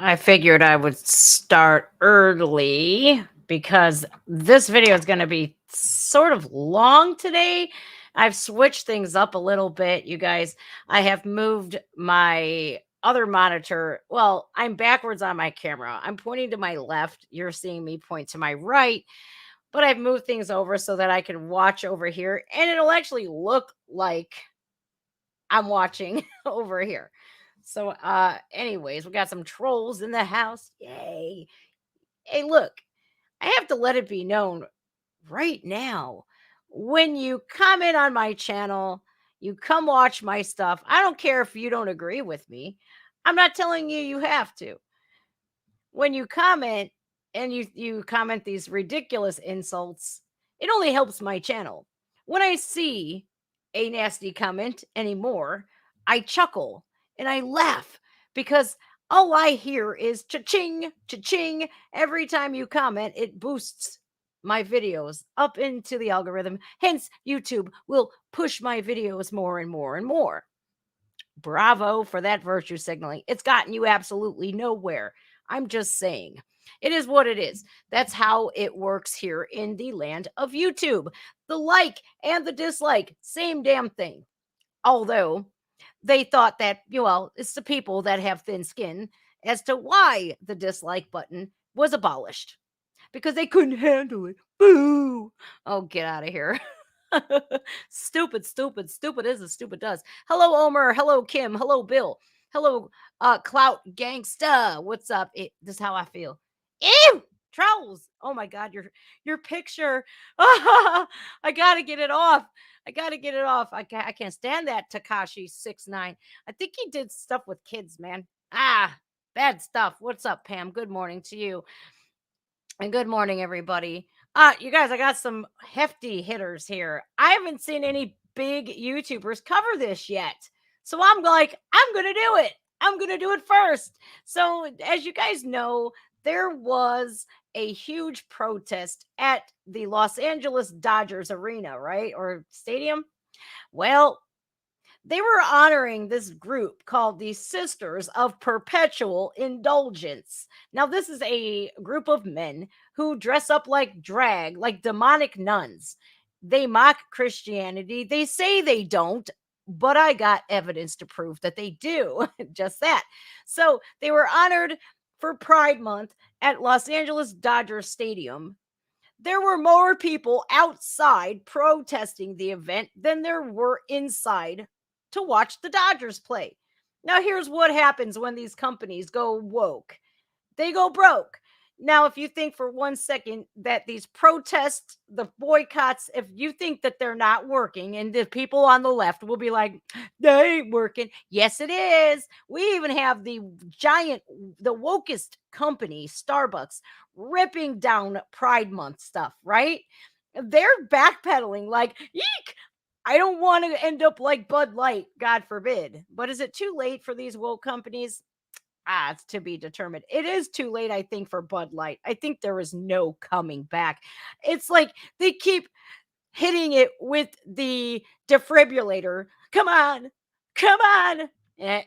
I figured I would start early because this video is going to be sort of long today. I've switched things up a little bit, you guys. I have moved my other monitor. Well, I'm backwards on my camera. I'm pointing to my left. You're seeing me point to my right, but I've moved things over so that I can watch over here and it'll actually look like I'm watching over here. So anyways, we got some trolls in the house. Yay. Hey, look, I have to let it be known right now. When you comment on my channel, you come watch my stuff. I don't care if you don't agree with me. I'm not telling you you have to. When you comment and you comment these ridiculous insults, it only helps my channel. When I see a nasty comment anymore, I chuckle and I laugh because all I hear is cha-ching, cha-ching. Every time you comment, it boosts my videos up into the algorithm. Hence, YouTube will push my videos more and more and more. Bravo for that virtue signaling. It's gotten you absolutely nowhere. I'm just saying. It is what it is. That's how it works here in the land of YouTube. The like and the dislike, same damn thing. Although they thought that, well, it's the people that have thin skin as to why the dislike button was abolished because they couldn't handle it. Boo. Oh, get out of here. Stupid, stupid, stupid is as stupid does. Hello, Omer. Hello, Kim. Hello, Bill. Hello, Clout Gangsta. What's up? This is how I feel. Ew, trolls. Oh my God, your picture. I gotta get it off. I gotta get it off. I can't stand that Takashi 69. I think he did stuff with kids, man. Bad stuff. What's up, Pam? Good morning to you. And good morning, everybody. You guys, I got some hefty hitters here. I haven't seen any big YouTubers cover this yet. So I'm like, I'm going to do it. I'm going to do it first. So, as you guys know, there was a huge protest at the Los Angeles Dodgers arena, right? Or stadium. Well, they were honoring this group called the Sisters of Perpetual Indulgence. Now, this is a group of men who dress up like drag, like demonic nuns. They mock Christianity. They say they don't, but I got evidence to prove that they do. Just that. So they were honored for Pride Month at Los Angeles Dodger Stadium. There were more people outside protesting the event than there were inside to watch the Dodgers play. Now, here's what happens when these companies go woke, they go broke. Now, if you think for 1 second that these protests, the boycotts, if you think that they're not working, and the people on the left will be like, they ain't working. Yes, it is. We even have the wokest company, Starbucks, ripping down Pride Month stuff, right? They're backpedaling like, eek, I don't want to end up like Bud Light, God forbid. But is it too late for these woke companies? It's to be determined. It is too late, I think, for Bud Light. I think there is no coming back. It's like they keep hitting it with the defibrillator. Come on, come on.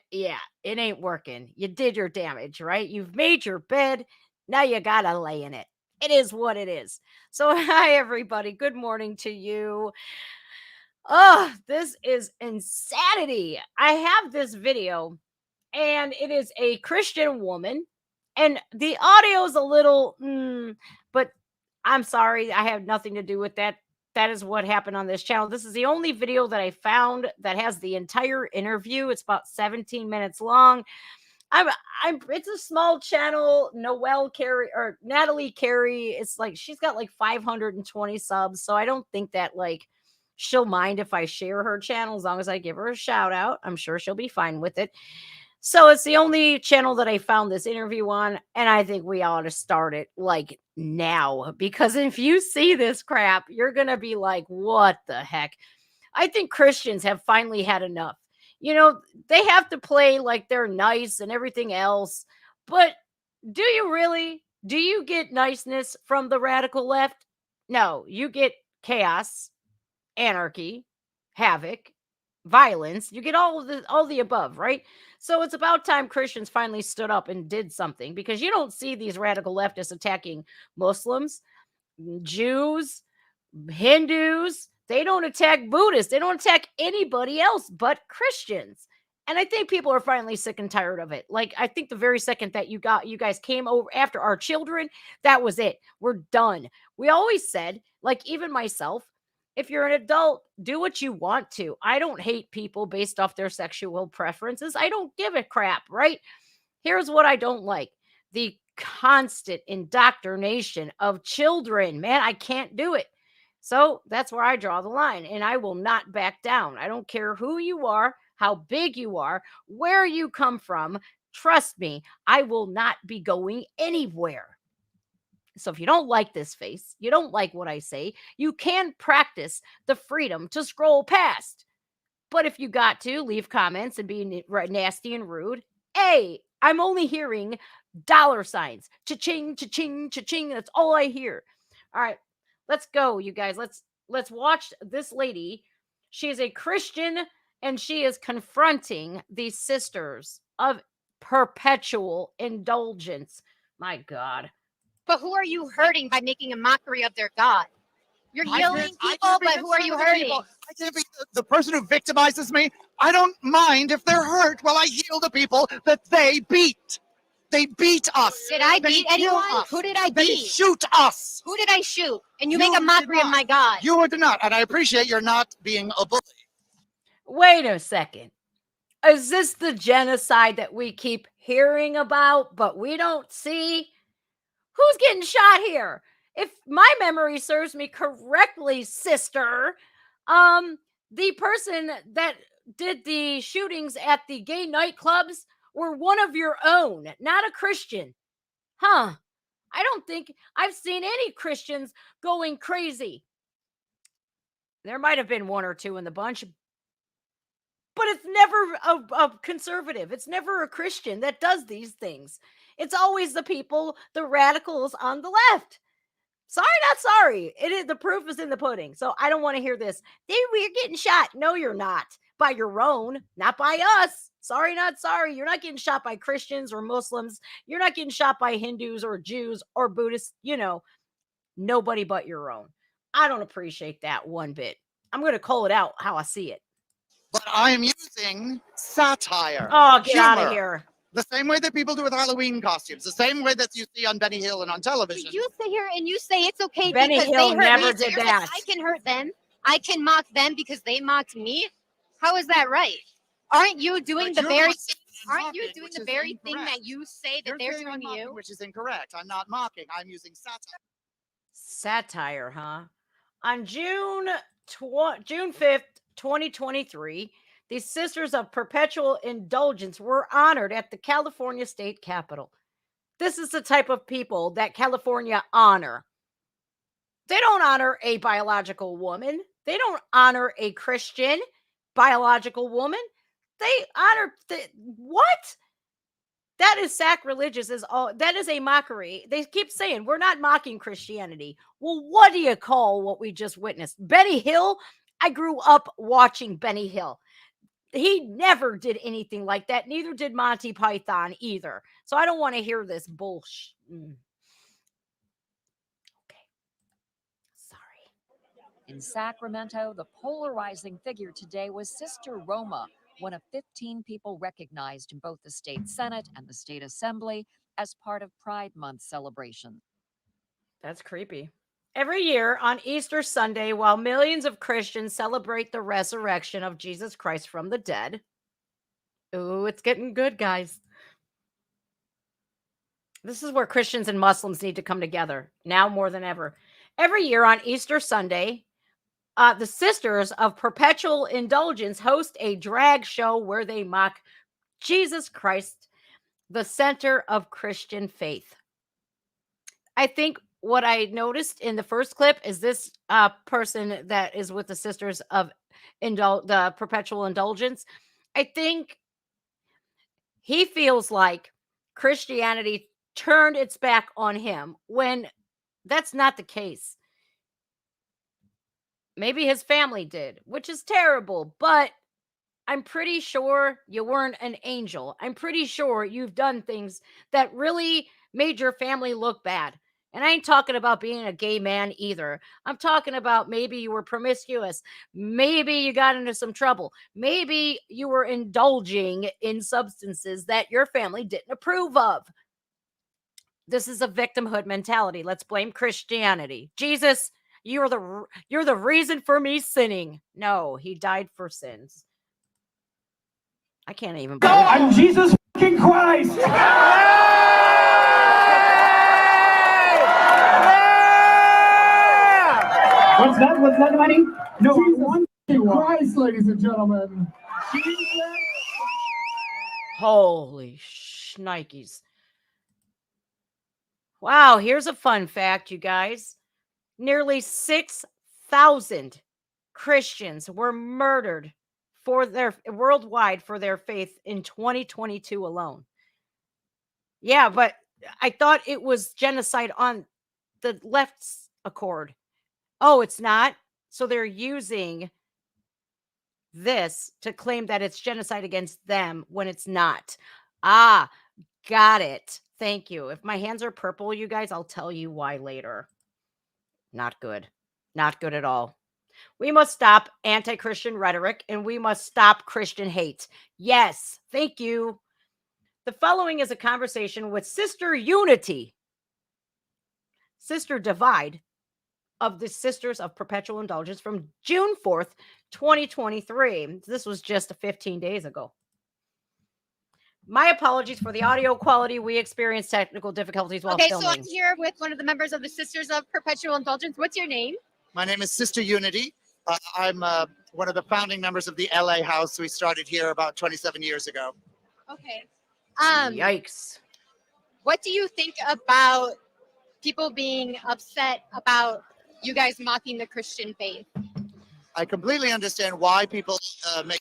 Yeah, it ain't working. You did your damage, right? You've made your bed. Now you gotta lay in it. It is what it is. So, hi, everybody. Good morning to you. Oh, this is insanity. I have this video and it is a Christian woman, and the audio is a little, but I'm sorry, I have nothing to do with that. That is what happened on this channel. This is the only video that I found that has the entire interview. It's about 17 minutes long. I'm, it's a small channel. Noelle Carey or Natalie Carey. It's like she's got like 520 subs, so I don't think that like she'll mind if I share her channel as long as I give her a shout out. I'm sure she'll be fine with it. So it's the only channel that I found this interview on, and I think we ought to start it like now, because if you see this crap, you're going to be like, what the heck? I think Christians have finally had enough. They have to play like they're nice and everything else, but do you really? Do you get niceness from the radical left? No, you get chaos, anarchy, havoc, violence, you get all the above, right? So it's about time Christians finally stood up and did something, because you don't see these radical leftists attacking Muslims, Jews, Hindus. They don't attack Buddhists. They don't attack anybody else but Christians. And I think people are finally sick and tired of it. Like, I think the very second that you guys came over after our children, that was it. We're done. We always said, like, even myself, if you're an adult, do what you want to. I don't hate people based off their sexual preferences. I don't give a crap, right? Here's what I don't like: the constant indoctrination of children. Man, I can't do it. So that's where I draw the line, and I will not back down. I don't care who you are, how big you are, where you come from. Trust me, I will not be going anywhere. So if you don't like this face, you don't like what I say, you can practice the freedom to scroll past. But if you got to leave comments and be nasty and rude, hey, I'm only hearing dollar signs. Cha-ching, cha-ching, cha-ching. That's all I hear. All right, let's go, you guys. Let's watch this lady. She is a Christian, and she is confronting these sisters of perpetual indulgence. My God. But who are you hurting by making a mockery of their God? You're healing people, but who are you hurting? I can't be the person who victimizes me. I don't mind if they're hurt while I heal the people that they beat. They beat us. Did I beat anyone? Who did I They beat? shoot us. Who did I shoot? And you make a mockery of my God. You did not, and I appreciate you're not being a bully. Wait a second. Is this the genocide that we keep hearing about, but we don't see? Who's getting shot here? If my memory serves me correctly, sister, the person that did the shootings at the gay nightclubs were one of your own, not a Christian. Huh. I don't think I've seen any Christians going crazy. There might have been one or two in the bunch, but it's never a conservative. It's never a Christian that does these things. It's always the people, the radicals on the left. Sorry, not sorry. It is, the proof is in the pudding. So I don't want to hear this. We're getting shot. No, you're not. By your own, not by us. Sorry, not sorry. You're not getting shot by Christians or Muslims. You're not getting shot by Hindus or Jews or Buddhists. Nobody but your own. I don't appreciate that one bit. I'm going to call it out how I see it. But I'm using satire. Oh, get out of here. The same way that people do with Halloween costumes, the same way that you see on Benny Hill and on television. You sit here and you say it's okay Benny because Hill they hurt never me. did You're that. like, I can hurt them. I can mock them because they mocked me. How is that right? Aren't you doing the very thing that you say that they're doing to you? Which is incorrect. I'm not mocking. I'm using satire. Satire, huh? On June 5th, 2023, the Sisters of Perpetual Indulgence were honored at the California State Capitol. This is the type of people that California honor. They don't honor a biological woman. They don't honor a Christian biological woman. They honor what? That is sacrilegious. That is a mockery. They keep saying we're not mocking Christianity. Well, what do you call what we just witnessed? Benny Hill. I grew up watching Benny Hill. He never did anything like that. Neither did Monty Python either. So I don't want to hear this bullshit. Okay. Sorry. In Sacramento, the polarizing figure today was Sister Roma, one of 15 people recognized in both the state Senate and the state assembly as part of Pride Month celebration. That's creepy. Every year on Easter Sunday, while millions of Christians celebrate the resurrection of Jesus Christ from the dead. Ooh, it's getting good, guys. This is where Christians and Muslims need to come together now more than ever. Every year on Easter Sunday, the Sisters of Perpetual Indulgence host a drag show where they mock Jesus Christ, the center of Christian faith. I think what I noticed in the first clip is this person that is with the Sisters of the Perpetual Indulgence. I think he feels like Christianity turned its back on him when that's not the case. Maybe his family did, which is terrible, but I'm pretty sure you weren't an angel. I'm pretty sure you've done things that really made your family look bad. And I ain't talking about being a gay man either. I'm talking about maybe you were promiscuous. Maybe you got into some trouble. Maybe you were indulging in substances that your family didn't approve of. This is a victimhood mentality. Let's blame Christianity. Jesus, you're the reason for me sinning. No, he died for sins. I can't even believe it. I'm Jesus fucking Christ. What's that? What's that, money? No, Jesus Christ, ladies and gentlemen. Holy shnikes. Wow, here's a fun fact, you guys. Nearly 6,000 Christians were murdered for their worldwide for their faith in 2022 alone. Yeah, but I thought it was genocide on the left's accord. Oh, it's not? So they're using this to claim that it's genocide against them when it's not. Ah, got it. Thank you. If my hands are purple, you guys, I'll tell you why later. Not good. Not good at all. We must stop anti-Christian rhetoric and we must stop Christian hate. Yes, thank you. The following is a conversation with Sister Unity, Sister Divide of the Sisters of Perpetual Indulgence from June 4th, 2023. This was just 15 days ago. My apologies for the audio quality. We experienced technical difficulties while Okay, filming. so I'm here with one of the members of the Sisters of Perpetual Indulgence. What's your name? My name is Sister Unity. I'm one of the founding members of the LA House. We started here about 27 years ago. Okay. Yikes. What do you think about people being upset about you guys mocking the Christian faith? I completely understand why people make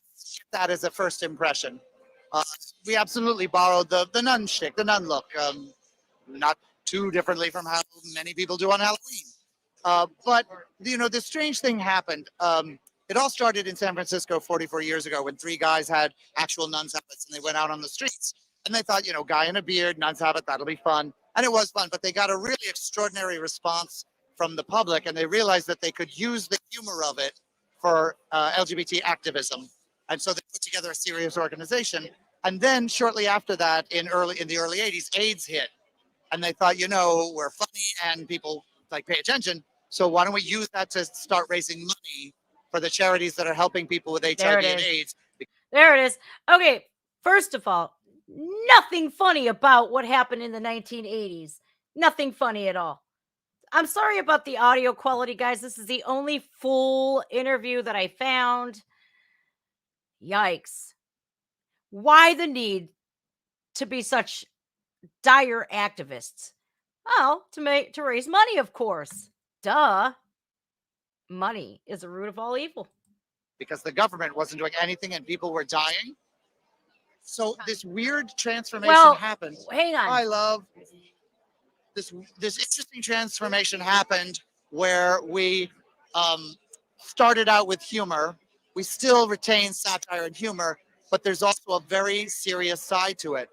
that as a first impression. We absolutely borrowed the nun shtick, the nun look, not too differently from how many people do on Halloween. But, you know, this strange thing happened. It all started in San Francisco 44 years ago when 3 guys had actual nun's habits and they went out on the streets. And they thought, you know, guy in a beard, nun's habit, that'll be fun. And it was fun, but they got a really extraordinary response from the public and they realized that they could use the humor of it for LGBT activism. And so they put together a serious organization. And then shortly after that, in the early 80s, AIDS hit. And they thought, you know, we're funny and people like pay attention. So why don't we use that to start raising money for the charities that are helping people with HIV and AIDS? There it is. Okay, first of all, nothing funny about what happened in the 1980s. Nothing funny at all. I'm sorry about the audio quality, guys. This is the only full interview that I found. Yikes. Why the need to be such dire activists? Well, to raise money, of course. Duh. Money is the root of all evil. Because the government wasn't doing anything and people were dying. So this weird transformation happened. Hang on. I love this interesting transformation happened where we started out with humor. We still retain satire and humor, but there's also a very serious side to it.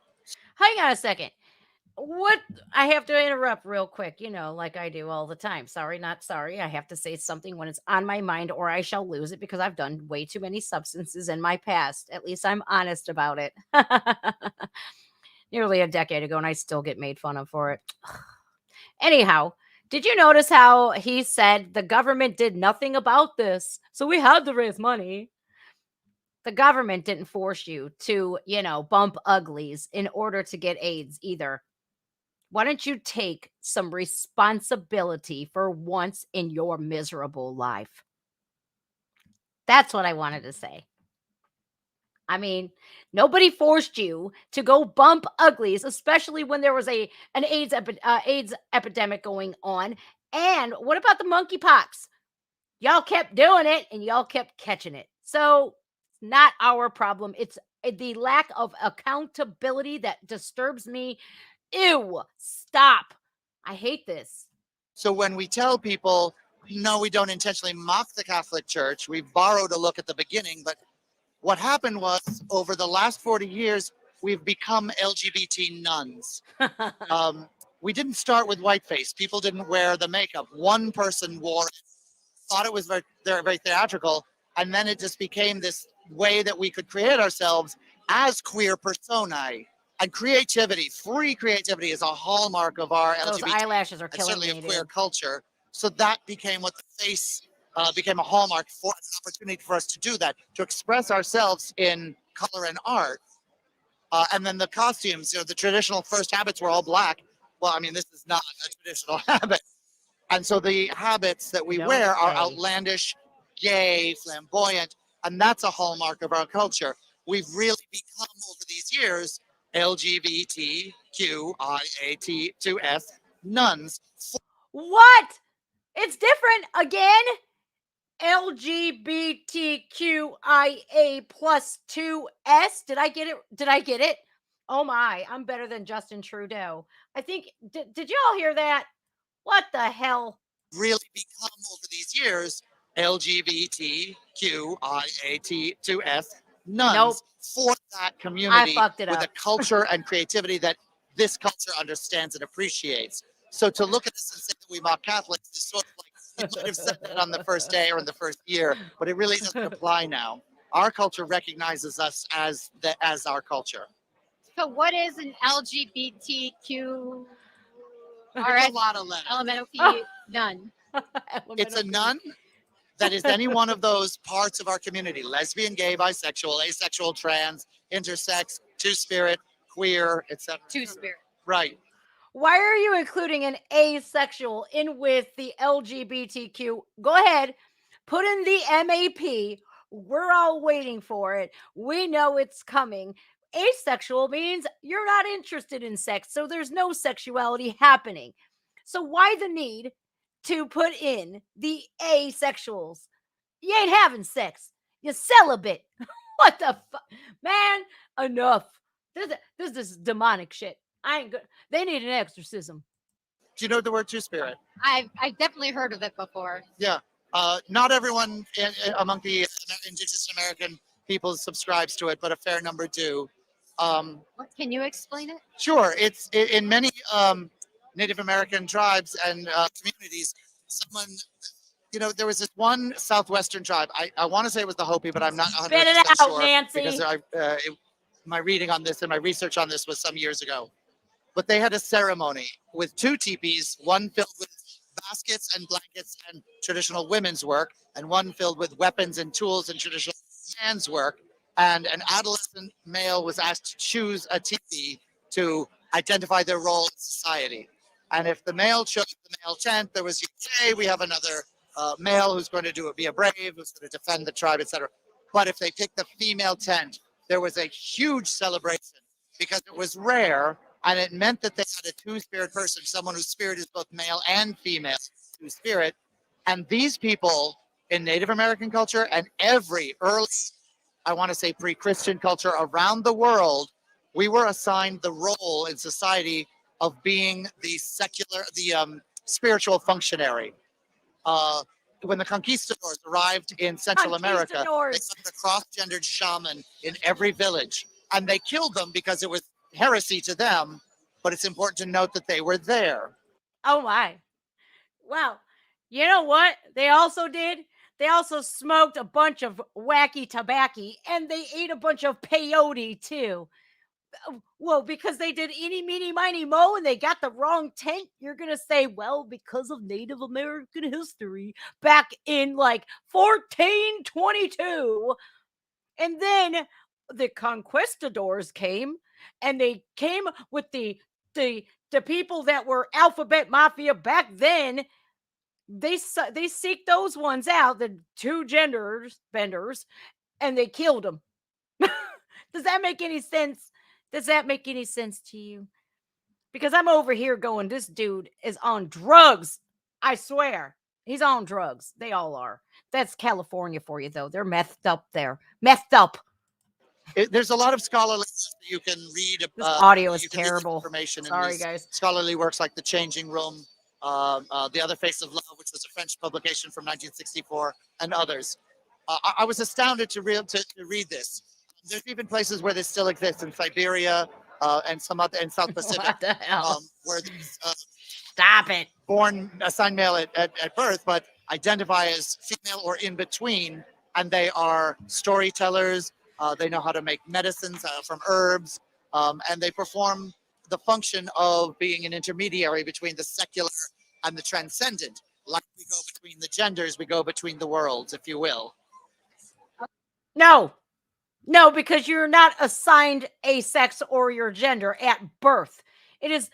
Hang on a second. What I have to interrupt real quick, you know, like I do all the time. Sorry, not sorry. I have to say something when it's on my mind or I shall lose it because I've done way too many substances in my past. At least I'm honest about it. Nearly a decade ago, and I still get made fun of for it. Anyhow, did you notice how he said the government did nothing about this? So we had to raise money. The government didn't force you to, you know, bump uglies in order to get AIDS either. Why don't you take some responsibility for once in your miserable life? That's what I wanted to say. I mean, nobody forced you to go bump uglies, especially when there was an AIDS epidemic going on. And what about the monkeypox? Y'all kept doing it and y'all kept catching it. So it's not our problem. It's the lack of accountability that disturbs me. Ew, stop. I hate this. So when we tell people, no, we don't intentionally mock the Catholic Church, we borrowed a look at the beginning, but What happened was, over the last 40 years, we've become LGBT nuns. We didn't start with whiteface. People didn't wear the makeup. One person wore it, thought it was very theatrical, and then it just became this way that we could create ourselves as queer personae. And creativity, free creativity, is a hallmark of our Those LGBT eyelashes are and killing certainly me, of queer dude. culture. So that became what the face became a hallmark for, an opportunity for us to do that, to express ourselves in color and art. And then the costumes, the traditional first habits were all black. Well, I mean, this is not a traditional habit. And so the habits that we Don't wear are say. outlandish, gay, flamboyant, and that's a hallmark of our culture. We've really become, over these years, LGBTQIA2S nuns. What? It's different again. LGBTQIA plus 2S. Did I get it? Did I get it? Oh my, I'm better than Justin Trudeau. I think, did you all hear that? What the hell? Really become, over these years, LGBTQIA2S nuns Nope. for that community, fucked it with up. a culture and creativity that this culture understands and appreciates. So to look at this and say that we mock Catholics is sort of like, you might have said that on the first day or in the first year, but it really doesn't apply now. Our culture recognizes us as our culture. So what is an LGBTQ It's a lot of letters. LMNOP nun? It's a nun that is any one of those parts of our community: lesbian, gay, bisexual, asexual, trans, intersex, two-spirit, queer, etc. Two-spirit. Right. Why are you including an asexual in with the LGBTQ? Go ahead, put in the MAP. We're all waiting for it. We know it's coming. Asexual means you're not interested in sex, so there's no sexuality happening. So why the need to put in the asexuals? You ain't having sex. You're celibate. What the fuck? Man, enough. This is demonic shit. I ain't good. They need an exorcism. Do you know the word two-spirit? I've definitely heard of it before. Yeah. Not everyone among the Indigenous American people subscribes to it, but a fair number do. Can you explain it? Sure. It's in many Native American tribes and communities. There was this one southwestern tribe. I want to say it was the Hopi, but I'm not 100% Spit it out, sure, Nancy. because my reading on this and my research on this was some years ago. But they had a ceremony with two teepees, one filled with baskets and blankets and traditional women's work, and one filled with weapons and tools and traditional man's work. And an adolescent male was asked to choose a teepee to identify their role in society. And if the male chose the male tent, there was, hey, we have another male who's going to be a brave, who's going to defend the tribe, etc. But if they picked the female tent, there was a huge celebration, because it was rare, and it meant that they had a two-spirit person, someone whose spirit is both male and female, two-spirit. And these people in Native American culture and every early, I want to say pre-Christian culture around the world, we were assigned the role in society of being the spiritual functionary. When the conquistadors arrived in Central America, they found a cross-gendered shaman in every village, and they killed them because it was heresy to them, but it's important to note that they were there. Oh my. Wow. You know what they also did? They also smoked a bunch of wacky tobacco, and they ate a bunch of peyote too. Well, because they did eeny, meeny, miny, mo, and they got the wrong tent, you're going to say, well, because of Native American history back in like 1422. And then the conquistadors came, and they came with the people that were alphabet mafia back then. They seek those ones out, the two benders, and they killed them. Does that make any sense? Does that make any sense to you? Because I'm over here going, this dude is on drugs. I swear. He's on drugs. They all are. That's California for you, though. They're methed up there. Methed up. There's a lot of scholarly work that you can read. This audio is you can terrible. Information Sorry, in guys. Scholarly works like The Changing Room, The Other Face of Love, which was a French publication from 1964, and others. I was astounded to read this. There's even places where this still exists in Siberia and some other in South Pacific, What the hell? where there's, Stop it. born assigned male at birth, but identify as female or in between, and they are storytellers. They know how to make medicines from herbs, and they perform the function of being an intermediary between the secular and the transcendent. Like we go between the genders, we go between the worlds, if you will. No. No, because you're not assigned a sex or your gender at birth. It is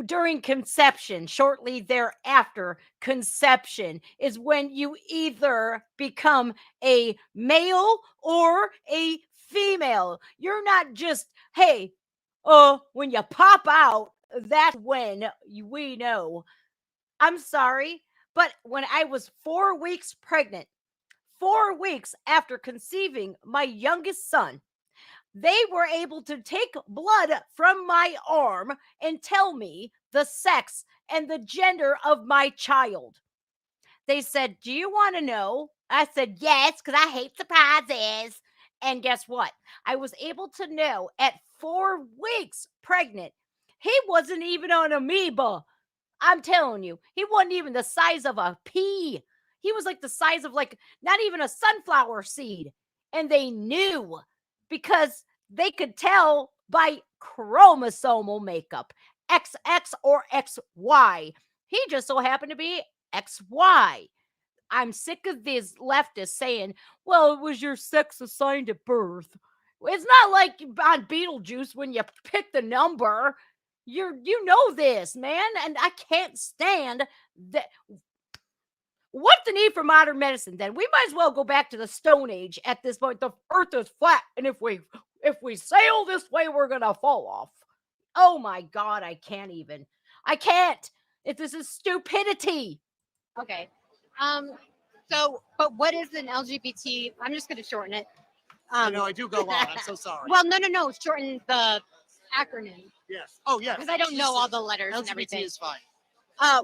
during conception, shortly thereafter. Conception is when you either become a male or a female. You're not just, hey, when you pop out, that's when we know. I'm sorry, but when I was 4 weeks pregnant, 4 weeks after conceiving my youngest son, they were able to take blood from my arm and tell me the sex and the gender of my child. They said, "Do you want to know?" I said, "Yes, because I hate surprises." And guess what? I was able to know at 4 weeks pregnant. He wasn't even an amoeba. I'm telling you, he wasn't even the size of a pea. He was like the size of not even a sunflower seed. And they knew because they could tell by chromosomal makeup, XX or XY. He just so happened to be XY. I'm sick of these leftists saying, well, it was your sex assigned at birth. It's not like on Beetlejuice when you pick the number. You know this, man, and I can't stand that. What's the need for modern medicine then? We might as well go back to the Stone Age at this point. The earth is flat, and if we sail this way, we're gonna fall off. Oh my God, I can't even. I can't. If this is stupidity. Okay. So, but what is an LGBT? I'm just going to shorten it. I know I do go on. I'm so sorry. Well, no. Shorten the acronym. Yes. Oh, yes. Because I don't know all the letters and LGBT everything. is fine.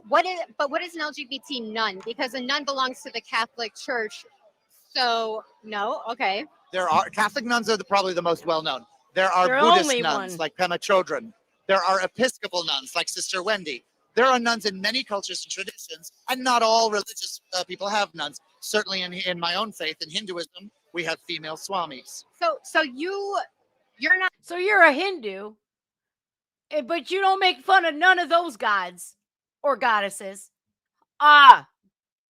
What is an LGBT nun? Because a nun belongs to the Catholic Church. So no. Okay. There are Catholic nuns are probably the most well known. There are They're Buddhist only nuns one. like Pema Chodron. There are Episcopal nuns like Sister Wendy. There are nuns in many cultures and traditions, and not all religious people have nuns. Certainly in my own faith, in Hinduism, we have female swamis. So you're not. So you're a Hindu, but you don't make fun of none of those gods or goddesses. Ah,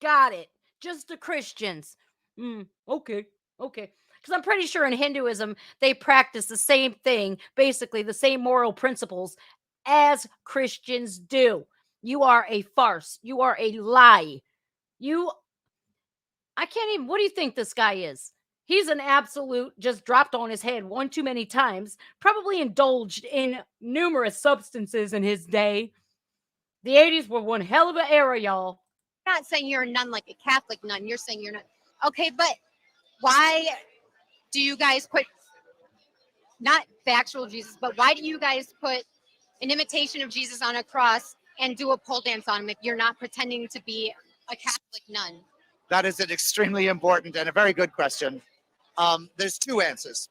got it. Just the Christians. Okay. Because I'm pretty sure in Hinduism, they practice the same thing, basically the same moral principles as Christians do. You are a farce. You are a lie. I can't even, what do you think this guy is? He's an absolute, just dropped on his head one too many times, probably indulged in numerous substances in his day. The 80s were one hell of an era, y'all. I'm not saying you're a nun like a Catholic nun. You're saying you're not. Okay, but why do you guys put not the actual Jesus, but why do you guys put an imitation of Jesus on a cross and do a pole dance on him if you're not pretending to be a Catholic nun? That is an extremely important and a very good question. There's two answers.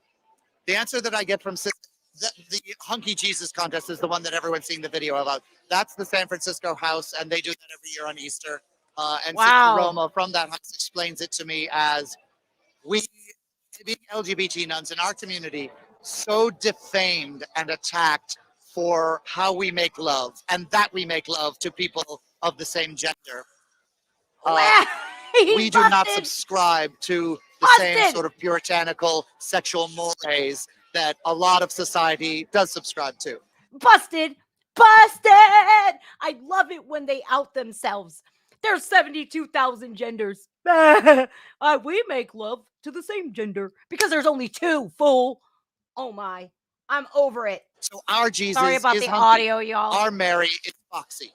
The answer that I get from the Hunky Jesus contest is the one that everyone's seeing the video about. That's the San Francisco house, and they do that every year on Easter. And Wow. Sister Roma from that house explains it to me as we, being LGBT nuns in our community, so defamed and attacked for how we make love, and that we make love to people of the same gender. We do not subscribe to the same sort of puritanical sexual mores that a lot of society does subscribe to. Busted! I love it when they out themselves. There's 72,000 genders. We make love to the same gender because there's only two, fool. Oh my, I'm over it. So our Jesus Sorry about is the hunky. audio, y'all. Our Mary is foxy.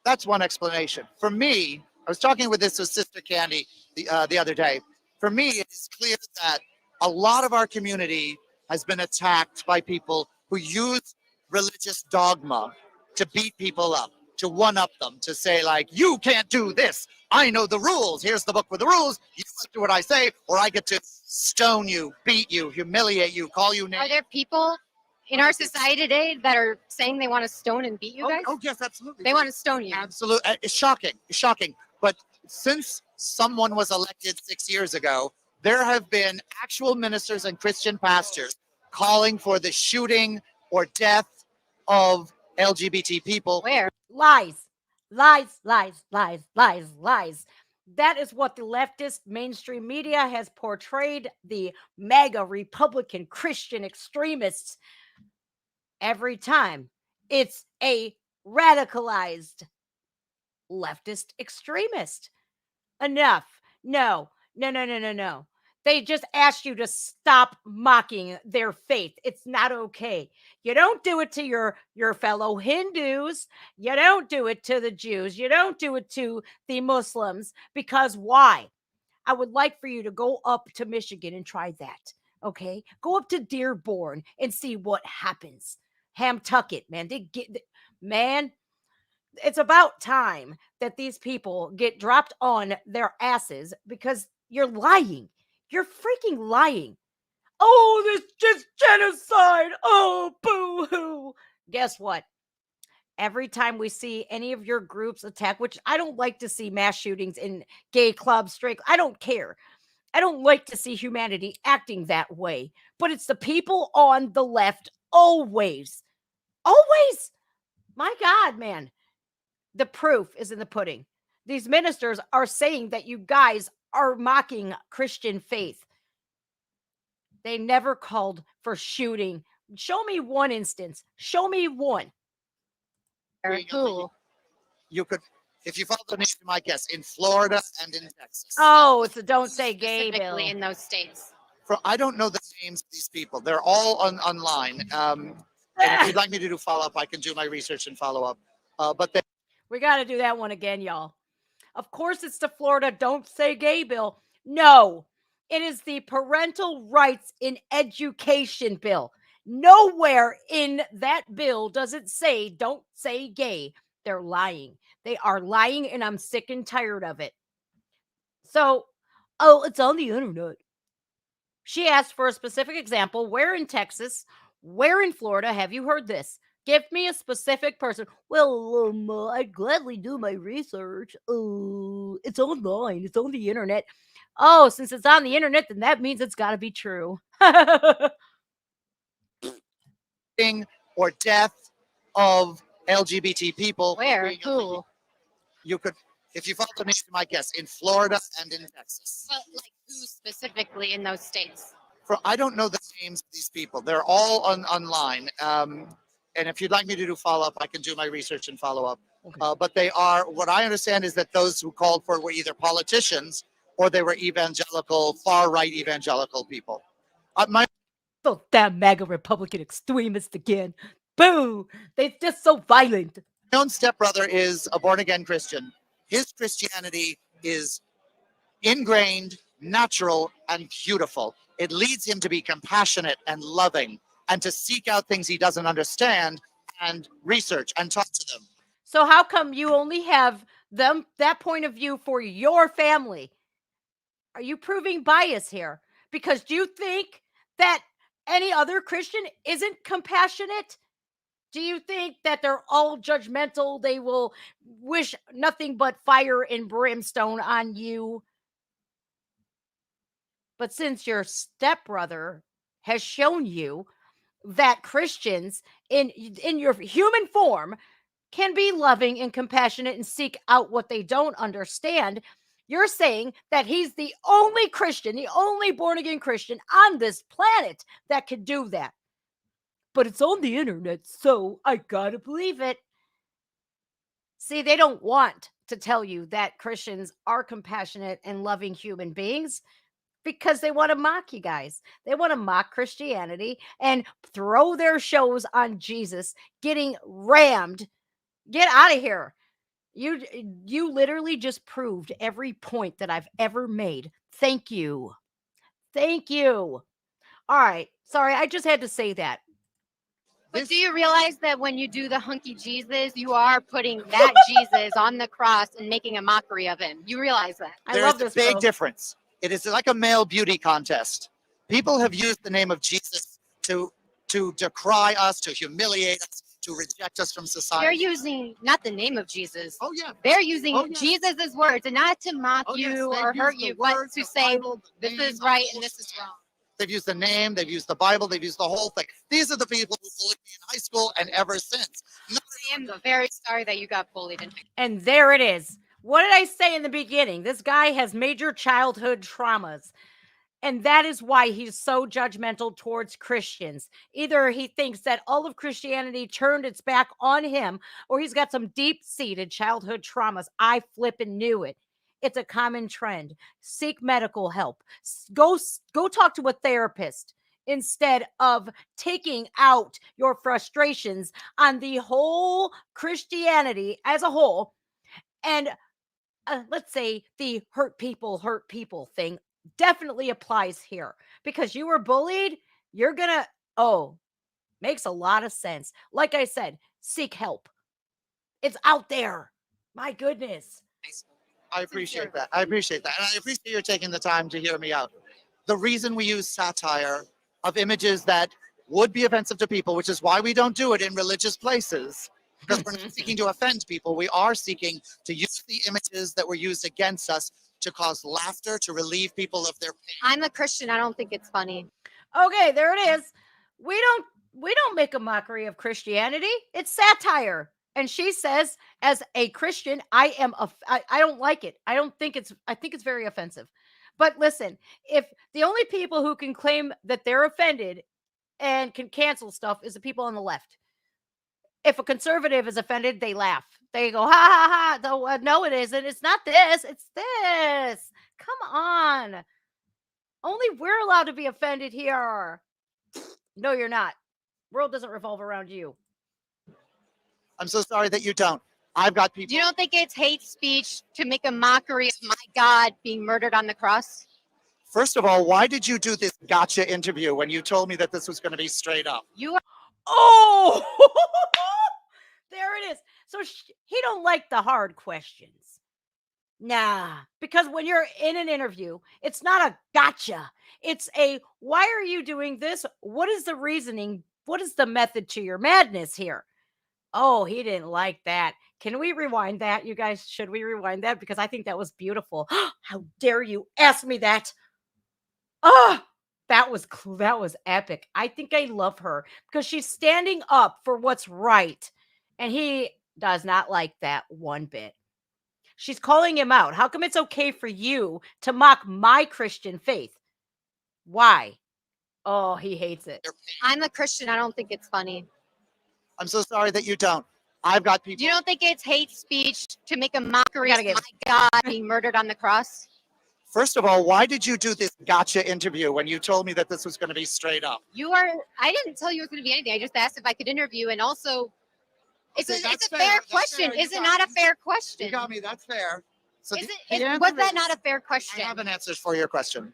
That's one explanation. For me, I was talking with Sister Candy the other day. For me, it is clear that a lot of our community has been attacked by people who use religious dogma to beat people up, to one up them, to say like, you can't do this. I know the rules. Here's the book with the rules. You must do what I say, or I get to stone you, beat you, humiliate you, call you Are names. there people in our society today that are saying they want to stone and beat you guys? Oh, yes, absolutely. They want to stone you. Absolutely. It's shocking. It's shocking. But since someone was elected 6 years ago, there have been actual ministers and Christian pastors calling for the shooting or death of LGBT people. Where? Lies, lies, lies, lies, lies, lies. That is what the leftist mainstream media has portrayed the MAGA Republican Christian extremists every time. It's a radicalized leftist extremist. Enough. No, no, no, no, no, no. They just asked you to stop mocking their faith. It's not okay. You don't do it to your fellow Hindus. You don't do it to the Jews. You don't do it to the Muslims. Because why? I would like for you to go up to Michigan and try that. Okay? Go up to Dearborn and see what happens. Hamtucket, man. Man, it's about time that these people get dropped on their asses because you're lying. You're freaking lying. Oh, this just genocide. Oh, boo hoo. Guess what? Every time we see any of your groups attack, which I don't like to see mass shootings in gay clubs, straight, I don't care. I don't like to see humanity acting that way, but it's the people on the left always. Always. My God, man. The proof is in the pudding. These ministers are saying that you guys are mocking Christian faith. They never called for shooting. Show me one instance. Show me one. Who? You could, if you follow the news, you might guess, in Florida and in Texas. Oh, it's a don't say gay bill. Specifically in those states. I don't know the names of these people. They're all online. And if you'd like me to do follow-up, I can do my research and follow up. But we got to do that one again, y'all. Of course, it's the Florida don't say gay bill. No, it is the parental rights in education bill. Nowhere in that bill does it say don't say gay. They're lying. They are lying, and I'm sick and tired of it. So, oh, it's on the internet. She asked for a specific example. Where in Texas, where in Florida have you heard this? Give me a specific person. Well, I'd gladly do my research. It's online. It's on the internet. Oh, since it's on the internet, then that means it's got to be true. or death of LGBT people. Where? Who? You could, if you follow the news, you might guess, in Florida and in Texas. But like who specifically in those states? I don't know the names of these people. They're all online. And if you'd like me to do follow-up, I can do my research and follow up. Okay. But they are, what I understand is that those who called for it were either politicians or they were evangelical, far-right evangelical people. Those damn MAGA Republican extremists again. Boo! They're just so violent. My own stepbrother is a born-again Christian. His Christianity is ingrained, natural, and beautiful. It leads him to be compassionate and loving and to seek out things he doesn't understand and research and talk to them. So how come you only have that point of view for your family? Are you proving bias here? Because do you think that any other Christian isn't compassionate? Do you think that they're all judgmental? They will wish nothing but fire and brimstone on you. But since your stepbrother has shown you that Christians in your human form can be loving and compassionate and seek out what they don't understand, you're saying that he's the only Christian, the only born-again Christian on this planet that can do that. But it's on the internet, so I gotta believe it. See, they don't want to tell you that Christians are compassionate and loving human beings because they want to mock you guys. They want to mock Christianity and throw their shows on Jesus getting rammed. Get out of here. You literally just proved every point that I've ever made. Thank you. Thank you. All right. Sorry, I just had to say that. But do you realize that when you do the hunky Jesus, you are putting that Jesus on the cross and making a mockery of him? You realize that? I There love is a this big bro. difference. It is like a male beauty contest. People have used the name of Jesus to decry us, to humiliate us, to reject us from They're society. using not the name of Jesus. Oh yeah. They're using Oh, yes. Jesus' words, and not to mock Oh, yes, you they've or hurt used the you, but words, to the say Bible, the this name, is the right whole and this is shebang. wrong. They've used the name, they've used the Bible, they've used the whole thing. These are the people who bullied me in high school and ever since. I am very sorry that you got bullied. And there it is. What did I say in the beginning? This guy has major childhood traumas. And that is why he's so judgmental towards Christians. Either he thinks that all of Christianity turned its back on him, or he's got some deep-seated childhood traumas. I flippin' knew it. It's a common trend. Seek medical help. Go talk to a therapist instead of taking out your frustrations on the whole Christianity as a whole. And let's say the hurt people thing definitely applies here because you were bullied. You're gonna, oh, makes a lot of sense. Like I said, seek help. It's out there. My goodness. I appreciate that. I appreciate that. And I appreciate you taking the time to hear me out. The reason we use satire of images that would be offensive to people, which is why we don't do it in religious places, because we're not seeking to offend people. We are seeking to use the images that were used against us to cause laughter, to relieve people of their pain. I'm a Christian. I don't think it's funny. Okay, there it is. We don't make a mockery of Christianity. It's satire. And she says, as a Christian, I don't like it. I think it's very offensive. But listen, if the only people who can claim that they're offended and can cancel stuff is the people on the left. If a conservative is offended, they laugh. They go, ha ha ha. No, it isn't. It's not this. It's this. Come on. Only we're allowed to be offended here. No, you're not. World doesn't revolve around you. I'm so sorry that you don't. I've got people. You don't think it's hate speech to make a mockery of my God being murdered on the cross? First of all, why did you do this gotcha interview when you told me that this was going to be straight up? You are Oh, there it is. So he don't like the hard questions. Nah, because when you're in an interview, it's not a gotcha. It's a, why are you doing this? What is the reasoning? What is the method to your madness here? Oh, he didn't like that. Can we rewind that, you guys? Should we rewind that? Because I think that was beautiful. How dare you ask me that? Oh, that was epic. I think I love her because she's standing up for what's right. And he does not like that one bit. She's calling him out. How come it's okay for you to mock my Christian faith? Why? Oh, he hates it. I'm a Christian. I don't think it's funny. I'm so sorry that you don't. I've got people. You don't think it's hate speech to make a mockery gotta of get- my God being murdered on the cross? First of all, why did you do this gotcha interview when you told me that this was going to be straight up? I didn't tell you it was going to be anything. I just asked if I could interview, and also it's Okay, a that's fair fair. That's question. fair. You Is it got not a me. fair question? You got me. That's fair. So Was the answer that is- not a fair I question? have an answer for your question.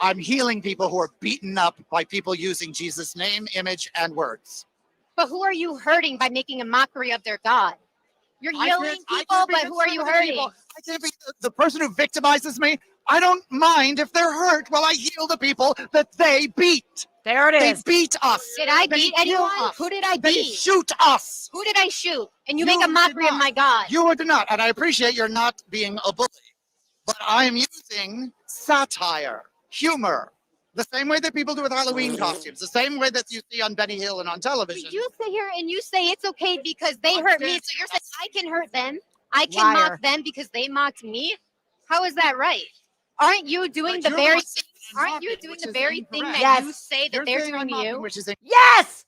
I'm healing people who are beaten up by people using Jesus' name, image, and words. But who are you hurting by making a mockery of their God? You're I healing can't- I people, can't be but who are concerned you with the hurting? people. I can't be the person who victimizes me. I don't mind if they're hurt while I heal the people that they beat. There it They is. beat us. Did I They beat kill anyone? us. Who did I They beat? shoot us. Who did I shoot? And you You make a did mockery of not. my God. You did not, and I appreciate you're not being a bully, but I'm using satire, humor, the same way that people do with Halloween costumes, the same way that you see on Benny Hill and on television. You sit here and you say it's okay because they hurt me, so you're saying I can hurt them. I can Liar. mock them because they mocked me. How is that right? Aren't you doing But the you're very one saying I'm aren't you mocking, doing which the is very thing incorrect. that Yes. you say that You're they're saying I'm doing to mocking, you? which is Yes.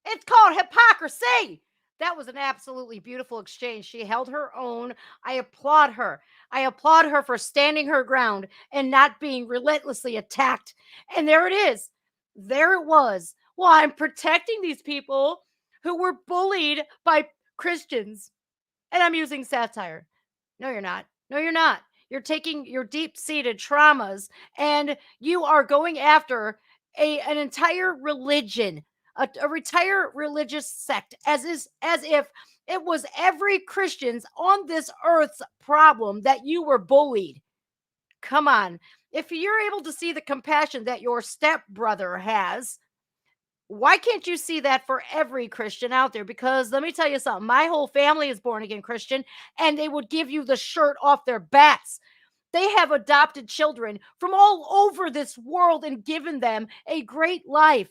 It's called hypocrisy. That was an absolutely beautiful exchange. She held her own. I applaud her. I applaud her for standing her ground and not being relentlessly attacked. And there it is. There it was. Well, I'm protecting these people who were bullied by Christians. And I'm using satire. No, you're not. No, you're not. You're taking your deep-seated traumas and you are going after an entire religion, a retired religious sect, as if it was every Christian's on this earth's problem that you were bullied. Come on. If you're able to see the compassion that your stepbrother has, why can't you see that for every Christian out there? Because let me tell you something, my whole family is born again Christian, and they would give you the shirt off their backs. They have adopted children from all over this world and given them a great life.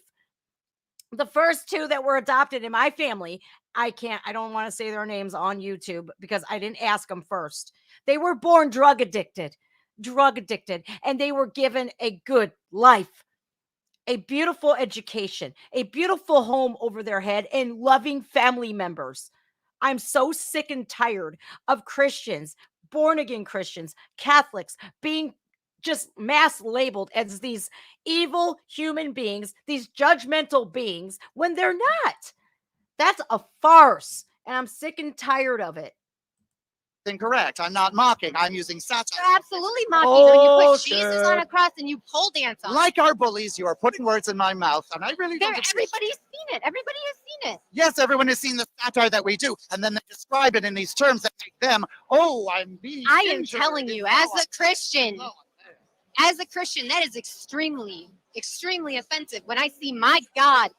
The first two that were adopted in my family, I don't want to say their names on YouTube because I didn't ask them first. They were born drug addicted, and they were given a good life, a beautiful education, a beautiful home over their head, and loving family members. I'm so sick and tired of Christians, born again Christians, Catholics being just mass labeled as these evil human beings, these judgmental beings, when they're not. That's a farce, and I'm sick and tired of it. Incorrect. I'm not mocking. I'm using satire. You're absolutely mocking when you Oh, put Jesus on a cross and you pole dance on it. Like our bullies, you are putting words in my mouth, and I really don't. Everybody's seen it. Everybody has seen it. Yes, everyone has seen the satire that we do, and then they describe it in these terms that make them, oh, I'm being. I am telling you, as a Christian, that is extremely, extremely offensive. When I see my God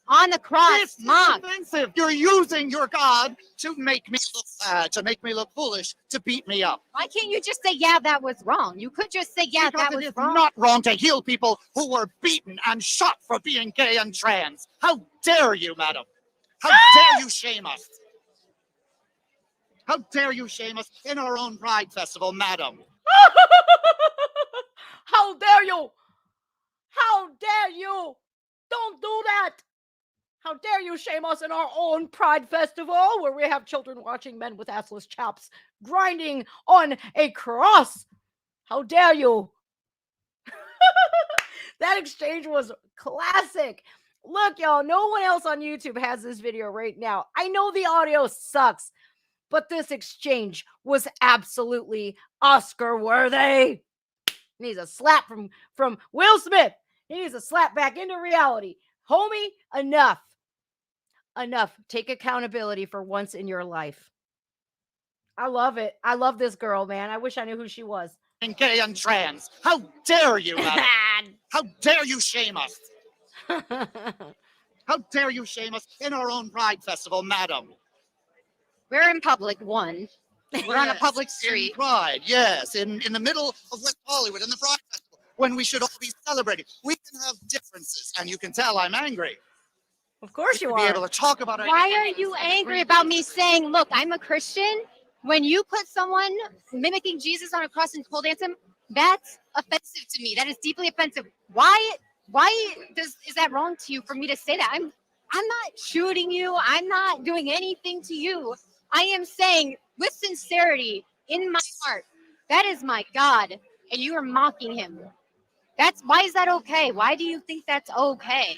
on the cross It's mocked. offensive. You're using your God to make me look bad, to make me look foolish, to beat me up. Why can't you just say, yeah, that was wrong? You could just say, yeah, Because that was it is wrong. not wrong to heal people who were beaten and shot for being gay and trans. How dare you, madam? How dare you shame us? How dare you shame us in our own Pride Festival, madam? How dare you? How dare you? Don't do that. How dare you shame us in our own Pride Festival where we have children watching men with assless chaps grinding on a cross? How dare you? That exchange was classic. Look, y'all, no one else on YouTube has this video right now. I know the audio sucks, but this exchange was absolutely Oscar worthy. He needs a slap from Will Smith. He needs a slap back into reality. Homie, enough. Enough. Take accountability for once in your life. I love it. I love this girl, man. I wish I knew who she was. And gay and trans. How dare you, madam? How dare you shame us? How dare you shame us in our own Pride Festival, madam? We're in public, one. We're on a Yes, public in street. Pride, yes, in the middle of West Hollywood, in the Pride Festival, when we should all be celebrating. We can have differences, and you can tell I'm angry. Of course you To be are. able to talk about our Why are you angry about me saying, look, I'm a Christian? When you put someone mimicking Jesus on a cross and pole dance him, that's offensive to me. That is deeply offensive. Why is that wrong to you for me to say that? I'm not shooting you. I'm not doing anything to you. I am saying with sincerity in my heart, that is my God, and you are mocking him. Why is that okay? Why do you think that's okay?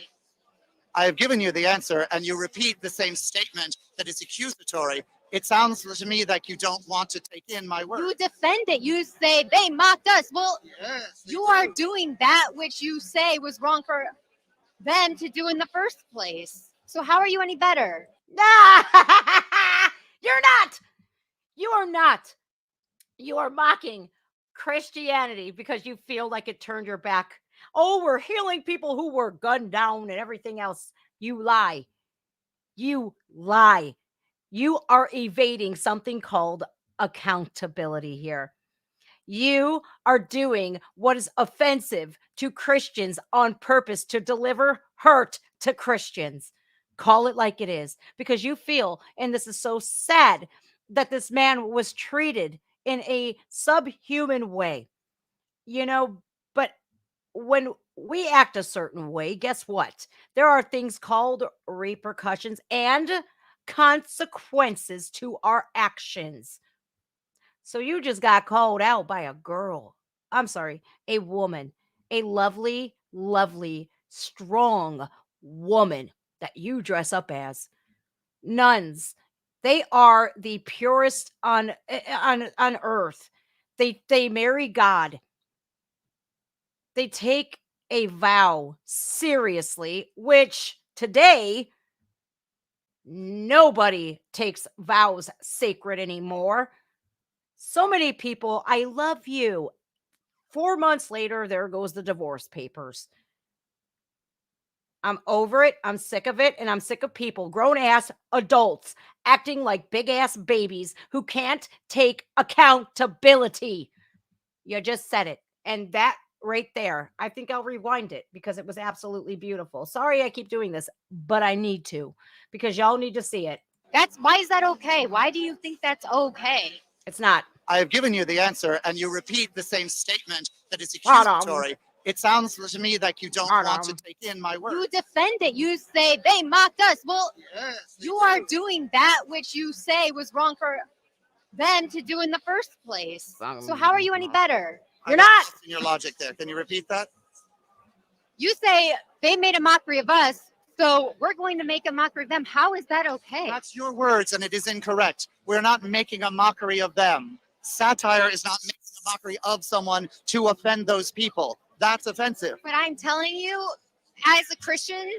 I have given you the answer, and you repeat the same statement that is accusatory. It sounds to me like you don't want to take in my word. You defend it. You say they mocked us. Well, Yes, they you do. are doing that which you say was wrong for them to do in the first place. So how are you any better? You're not. You are not. You are mocking Christianity because you feel like it turned your back. Oh, we're healing people who were gunned down and everything else. You lie. You lie. You are evading something called accountability here. You are doing what is offensive to Christians on purpose to deliver hurt to Christians. Call it like it is, because you feel, and this is so sad, that this man was treated in a subhuman way. But when we act a certain way, guess what? There are things called repercussions and consequences to our actions. So you just got called out by a girl. I'm sorry, a woman, a lovely, lovely, strong woman that you dress up as. Nuns, they are the purest on earth. They marry God. They take a vow seriously, which today, nobody takes vows sacred anymore. So many people, I love you. 4 months later, there goes the divorce papers. I'm over it. I'm sick of it. And I'm sick of people, grown ass adults, acting like big ass babies who can't take accountability. You just said it. And that right there, I think I'll rewind it because it was absolutely beautiful. Sorry I keep doing this, but I need to because y'all need to see it. Why is that okay? Why do you think that's okay? It's not. I have given you the answer, and you repeat the same statement that is Adam. accusatory. It sounds to me like you don't want to Adam. take in my words. You defend it. You say they mocked us. Well, Yes, they you are do. doing that which you say was wrong for them to do in the first place. So how are you any better? You're I got not. lost in your logic there. Can you repeat that? You say they made a mockery of us, so we're going to make a mockery of them. How is that okay? That's your words, and it is incorrect. We're not making a mockery of them. Satire is not making a mockery of someone to offend those people. That's offensive. But I'm telling you, as a Christian,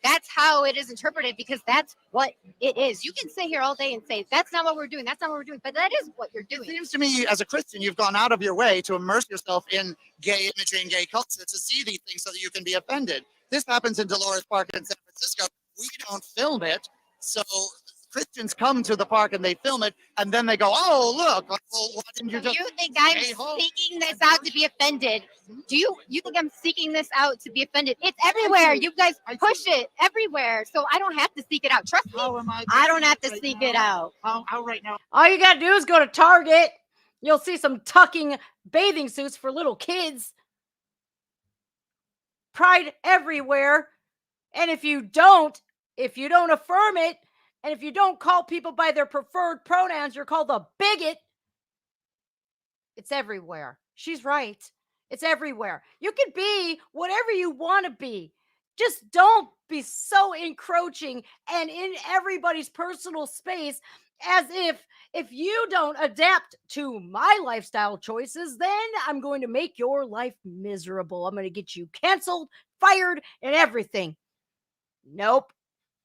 that's how it is interpreted because that's what it is. You can sit here all day and say, that's not what we're doing. That's not what we're doing. But that is what you're It doing. seems to me, as a Christian, you've gone out of your way to immerse yourself in gay imagery and gay culture to see these things so that you can be offended. This happens in Dolores Park in San Francisco. We don't film it, so Christians come to the park and they film it, and then they go, "Oh, look! Well, why didn't you So just?" you think I'm a-hole? seeking this out to be offended? Do you think I'm seeking this out to be offended? It's everywhere. You guys push it everywhere, so I don't have to seek it out. Trust me, How am I don't have to right seek now? it out. How right now? All you got to do is go to Target. You'll see some tucking bathing suits for little kids. Pride everywhere. And if you don't affirm it, and if you don't call people by their preferred pronouns, you're called a bigot. It's everywhere. She's right. It's everywhere. You can be whatever you want to be. Just don't be so encroaching and in everybody's personal space as if you don't adapt to my lifestyle choices, then I'm going to make your life miserable. I'm going to get you canceled, fired, and everything. Nope.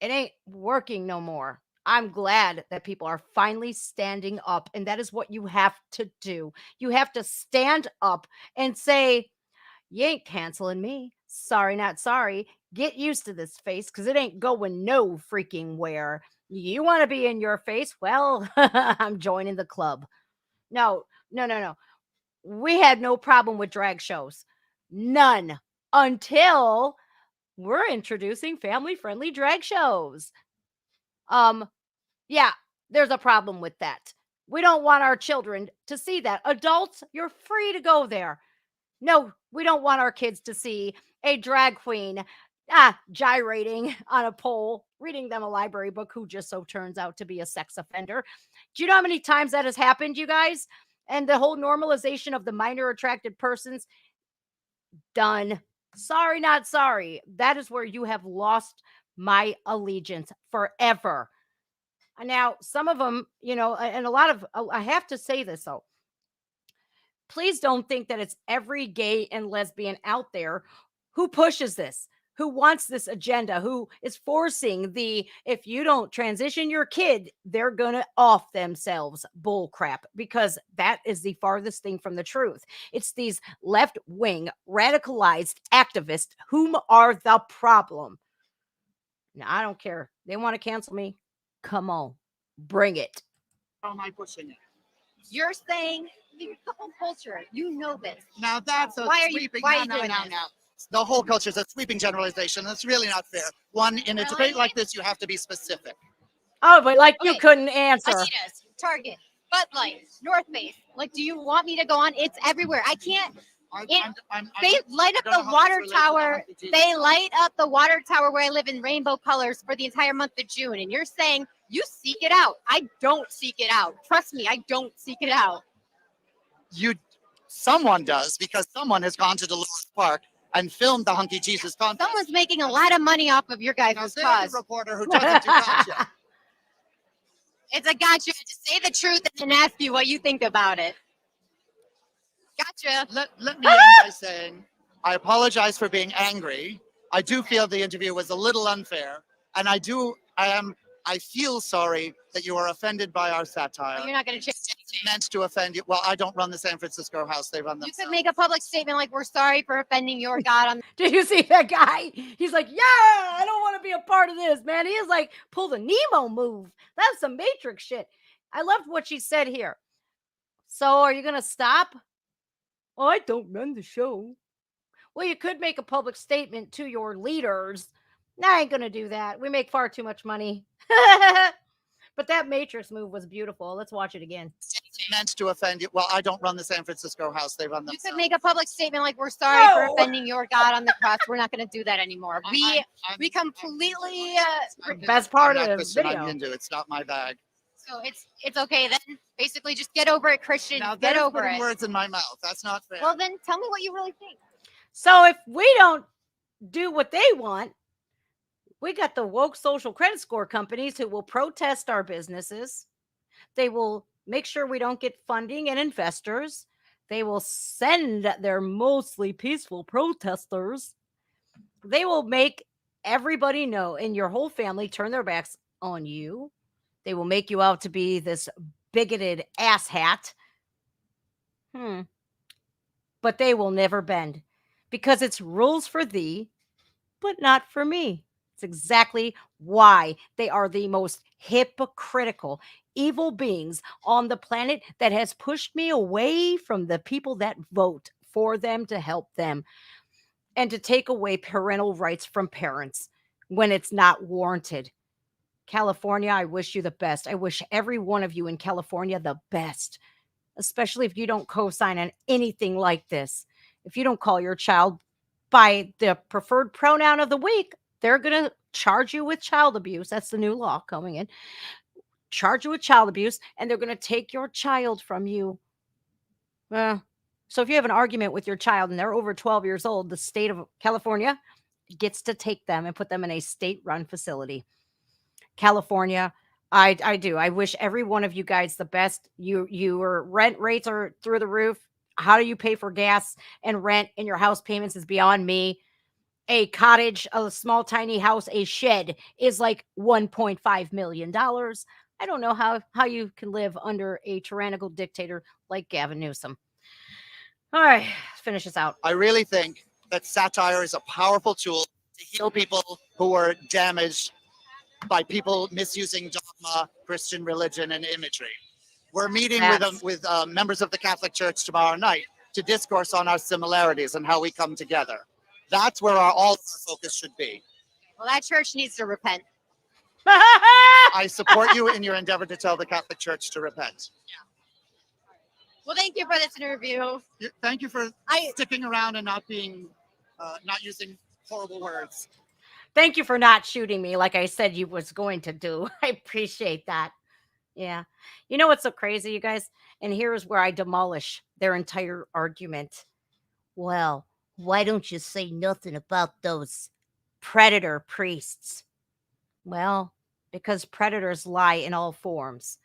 It ain't working no more. I'm glad that people are finally standing up, and that is what you have to do. You have to stand up and say, you ain't canceling me. Sorry, not sorry. Get used to this face because it ain't going no freaking where. You want to be in your face? Well, I'm joining the club. No. We had no problem with drag shows. None. Until we're introducing family-friendly drag shows. Yeah, there's a problem with that. We don't want our children to see that. Adults, you're free to go there. No, we don't want our kids to see a drag queen gyrating on a pole, reading them a library book who just so turns out to be a sex offender. Do you know how many times that has happened, you guys? And the whole normalization of the minor attracted persons, done. Sorry, not sorry. That is where you have lost my allegiance forever. Now, some of them, and a lot of, I have to say this though. Please don't think that it's every gay and lesbian out there who pushes this, who wants this agenda, who is forcing if you don't transition your kid, they're going to off themselves bull crap, because that is the farthest thing from the truth. It's these left-wing radicalized activists whom are the problem. Now, I don't care. They want to cancel me. Come on. Bring it. How am I pushing it? You're saying the couple culture. You know this. Now that's a Why are you sweeping. doing No. this? The whole culture is a sweeping generalization. That's really not fair. One, in a debate like this, you have to be specific. Oh, but you Okay. couldn't answer. Adidas, Target, Bud Light, North Face. Like, do you want me to go on? It's everywhere. I can't. They light up the water tower. They light up the water tower where I live in rainbow colors for the entire month of June. And you're saying you seek it out. I don't seek it out. Trust me, I don't seek it out. Someone does, because someone has gone to Dolores Park and filmed the Hunky Jesus contest. Someone's making a lot of money off of your guys' Now, there's cause. a reporter who doesn't do gotcha. It's a gotcha. Just say the truth and then ask you what you think about it. Gotcha. Let me end by saying, I apologize for being angry. I do feel the interview was a little unfair, and I feel sorry that you are offended by our satire. But you're not going to change It's anything. meant to offend you. Well, I don't run the San Francisco House; they run You themselves. could make a public statement like, "We're sorry for offending your God." On Did you see that guy? He's like, yeah, I don't want to be a part of this, man. He is like, pulled a Nemo move. That's some Matrix shit. I loved what she said here. So are you going to stop? Oh, I don't run the show. Well, you could make a public statement to your leaders. No, I ain't going to do that. We make far too much money. But that Matrix move was beautiful. Let's watch it again. It's meant to offend you. Well, I don't run the San Francisco House; they run You themselves. could make a public statement like, "We're sorry for No. offending your God on the cross. We're not going to do that anymore." We completely. Best part I'm of not the Christian, I'm video. Hindu. It's not my bag. So it's okay then. Basically, just get over it, Christian. Now, Get there's over putting it. words in my mouth. That's not fair. Well, then tell me what you really think. So if we don't do what they want, we got the woke social credit score companies who will protest our businesses. They will make sure we don't get funding and investors. They will send their mostly peaceful protesters. They will make everybody know and your whole family turn their backs on you. They will make you out to be this bigoted asshat. But they will never bend because it's rules for thee, but not for me. It's exactly why they are the most hypocritical, evil beings on the planet that has pushed me away from the people that vote for them to help them and to take away parental rights from parents when it's not warranted. California, I wish you the best. I wish every one of you in California the best, especially if you don't co-sign on anything like this. If you don't call your child by the preferred pronoun of the week, they're going to charge you with child abuse. That's the new law coming in. Charge you with child abuse, and they're going to take your child from you. So if you have an argument with your child and they're over 12 years old, the state of California gets to take them and put them in a state-run facility. California, I do. I wish every one of you guys the best. Your rent rates are through the roof. How do you pay for gas and rent and your house payments is beyond me. A cottage, a small tiny house, a shed is like $1.5 million. I don't know how you can live under a tyrannical dictator like Gavin Newsom. All right, finish this out. I really think that satire is a powerful tool to heal people who are damaged by people misusing dogma, Christian religion, and imagery. We're meeting with members of the Catholic Church tomorrow night to discourse on our similarities and how we come together. That's where all of our focus should be. Well, that church needs to repent. I support you in your endeavor to tell the Catholic Church to repent. Well, thank you for this interview. Thank you for sticking around and not using horrible words. Thank you for not shooting me like I said you was going to do. I appreciate that. Yeah. You know what's so crazy, you guys? And here's where I demolish their entire argument. Well, why don't you say nothing about those predator priests? Well, because predators lie in all forms.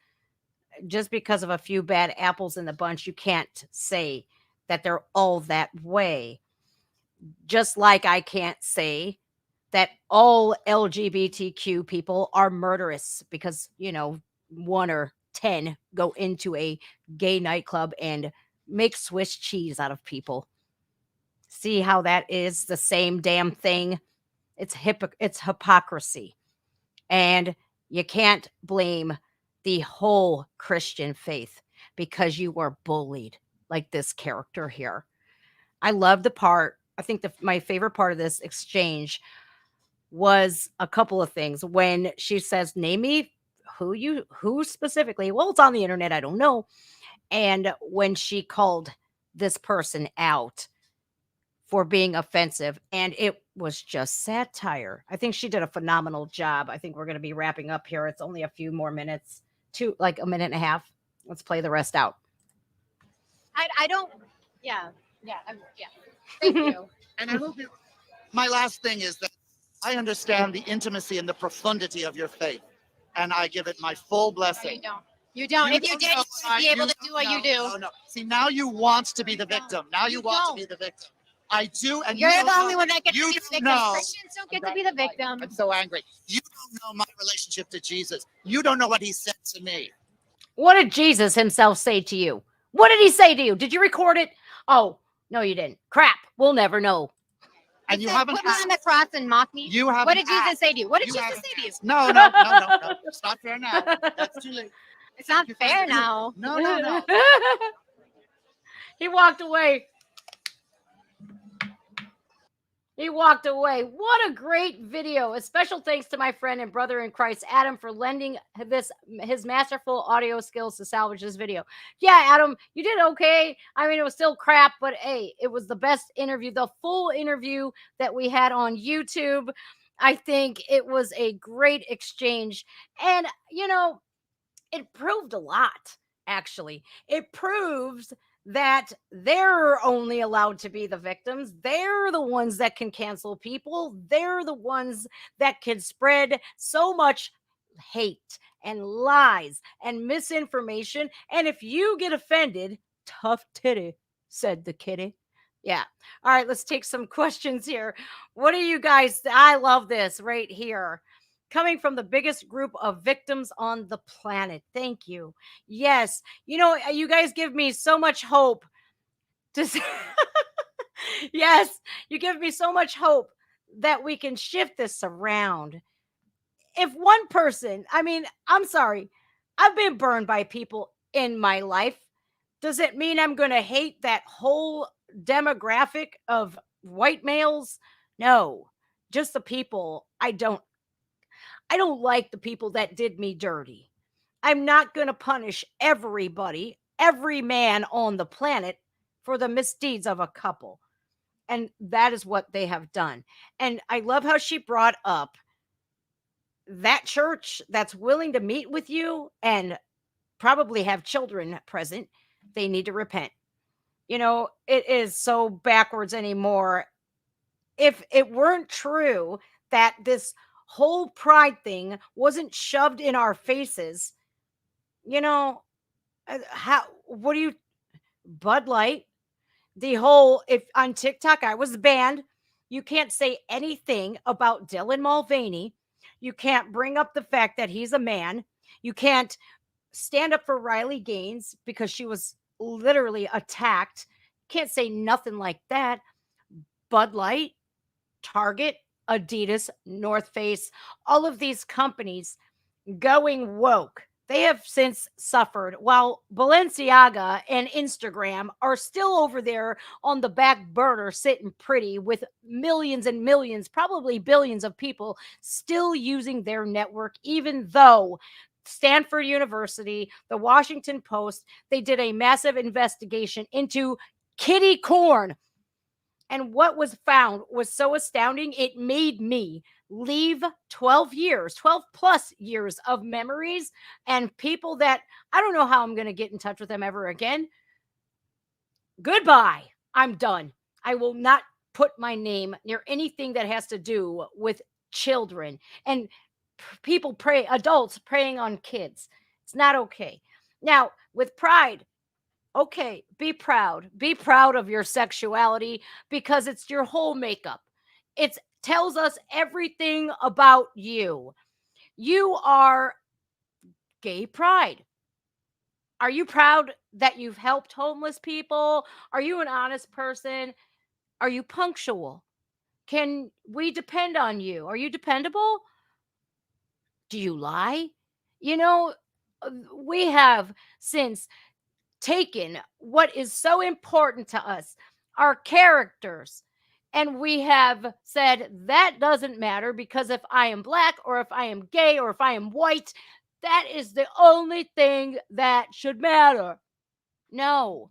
Just because of a few bad apples in the bunch, you can't say that they're all that way. Just like I can't say that all LGBTQ people are murderous because, 1 or 10 go into a gay nightclub and make Swiss cheese out of people. See how that is the same damn thing? It's hypocrisy. And you can't blame the whole Christian faith because you were bullied like this character here. I love the part. I think my favorite part of this exchange was a couple of things. When she says, name me who specifically. Well, it's on the internet. I don't know. And when she called this person out for being offensive, and it was just satire. I think she did a phenomenal job. I think we're going to be wrapping up here. It's only a few more minutes, like a minute and a half. Let's play the rest out. I don't. Yeah. Thank you. And I hope my last thing is that I understand the intimacy and the profundity of your faith, and I give it my full blessing. You don't. If you did, you'd be able to do what you do. No. See, now you want to be the victim. Now you want to be the victim. I do, and You're you the don't only know- one that gets to you be the don't victim. know. Christians don't get to be the victim. I'm so angry. You don't know my relationship to Jesus. You don't know what he said to me. What did Jesus himself say to you? What did he say to you? Did you record it? Oh, no, you didn't. Crap. We'll never know. And you said, haven't put me on the cross and mock me. You haven't What did Jesus asked. say to you? What did You Jesus haven't say to you? asked. No. It's not fair now. That's too late. It's not fair now. No. He walked away. He walked away. What a great video. A special thanks to my friend and brother in Christ, Adam, for lending his masterful audio skills to salvage this video. Yeah, Adam, you did okay. I mean, it was still crap, but hey, it was the best interview, the full interview that we had on YouTube. I think it was a great exchange. And, it proved a lot, actually. It proves that they're only allowed to be the victims. They're the ones that can cancel people. They're the ones that can spread so much hate and lies and misinformation. And if you get offended, tough titty, said the kitty. Yeah. All right, let's take some questions here. What do you guys? I love this right here. Coming from the biggest group of victims on the planet. Thank you. Yes. You guys give me so much hope to yes, you give me so much hope that we can shift this around. If one person, I mean, I'm sorry, I've been burned by people in my life. Does it mean I'm going to hate that whole demographic of white males? No, just the people I don't like the people that did me dirty. I'm not going to punish everybody, every man on the planet for the misdeeds of a couple. And that is what they have done. And I love how she brought up that church that's willing to meet with you and probably have children present. They need to repent. It is so backwards anymore. If it weren't true that this whole pride thing wasn't shoved in our faces, what do you, Bud Light, the whole, if on TikTok I was banned, you can't say anything about Dylan Mulvaney. You can't bring up the fact that he's a man. You can't stand up for Riley Gaines because she was literally attacked. Can't say nothing like that. Bud Light, Target, Adidas, North Face, all of these companies going woke. They have since suffered, while Balenciaga and Instagram are still over there on the back burner, sitting pretty with millions and millions, probably billions of people still using their network, even though Stanford University, the Washington Post, they did a massive investigation into kitty corn. And what was found was so astounding, it made me leave 12 plus years of memories and people that I don't know how I'm going to get in touch with them ever again. Goodbye. I'm done. I will not put my name near anything that has to do with children and people adults preying on kids. It's not okay. Now, with pride, okay, be proud. Be proud of your sexuality because it's your whole makeup. It tells us everything about you. You are gay pride. Are you proud that you've helped homeless people? Are you an honest person? Are you punctual? Can we depend on you? Are you dependable? Do you lie? We have since taken what is so important to us, our characters, and we have said that doesn't matter because if I am black or if I am gay or if I am white, that is the only thing that should matter. No.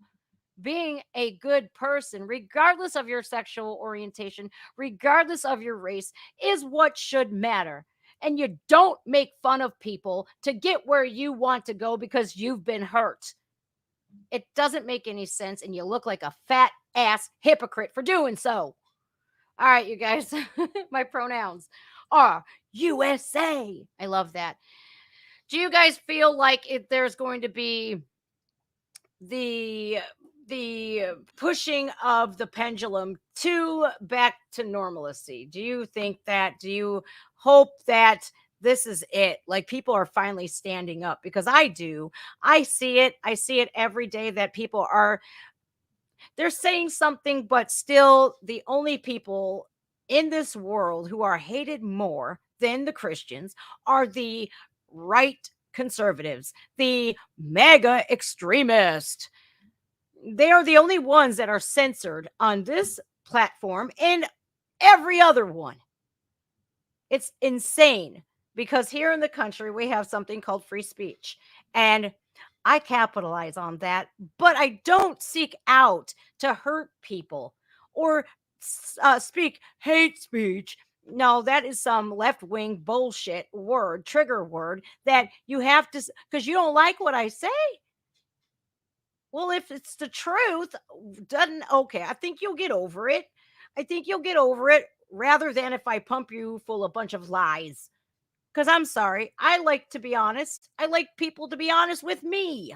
Being a good person, regardless of your sexual orientation, regardless of your race, is what should matter. And you don't make fun of people to get where you want to go because you've been hurt. It doesn't make any sense, and you look like a fat ass hypocrite for doing so. All right, you guys, my pronouns are USA. I love that. Do you guys feel like if there's going to be the pushing of the pendulum to back to normalcy? Do you think that? Do you hope that this is it? Like people are finally standing up, because I do. I see it. I see it every day that people are, they're saying something, but still the only people in this world who are hated more than the Christians are the right conservatives, the mega extremists. They are the only ones that are censored on this platform and every other one. It's insane, because here in the country we have something called free speech, and I capitalize on that, but I don't seek out to hurt people or speak hate speech. No, that is some left wing bullshit word, trigger word that you have to, because you don't like what I say. Well, if it's the truth, doesn't, okay, I think you'll get over it. I think you'll get over it, rather than if I pump you full of a bunch of lies. Because I'm sorry, I like to be honest. I like people to be honest with me.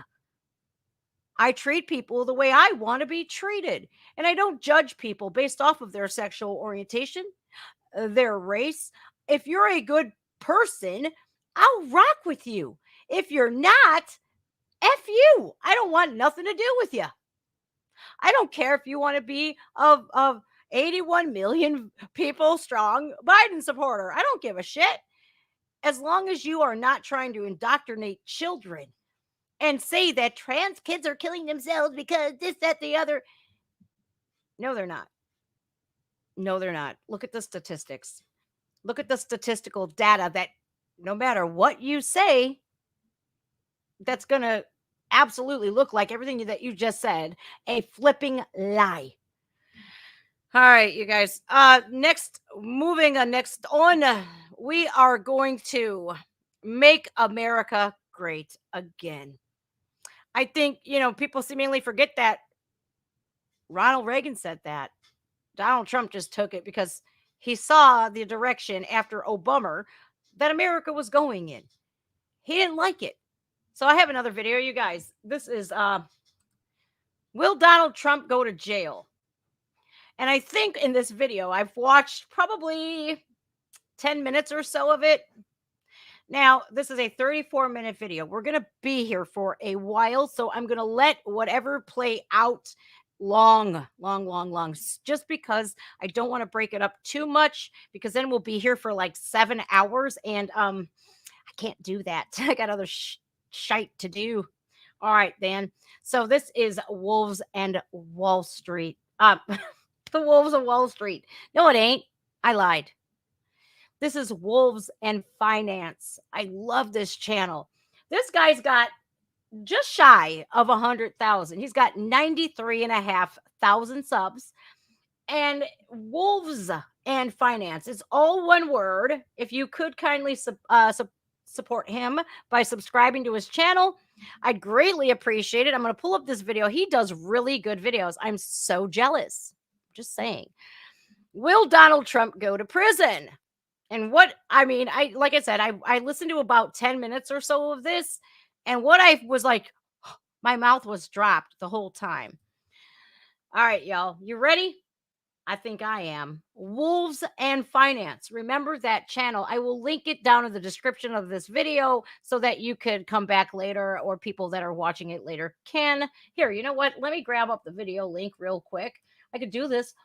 I treat people the way I want to be treated. And I don't judge people based off of their sexual orientation, their race. If you're a good person, I'll rock with you. If you're not, F you. I don't want nothing to do with you. I don't care if you want to be of 81 million people strong Biden supporter. I don't give a shit. As long as you are not trying to indoctrinate children and say that trans kids are killing themselves because this, that, the other. No, they're not. No, they're not. Look at the statistics. Look at the statistical data that no matter what you say, that's going to absolutely look like everything that you just said, a flipping lie. All right, you guys. Next on, we are going to make America great again. I think, people seemingly forget that Ronald Reagan said that. Donald Trump just took it because he saw the direction after Obama that America was going in. He didn't like it. So I have another video, you guys. This is, will Donald Trump go to jail? And I think in this video, I've watched probably 10 minutes or so of it. Now, this is a 34-minute video. We're going to be here for a while, so I'm going to let whatever play out long, just because I don't want to break it up too much, because then we'll be here for like 7 hours, and I can't do that. I got other shite to do. All right, then. So this is Wolves and Wall Street. The Wolves of Wall Street. No, it ain't. I lied. This is Wolves and Finance. I love this channel. This guy's got just shy of 100,000. He's got 93,500 subs. And Wolves and Finance is all one word. If you could kindly support him by subscribing to his channel, I'd greatly appreciate it. I'm going to pull up this video. He does really good videos. I'm so jealous. Just saying. Will Donald Trump go to prison? And what, like I said, I listened to about 10 minutes or so of this, and what I was like, my mouth was dropped the whole time. All right, y'all, you ready? I think I am. Wolves and Finance. Remember that channel. I will link it down in the description of this video so that you could come back later, or people that are watching it later can. Here, you know what? Let me grab up the video link real quick. I could do this.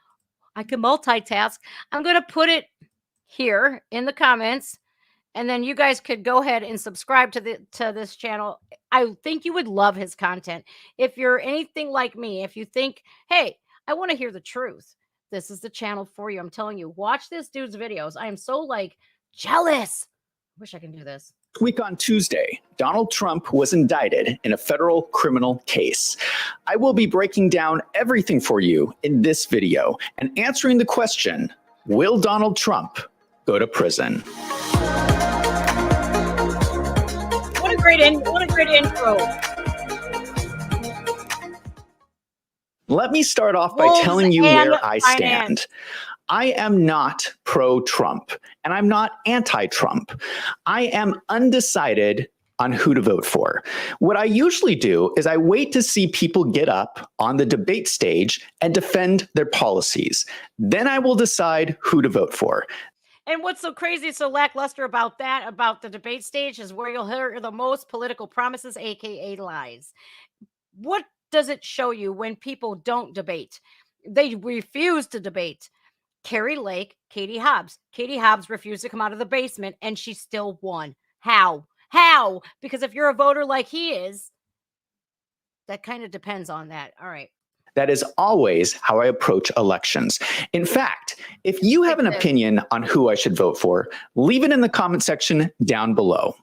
I can multitask. I'm going to put it here in the comments, and then you guys could go ahead and subscribe to this channel. I think you would love his content. If you're anything like me, if you think, hey, I want to hear the truth, this is the channel for you. I'm telling you, watch this dude's videos. I am so jealous. I wish I can do this. Week on Tuesday, Donald Trump was indicted in a federal criminal case. I will be breaking down everything for you in this video and answering the question, will Donald Trump go to prison? What a great intro. Let me start off by telling you where I stand. I am not pro-Trump, and I'm not anti-Trump. I am undecided on who to vote for. What I usually do is I wait to see people get up on the debate stage and defend their policies. Then I will decide who to vote for. And what's so crazy, so lackluster about that, about the debate stage, is where you'll hear the most political promises, aka lies. What does it show you when people don't debate? They refuse to debate. Carrie Lake, Katie Hobbs. Katie Hobbs refused to come out of the basement and she still won. How? How? Because if you're a voter like he is, that kind of depends on that. All right. That is always how I approach elections. In fact, if you have an opinion on who I should vote for, leave it in the comment section down below.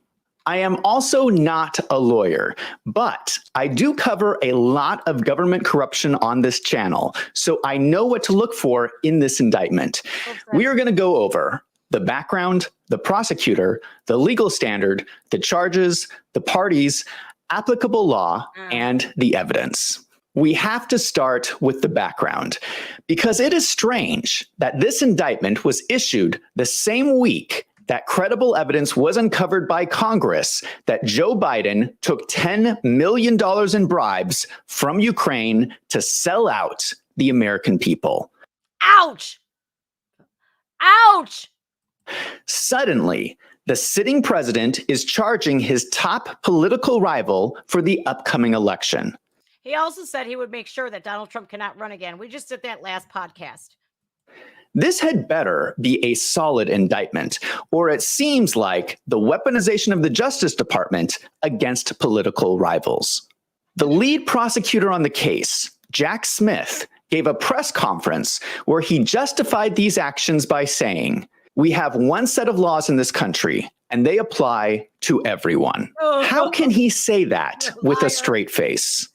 I am also not a lawyer, but I do cover a lot of government corruption on this channel, so I know what to look for in this indictment. Okay. We are going to go over the background, the prosecutor, the legal standard, the charges, the parties, applicable law, and the evidence. We have to start with the background because it is strange that this indictment was issued the same week that credible evidence was uncovered by Congress that Joe Biden took $10 million in bribes from Ukraine to sell out the American people. Ouch! Ouch! Suddenly, the sitting president is charging his top political rival for the upcoming election. He also said he would make sure that Donald Trump cannot run again. We just did that last podcast. This had better be a solid indictment, or it seems like the weaponization of the Justice Department against political rivals. The lead prosecutor on the case, Jack Smith, gave a press conference where he justified these actions by saying, "We have one set of laws in this country, and they apply to everyone." How can he say that with a straight face?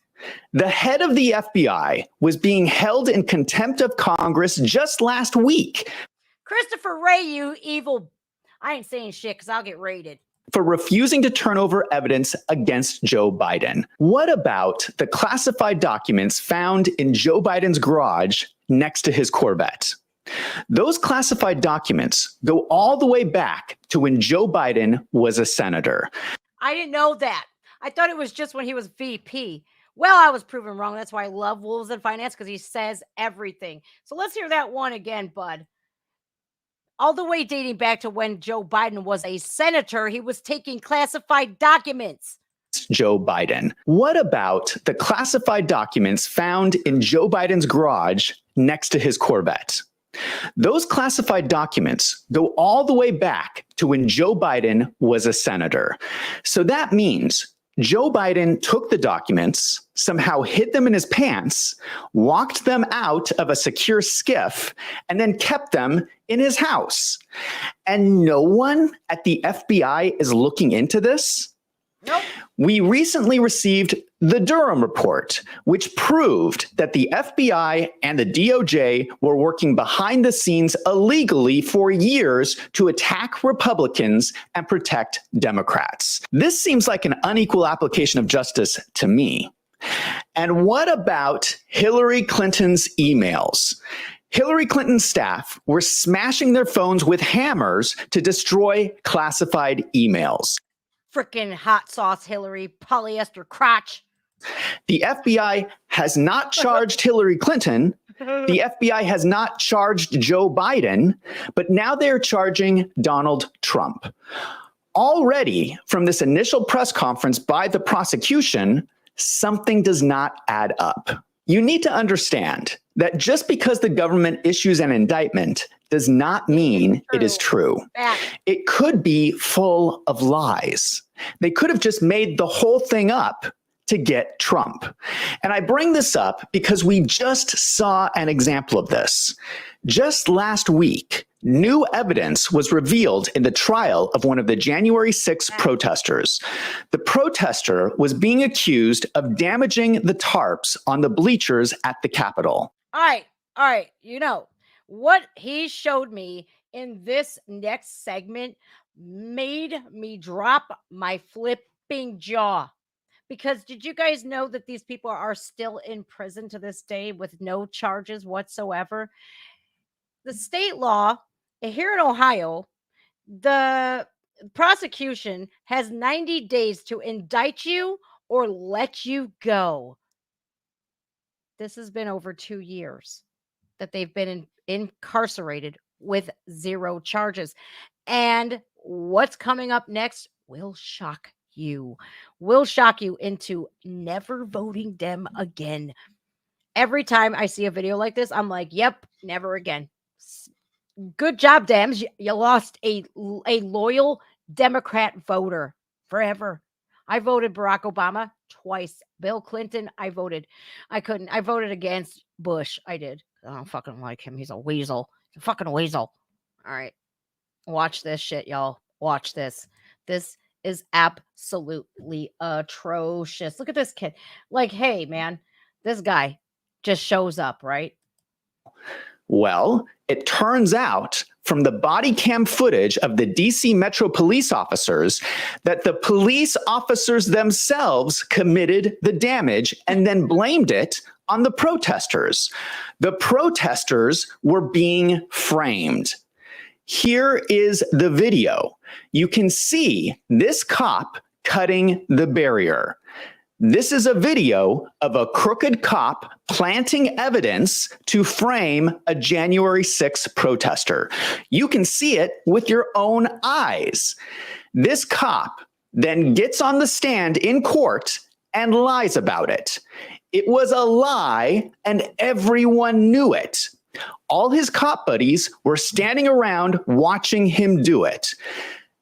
The head of the FBI was being held in contempt of Congress just last week. Christopher Wray, you evil. I ain't saying shit because I'll get raided. For refusing to turn over evidence against Joe Biden. What about the classified documents found in Joe Biden's garage next to his Corvette? Those classified documents go all the way back to when Joe Biden was a senator. I didn't know that. I thought it was just when he was VP. Well, I was proven wrong. That's why I love Wolves in Finance, because he says everything. So let's hear that one again, bud. All the way dating back to when Joe Biden was a senator, he was taking classified documents. Joe Biden. What about the classified documents found in Joe Biden's garage next to his Corvette? Those classified documents go all the way back to when Joe Biden was a senator. So that means Joe Biden took the documents, somehow hid them in his pants, walked them out of a secure skiff, and then kept them in his house. And no one at the FBI is looking into this? Nope. We recently received the Durham report, which proved that the FBI and the DOJ were working behind the scenes illegally for years to attack Republicans and protect Democrats. This seems like an unequal application of justice to me. And what about Hillary Clinton's emails? Hillary Clinton's staff were smashing their phones with hammers to destroy classified emails. Freaking hot sauce, Hillary, polyester crotch. The FBI has not charged Hillary Clinton. The FBI has not charged Joe Biden, but now they're charging Donald Trump. Already, from this initial press conference by the prosecution, something does not add up. You need to understand that just because the government issues an indictment does not mean it is true. It could be full of lies. They could have just made the whole thing up to get Trump. And I bring this up because we just saw an example of this. Just last week, new evidence was revealed in the trial of one of the January 6th protesters. The protester was being accused of damaging the tarps on the bleachers at the Capitol. All right. You know, what he showed me in this next segment made me drop my flipping jaw. Because did you guys know that these people are still in prison to this day with no charges whatsoever? The state law here in Ohio, the prosecution has 90 days to indict you or let you go. This has been over 2 years that they've been incarcerated with 0 charges. And what's coming up next will shock you. Will shock you into never voting them again. Every time I see a video like this, I'm like, yep, never again. Good job, Dems. You lost a loyal Democrat voter forever. I voted Barack Obama twice. Bill Clinton, I voted against Bush. I did. I don't fucking like him. He's a weasel. He's a fucking weasel. All right. Watch this shit, y'all. Watch this. This is absolutely atrocious. Look at this kid. Like, hey, man, this guy just shows up, right? Well, it turns out from the body cam footage of the DC Metro police officers that the police officers themselves committed the damage and then blamed it on the protesters. The protesters were being framed. Here is the video. You can see this cop cutting the barrier. This is a video of a crooked cop planting evidence to frame a January 6th protester. You can see it with your own eyes. This cop then gets on the stand in court and lies about it. It was a lie and everyone knew it. All his cop buddies were standing around watching him do it.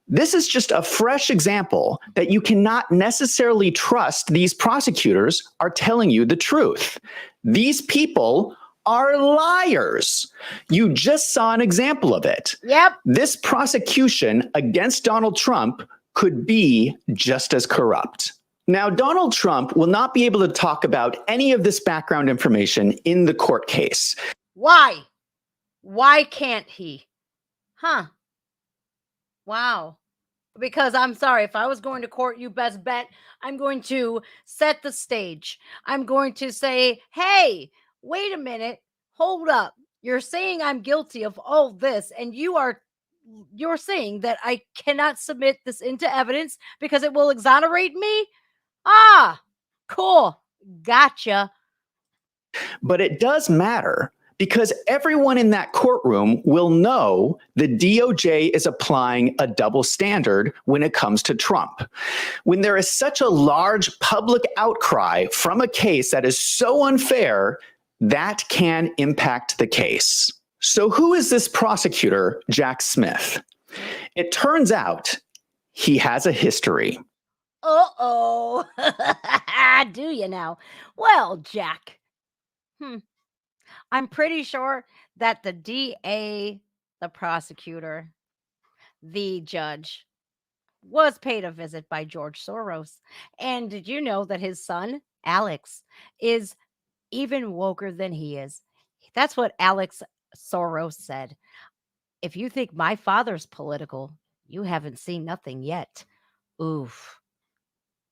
This is just a fresh example that you cannot necessarily trust these prosecutors are telling you the truth. These people are liars. You just saw an example of it. Yep. This prosecution against Donald Trump could be just as corrupt. Now, Donald Trump will not be able to talk about any of this background information in the court case. Why? Why can't he? Huh? Wow. Because I'm sorry, if I was going to court, you best bet I'm going to set the stage. I'm going to say, hey, wait a minute, hold up. You're saying I'm guilty of all this, and you're saying that I cannot submit this into evidence because it will exonerate me? Ah, cool. Gotcha. But it does matter, because everyone in that courtroom will know the DOJ is applying a double standard when it comes to Trump. When there is such a large public outcry from a case that is so unfair, that can impact the case. So who is this prosecutor, Jack Smith? It turns out he has a history. Uh-oh. Do you now? Well, Jack. I'm pretty sure that the DA, the prosecutor, the judge was paid a visit by George Soros. And did you know that his son, Alex, is even woker than he is? That's what Alex Soros said. If you think my father's political, you haven't seen nothing yet. Oof.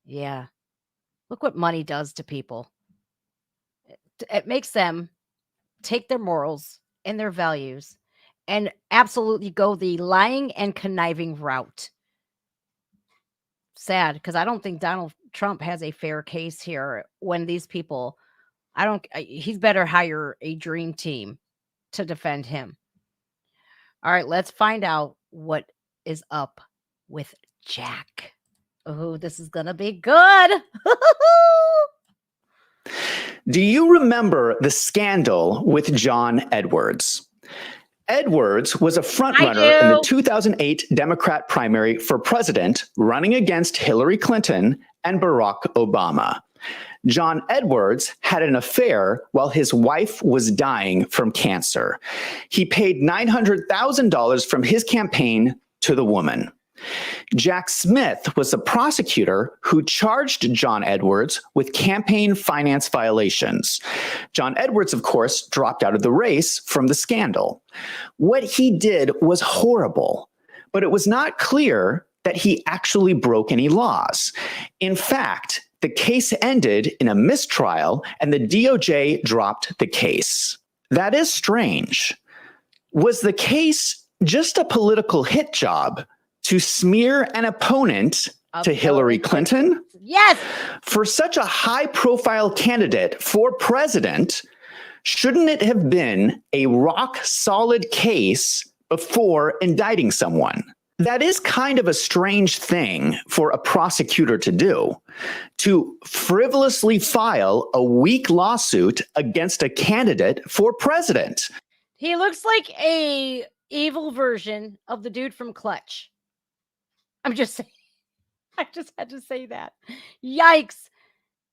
Yeah. Look what money does to people. It makes them take their morals and their values and absolutely go the lying and conniving route. Sad, because I don't think Donald Trump has a fair case here when these people, he's better hire a dream team to defend him. All right, let's find out what is up with Jack. Oh, this is going to be good. Do you remember the scandal with John Edwards? Edwards was a frontrunner in the 2008 Democrat primary for president, running against Hillary Clinton and Barack Obama. John Edwards had an affair while his wife was dying from cancer. He paid $900,000 from his campaign to the woman. Jack Smith was the prosecutor who charged John Edwards with campaign finance violations. John Edwards, of course, dropped out of the race from the scandal. What he did was horrible, but it was not clear that he actually broke any laws. In fact, the case ended in a mistrial and the DOJ dropped the case. That is strange. Was the case just a political hit job? to smear an opponent Of to Hillary Clinton? Yes. For such a high-profile candidate for president, shouldn't it have been a rock-solid case before indicting someone? That is kind of a strange thing for a prosecutor to do, to frivolously file a weak lawsuit against a candidate for president. He looks like a evil version of the dude from Clutch. I'm just saying. I just had to say that. Yikes.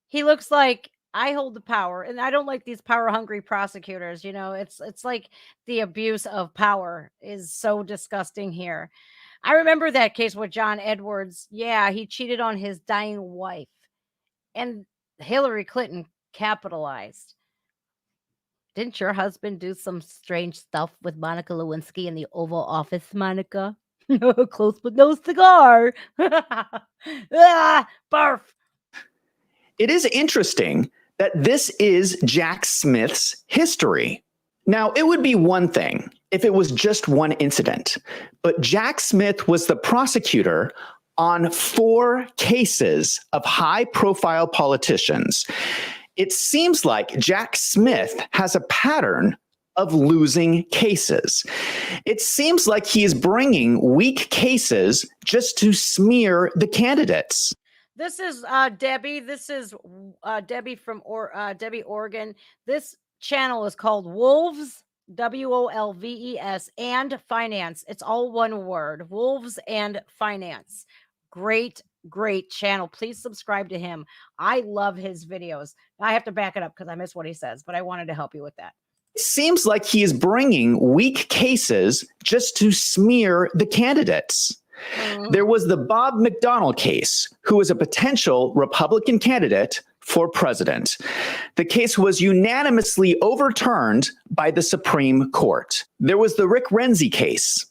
He looks like I hold the power, and I don't like these power-hungry prosecutors. You know, it's like the abuse of power is so disgusting here. I remember that case with John Edwards. Yeah, he cheated on his dying wife, and Hillary Clinton capitalized. Didn't your husband do some strange stuff with Monica Lewinsky in the Oval Office, Monica? Close but no cigar. Barf. It is interesting that this is Jack Smith's history. Now, it would be one thing if it was just one incident, but Jack Smith was the prosecutor on 4 cases of high-profile politicians. It seems like Jack Smith has a pattern of losing cases. It seems like he is bringing weak cases just to smear the candidates. This is Debbie. This is Debbie from Debbie, Oregon. This channel is called Wolves, WOLVES, and Finance. It's all one word, Wolves and Finance. Great channel. Please subscribe to him. I love his videos. I have to back it up because I missed what he says, but I wanted to help you with that. It seems like he is bringing weak cases just to smear the candidates. There was the Bob McDonnell case, who was a potential Republican candidate for president. The case was unanimously overturned by the Supreme Court. There was the Rick Renzi case.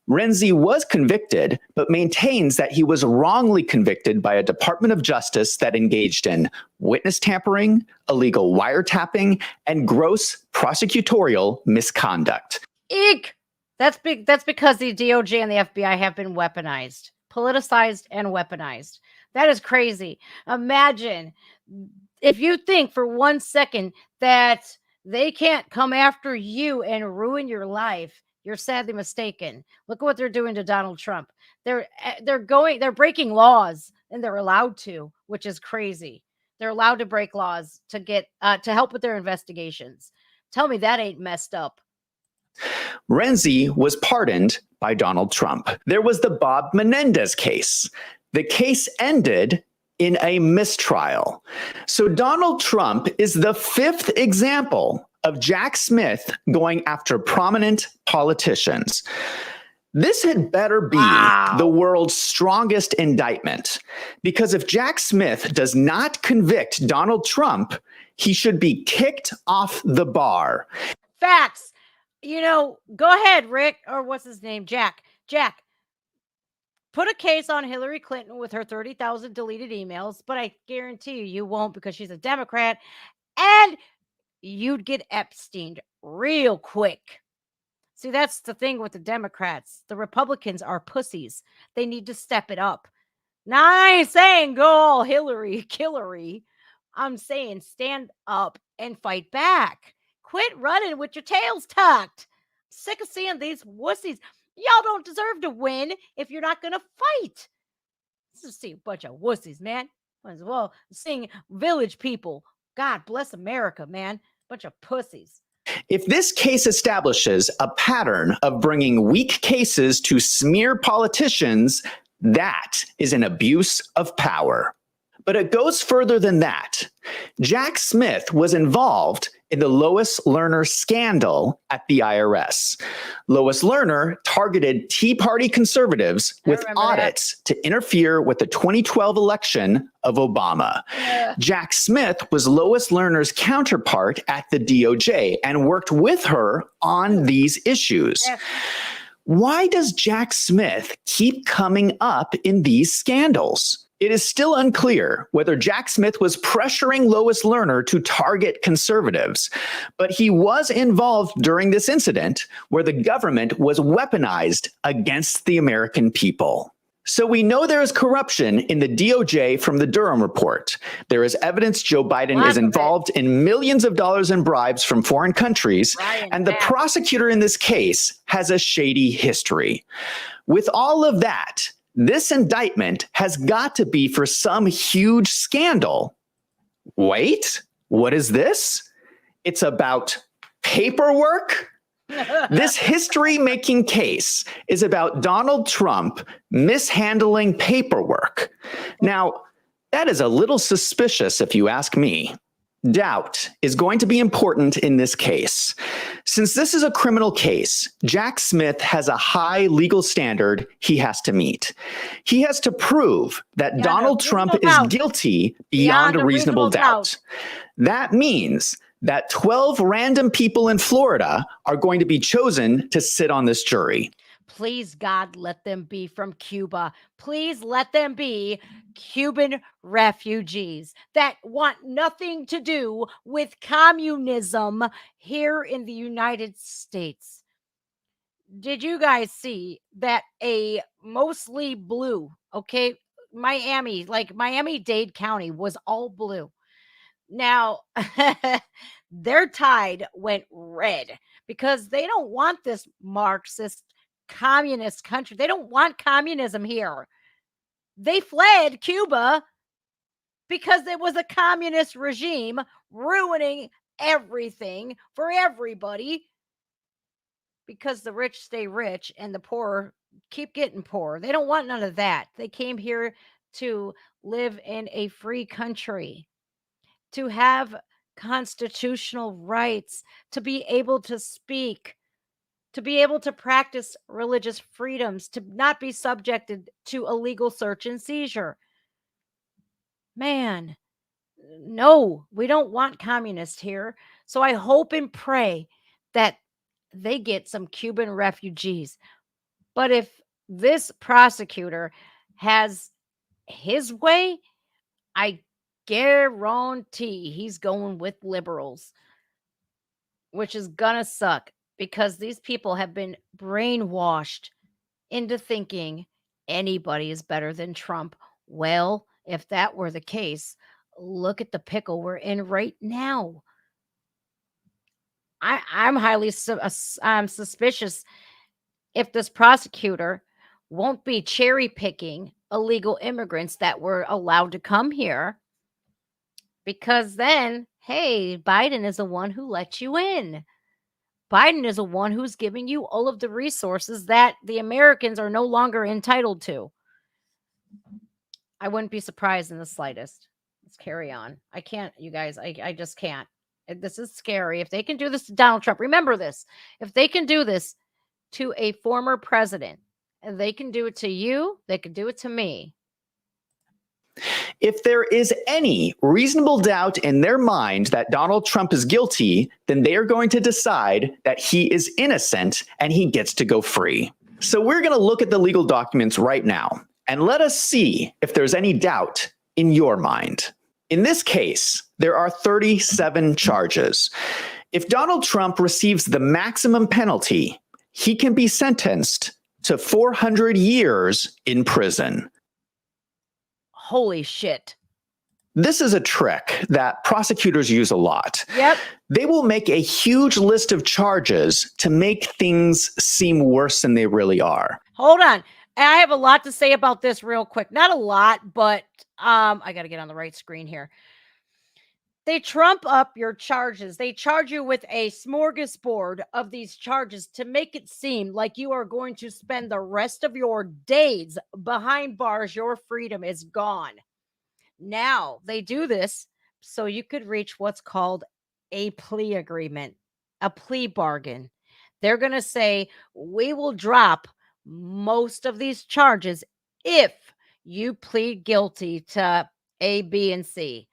Renzi was convicted, but maintains that he was wrongly convicted by a Department of Justice that engaged in witness tampering, illegal wiretapping, and gross prosecutorial misconduct. Eek! That's big. That's because the DOJ and the FBI have been weaponized, politicized, and weaponized. That is crazy. Imagine if you think for 1 second that they can't come after you and ruin your life. You're sadly mistaken. Look at what they're doing to Donald Trump. They're breaking laws, and they're allowed to, which is crazy. They're allowed to break laws to get to help with their investigations. Tell me that ain't messed up. Renzi was pardoned by Donald Trump. There was the Bob Menendez case. The case ended in a mistrial. So Donald Trump is the 5th example of Jack Smith going after prominent politicians. This had better be the world's strongest indictment, because if Jack Smith does not convict Donald Trump, he should be kicked off the bar. Facts. You know, go ahead, Rick, or what's his name? Jack, put a case on Hillary Clinton with her 30,000 deleted emails, but I guarantee you won't, because she's a Democrat, and you'd get Epsteined real quick. See, that's the thing with the Democrats. The Republicans are pussies. They need to step it up. Now, I ain't saying go all Hillary. I'm saying stand up and fight back. Quit running with your tails tucked. I'm sick of seeing these wussies. Y'all don't deserve to win if you're not going to fight. Let's just see a bunch of wussies, man. Might as well sing Village People. God bless America, man. Bunch of pussies. If this case establishes a pattern of bringing weak cases to smear politicians, that is an abuse of power. But it goes further than that. Jack Smith was involved in the Lois Lerner scandal at the IRS. Lois Lerner targeted Tea Party conservatives with audits to interfere with the 2012 election of Obama. Jack Smith was Lois Lerner's counterpart at the DOJ and worked with her on these issues. Why does Jack Smith keep coming up in these scandals? It is still unclear whether Jack Smith was pressuring Lois Lerner to target conservatives, but he was involved during this incident where the government was weaponized against the American people. So we know there is corruption in the DOJ from the Durham report. There is evidence Joe Biden is involved in millions of dollars in bribes from foreign countries, and the prosecutor in this case has a shady history. With all of that, this indictment has got to be for some huge scandal. Wait, what is this? It's about paperwork? This history-making case is about Donald Trump mishandling paperwork. Now, that is a little suspicious if you ask me. Doubt is going to be important in this case. Since this is a criminal case, Jack Smith has a high legal standard he has to meet. He has to prove that Donald Trump is guilty beyond a reasonable doubt. That means that 12 random people in Florida are going to be chosen to sit on this jury. Please, God, let them be from Cuba. Please let them be Cuban refugees that want nothing to do with communism here in the United States. Did you guys see that a mostly blue, okay, Miami, like Miami-Dade County was all blue. Now, their tide went red because they don't want this Marxist communist country. They don't want communism here. They fled Cuba because it was a communist regime ruining everything for everybody, because the rich stay rich and the poor keep getting poor. They don't want none of that. They came here to live in a free country, to have constitutional rights, to be able to speak, to be able to practice religious freedoms, to not be subjected to illegal search and seizure. Man, no, we don't want communists here. So I hope and pray that they get some Cuban refugees. But if this prosecutor has his way, I guarantee he's going with liberals, which is gonna suck because these people have been brainwashed into thinking anybody is better than Trump. Well, if that were the case, look at the pickle we're in right now. I'm highly I'm suspicious if this prosecutor won't be cherry picking illegal immigrants that were allowed to come here, because then, hey, Biden is the one who let you in. Biden is the one who's giving you all of the resources that the Americans are no longer entitled to. I wouldn't be surprised in the slightest. Let's carry on. I can't, you guys, I just can't. This is scary. If they can do this to Donald Trump, remember this. If they can do this to a former president, and they can do it to you, they can do it to me. If there is any reasonable doubt in their mind that Donald Trump is guilty, then they are going to decide that he is innocent and he gets to go free. So we're going to look at the legal documents right now and let us see if there's any doubt in your mind. In this case, there are 37 charges. If Donald Trump receives the maximum penalty, he can be sentenced to 400 years in prison. Holy shit. This is a trick that prosecutors use a lot. Yep. They will make a huge list of charges to make things seem worse than they really are. Hold on. I have a lot to say about this real quick. Not a lot, but I got to get on the right screen here. They trump up your charges. They charge you with a smorgasbord of these charges to make it seem like you are going to spend the rest of your days behind bars. Your freedom is gone. Now, they do this so you could reach what's called a plea agreement, a plea bargain. They're going to say, we will drop most of these charges if you plead guilty to A, B, and C.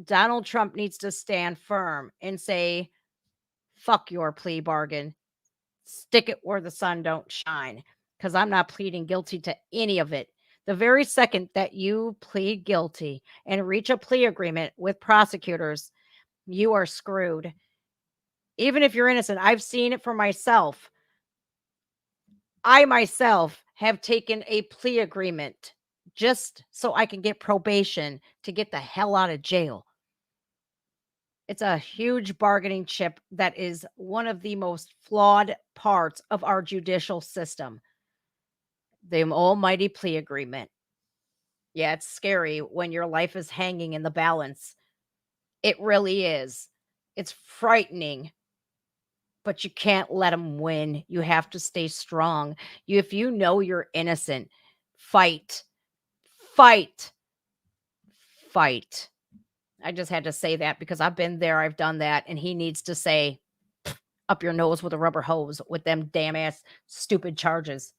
Donald Trump needs to stand firm and say, fuck your plea bargain. Stick it where the sun don't shine, because I'm not pleading guilty to any of it. The very second that you plead guilty and reach a plea agreement with prosecutors, you are screwed. Even if you're innocent, I've seen it for myself. I myself have taken a plea agreement just so I can get probation to get the hell out of jail. It's a huge bargaining chip that is one of the most flawed parts of our judicial system. The almighty plea agreement. Yeah, it's scary when your life is hanging in the balance. It really is. It's frightening, but you can't let them win. You have to stay strong. If you know you're innocent, fight, fight, fight. I just had to say that because I've been there, I've done that, and he needs to say, up your nose with a rubber hose with them damn ass stupid charges.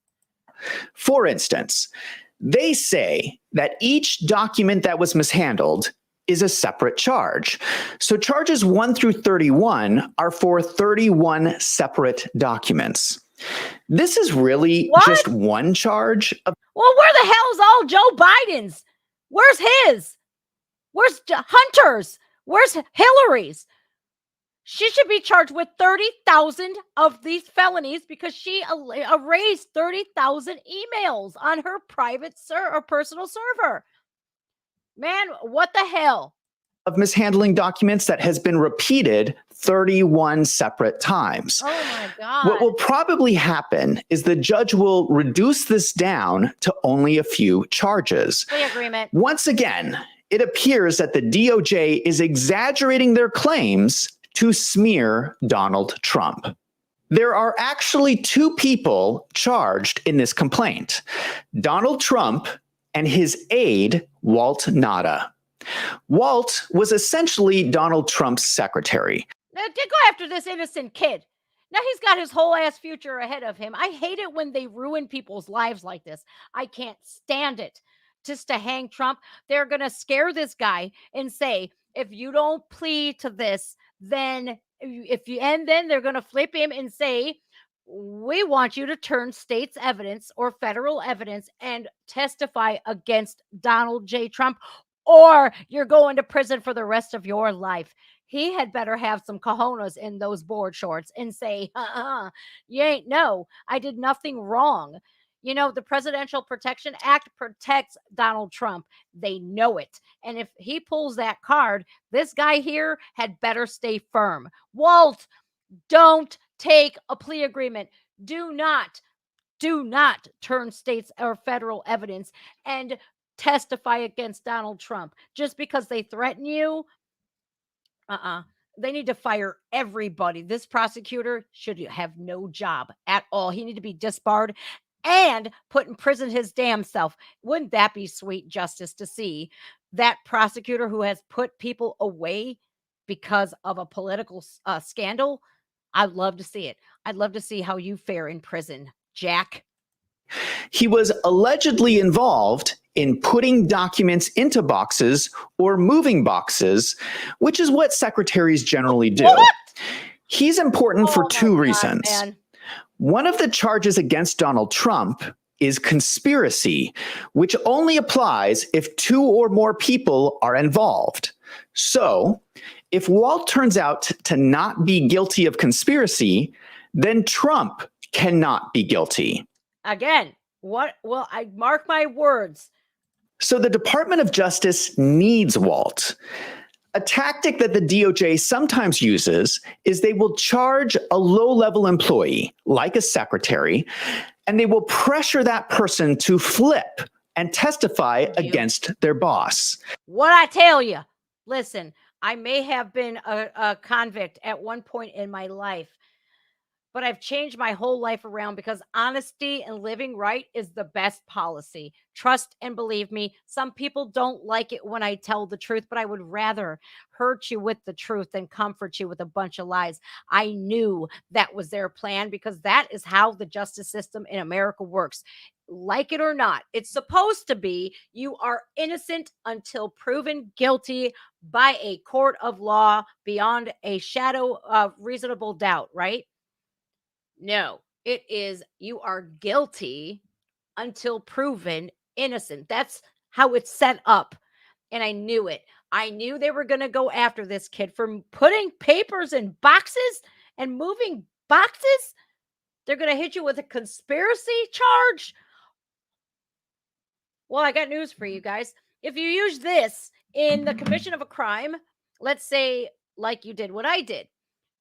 For instance, they say that each document that was mishandled is a separate charge. So charges 1 through 31 are for 31 separate documents. This is really just one charge. Well, where the hell is all Joe Biden's? Where's his? Where's Hunter's? Where's Hillary's? She should be charged with 30,000 of these felonies because she erased 30,000 emails on her private or personal server. Man, what the hell? Of mishandling documents that has been repeated 31 separate times. Oh my God. What will probably happen is the judge will reduce this down to only a few charges. Plea agreement. Once again, it appears that the DOJ is exaggerating their claims to smear Donald Trump. There are actually 2 people charged in this complaint, Donald Trump and his aide, Walt Nauta. Walt was essentially Donald Trump's secretary. Now, go after this innocent kid. Now he's got his whole ass future ahead of him. I hate it when they ruin people's lives like this. I can't stand it. Just to hang Trump, they're going to scare this guy and say, if you don't plead to this, then then they're going to flip him and say, we want you to turn state's evidence or federal evidence and testify against Donald J. Trump, or you're going to prison for the rest of your life. He had better have some cojones in those board shorts and say, you ain't no, I did nothing wrong. You know, the Presidential Protection Act protects Donald Trump. They know it. And if he pulls that card, this guy here had better stay firm. Walt, don't take a plea agreement. Do not turn states or federal evidence and testify against Donald Trump. Just because they threaten you, they need to fire everybody. This prosecutor should have no job at all. He need to be disbarred and put in prison his damn self. Wouldn't that be sweet justice to see that prosecutor who has put people away because of a political scandal? I'd love to see it. I'd love to see how you fare in prison, Jack. He was allegedly involved in putting documents into boxes or moving boxes, which is what secretaries generally do. What? He's important for 2 God, reasons. Man. One of the charges against Donald Trump is conspiracy, which only applies if 2 or more people are involved. So, if Walt turns out to not be guilty of conspiracy, then Trump cannot be guilty. Again, what? Well, I mark my words. So the Department of Justice needs Walt. A tactic that the DOJ sometimes uses is they will charge a low-level employee, like a secretary, and they will pressure that person to flip and testify against their boss. What I tell you, listen, I may have been a convict at one point in my life, but I've changed my whole life around because honesty and living right is the best policy. Trust and believe me. Some people don't like it when I tell the truth, but I would rather hurt you with the truth than comfort you with a bunch of lies. I knew that was their plan because that is how the justice system in America works. Like it or not, it's supposed to be you are innocent until proven guilty by a court of law beyond a shadow of reasonable doubt, right? No, it is you are guilty until proven innocent. That's how it's set up. And I knew it. I knew they were going to go after this kid for putting papers in boxes and moving boxes. They're going to hit you with a conspiracy charge. Well, I got news for you guys. If you use this in the commission of a crime, let's say like you did what I did.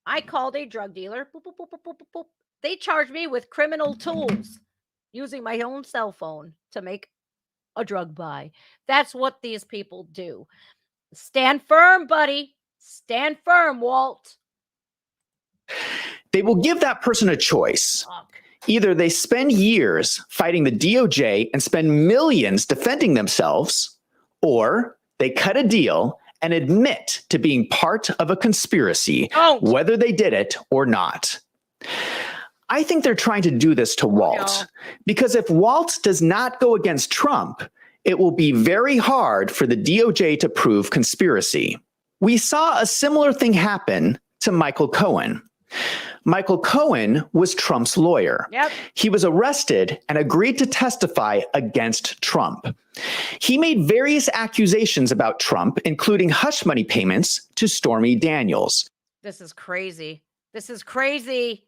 I called a drug dealer. Boop, boop, boop, boop, boop, boop. They charged me with criminal tools using my own cell phone to make a drug buy. That's what these people do. Stand firm, buddy. Stand firm, Walt. They will give that person a choice. Either they spend years fighting the DOJ and spend millions defending themselves, or they cut a deal and admit to being part of a conspiracy, whether they did it or not. I think they're trying to do this to Walt, because if Walt does not go against Trump, it will be very hard for the DOJ to prove conspiracy. We saw a similar thing happen to Michael Cohen. Michael Cohen was Trump's lawyer. He was arrested and agreed to testify against Trump. He made various accusations about Trump, including hush money payments to Stormy Daniels. This is crazy. This is crazy.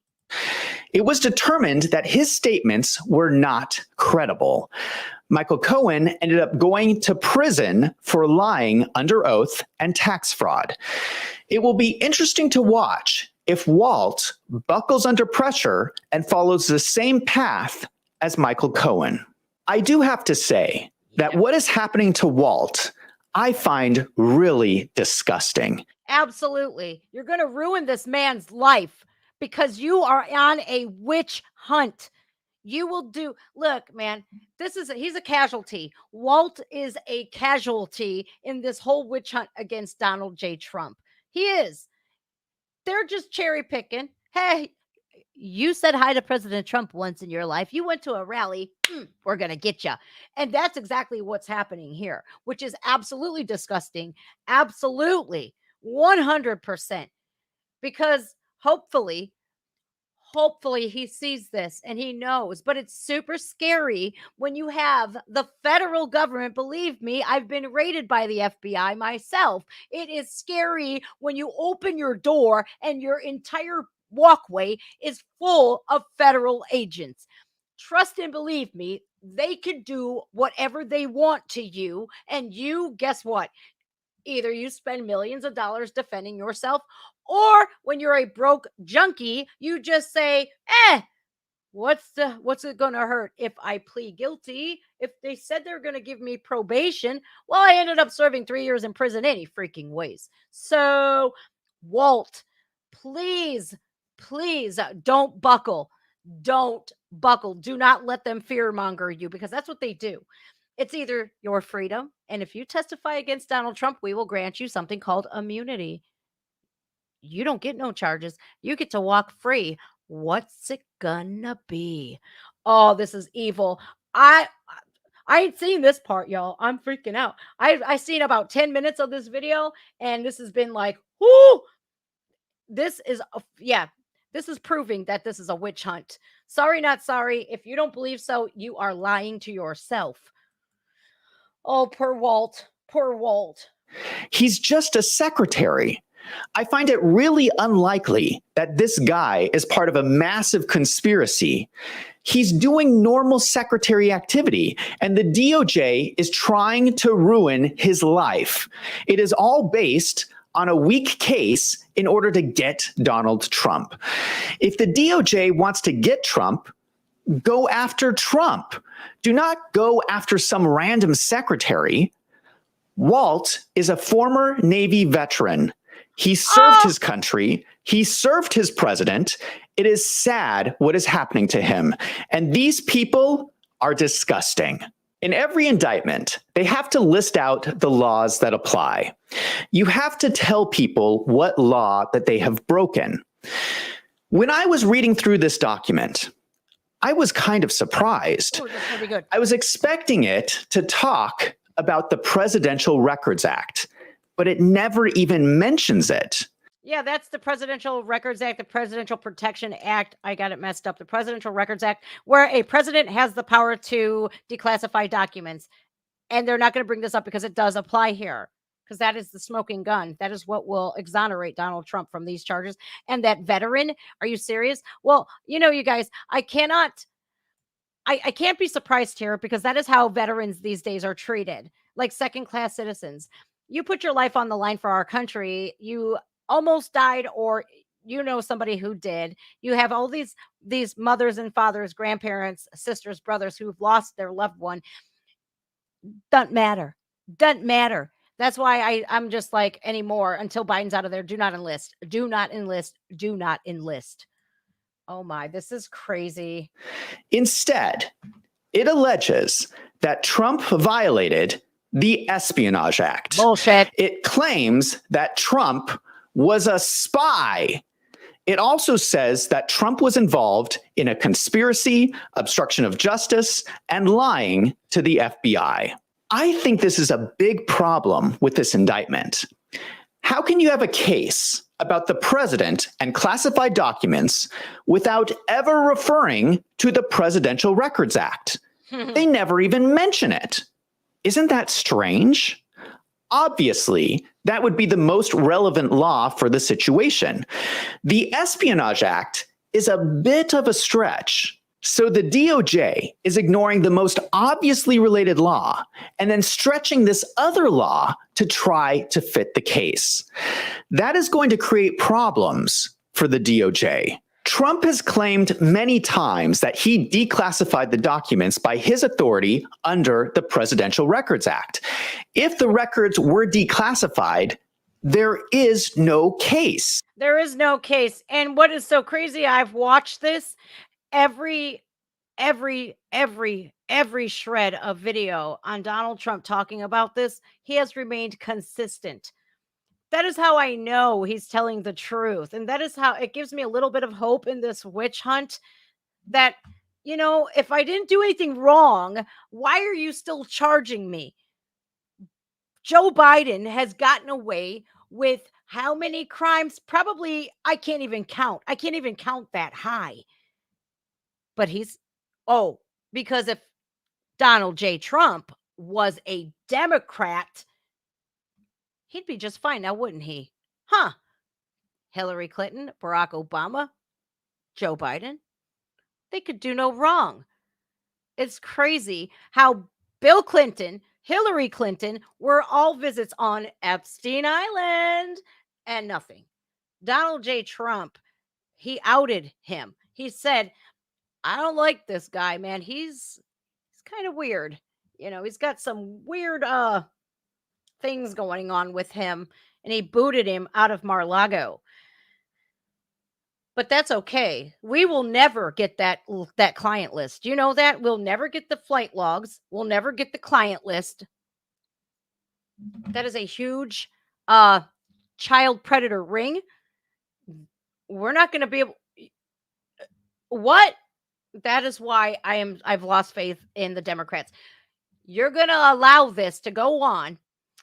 It was determined that his statements were not credible. Michael Cohen ended up going to prison for lying under oath and tax fraud. It will be interesting to watch if Walt buckles under pressure and follows the same path as Michael Cohen. I do have to say that what is happening to Walt, I find really disgusting. Absolutely. You're going to ruin this man's life because you are on a witch hunt. You will do, look, man, he's a casualty. Walt is a casualty in this whole witch hunt against Donald J. Trump. He is. They're just cherry picking. Hey, you said hi to President Trump once in your life. You went to a rally. We're going to get you. And that's exactly what's happening here, which is absolutely disgusting. Absolutely. 100%. Because hopefully he sees this and he knows, but it's super scary when you have the federal government. Believe me, I've been raided by the FBI myself. It is scary when you open your door and your entire walkway is full of federal agents. Trust and believe me, they can do whatever they want to you. And you, guess what? Either you spend millions of dollars defending yourself, or when you're a broke junkie, you just say, what's it going to hurt if I plead guilty? If they said they're going to give me probation, well, I ended up serving 3 years in prison any freaking ways. So, Walt, please don't buckle. Don't buckle. Do not let them fearmonger you, because that's what they do. It's either your freedom, and if you testify against Donald Trump, we will grant you something called immunity. You don't get no charges. You get to walk free. What's it gonna be? Oh, this is evil. I ain't seen this part, y'all. I'm freaking out. I seen about 10 minutes of this video, and this has been like, whoo! This is proving that this is a witch hunt. Sorry, not sorry. If you don't believe so, you are lying to yourself. Oh, poor Walt. Poor Walt. He's just a secretary. I find it really unlikely that this guy is part of a massive conspiracy. He's doing normal secretary activity, and the DOJ is trying to ruin his life. It is all based on a weak case in order to get Donald Trump. If the DOJ wants to get Trump, go after Trump. Do not go after some random secretary. Walt is a former Navy veteran. He served his country. He served his president. It is sad what is happening to him. And these people are disgusting. In every indictment, they have to list out the laws that apply. You have to tell people what law that they have broken. When I was reading through this document, I was kind of surprised. Oh, that's gonna be good. I was expecting it to talk about the Presidential Records Act, but it never even mentions it. Yeah, that's the Presidential Records Act, the Presidential Protection Act. I got it messed up. The Presidential Records Act, where a president has the power to declassify documents. And they're not going to bring this up because it does apply here. Because that is the smoking gun. That is what will exonerate Donald Trump from these charges. And that veteran, are you serious? Well, you guys, I can't be surprised here because that is how veterans these days are treated, like second-class citizens. You put your life on the line for our country. You almost died, or somebody who did. You have all these mothers and fathers, grandparents, sisters, brothers who've lost their loved one. Doesn't matter. Doesn't matter. That's why I'm just like, anymore until Biden's out of there. Do not enlist. Do not enlist. Do not enlist. Oh my, this is crazy. Instead, it alleges that Trump violated the Espionage Act. Bullshit. It claims that Trump was a spy. It also says that Trump was involved in a conspiracy, obstruction of justice, and lying to the FBI. I think this is a big problem with this indictment. How can you have a case about the president and classified documents without ever referring to the Presidential Records Act? They never even mention it. Isn't that strange? Obviously, that would be the most relevant law for the situation. The Espionage Act is a bit of a stretch. So the DOJ is ignoring the most obviously related law and then stretching this other law to try to fit the case. That is going to create problems for the DOJ. Trump has claimed many times that he declassified the documents by his authority under the Presidential Records Act. If the records were declassified, there is no case. There is no case. And what is so crazy, I've watched this, every shred of video on Donald Trump talking about this, he has remained consistent. That is how I know he's telling the truth. And that is how it gives me a little bit of hope in this witch hunt that, if I didn't do anything wrong, why are you still charging me? Joe Biden has gotten away with how many crimes? Probably, I can't even count. I can't even count that high. But because if Donald J. Trump was a Democrat, he'd be just fine now, wouldn't he? Huh? Hillary Clinton, Barack Obama, Joe Biden, they could do no wrong. It's crazy how Bill Clinton, Hillary Clinton were all visits on Epstein Island and nothing. Donald J. Trump, he outed him. He said, I don't like this guy, man. He's kind of weird. He's got some weird things going on with him, and he booted him out of Mar-a-Lago. But that's okay. We will never get that client list. You know that? We'll never get the flight logs. We'll never get the client list. That is a huge child predator ring. We're not going to be able. What? That is why I've lost faith in the Democrats. You're going to allow this to go on,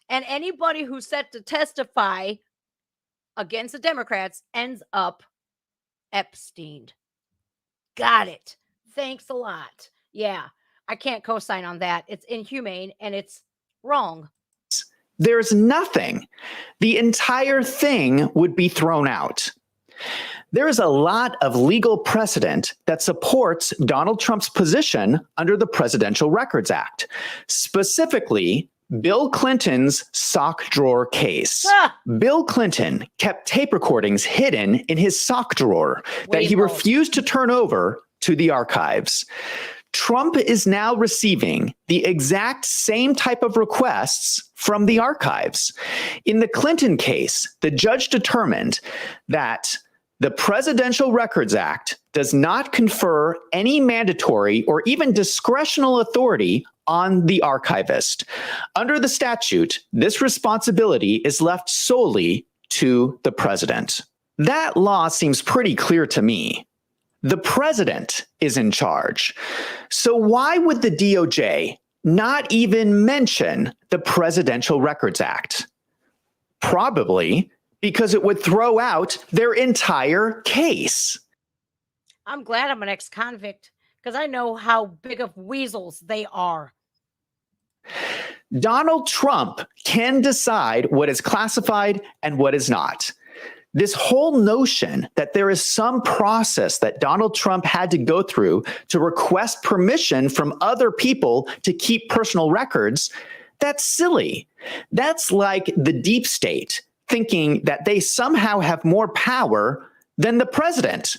and anybody who's set to testify against the Democrats ends up Epsteined. Got it. Thanks a lot. Yeah, I can't co-sign on that. It's inhumane and it's wrong. There's nothing. The entire thing would be thrown out. There is a lot of legal precedent that supports Donald Trump's position under the Presidential Records Act, specifically Bill Clinton's sock drawer case. Bill Clinton kept tape recordings hidden in his sock drawer that he refused to turn over to the archives. Trump is now receiving the exact same type of requests from the archives. In the Clinton case, the judge determined that the Presidential Records Act does not confer any mandatory or even discretional authority on the archivist. Under the statute, this responsibility is left solely to the president. That law seems pretty clear to me. The president is in charge. So why would the DOJ not even mention the Presidential Records Act? Probably because it would throw out their entire case. I'm glad I'm an ex-convict because I know how big of weasels they are. Donald Trump can decide what is classified and what is not. This whole notion that there is some process that Donald Trump had to go through to request permission from other people to keep personal records, that's silly. That's like the deep state thinking that they somehow have more power than the president.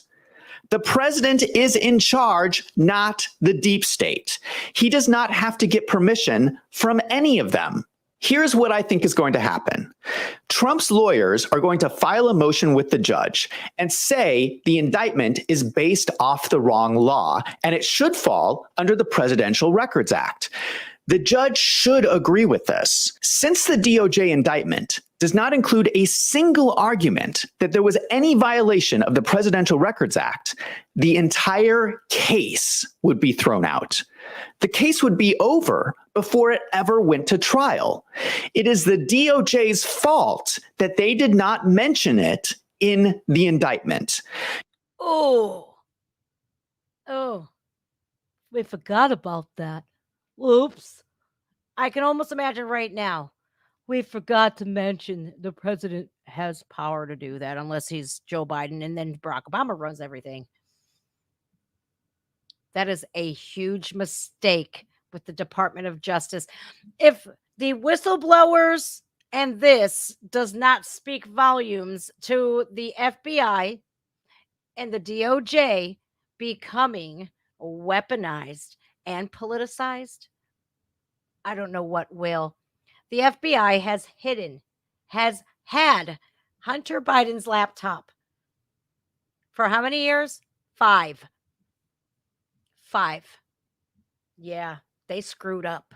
The president is in charge, not the deep state. He does not have to get permission from any of them. Here's what I think is going to happen. Trump's lawyers are going to file a motion with the judge and say the indictment is based off the wrong law and it should fall under the Presidential Records Act. The judge should agree with this. Since the DOJ indictment does not include a single argument that there was any violation of the Presidential Records Act, the entire case would be thrown out. The case would be over before it ever went to trial. It is the DOJ's fault that they did not mention it in the indictment. Oh, we forgot about that. Oops. I can almost imagine right now. We forgot to mention the president has power to do that unless he's Joe Biden and then Barack Obama runs everything. That is a huge mistake with the Department of Justice. If the whistleblowers and this does not speak volumes to the FBI and the DOJ becoming weaponized and politicized, I don't know what will. The FBI has had Hunter Biden's laptop for how many years? 5. Yeah, they screwed up.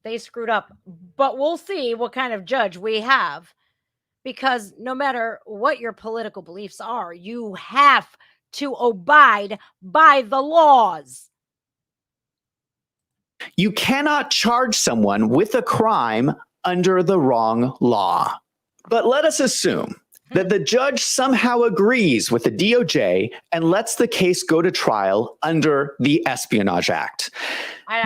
But we'll see what kind of judge we have, because no matter what your political beliefs are, you have to abide by the laws. You cannot charge someone with a crime under the wrong law. But let us assume that the judge somehow agrees with the DOJ and lets the case go to trial under the Espionage Act.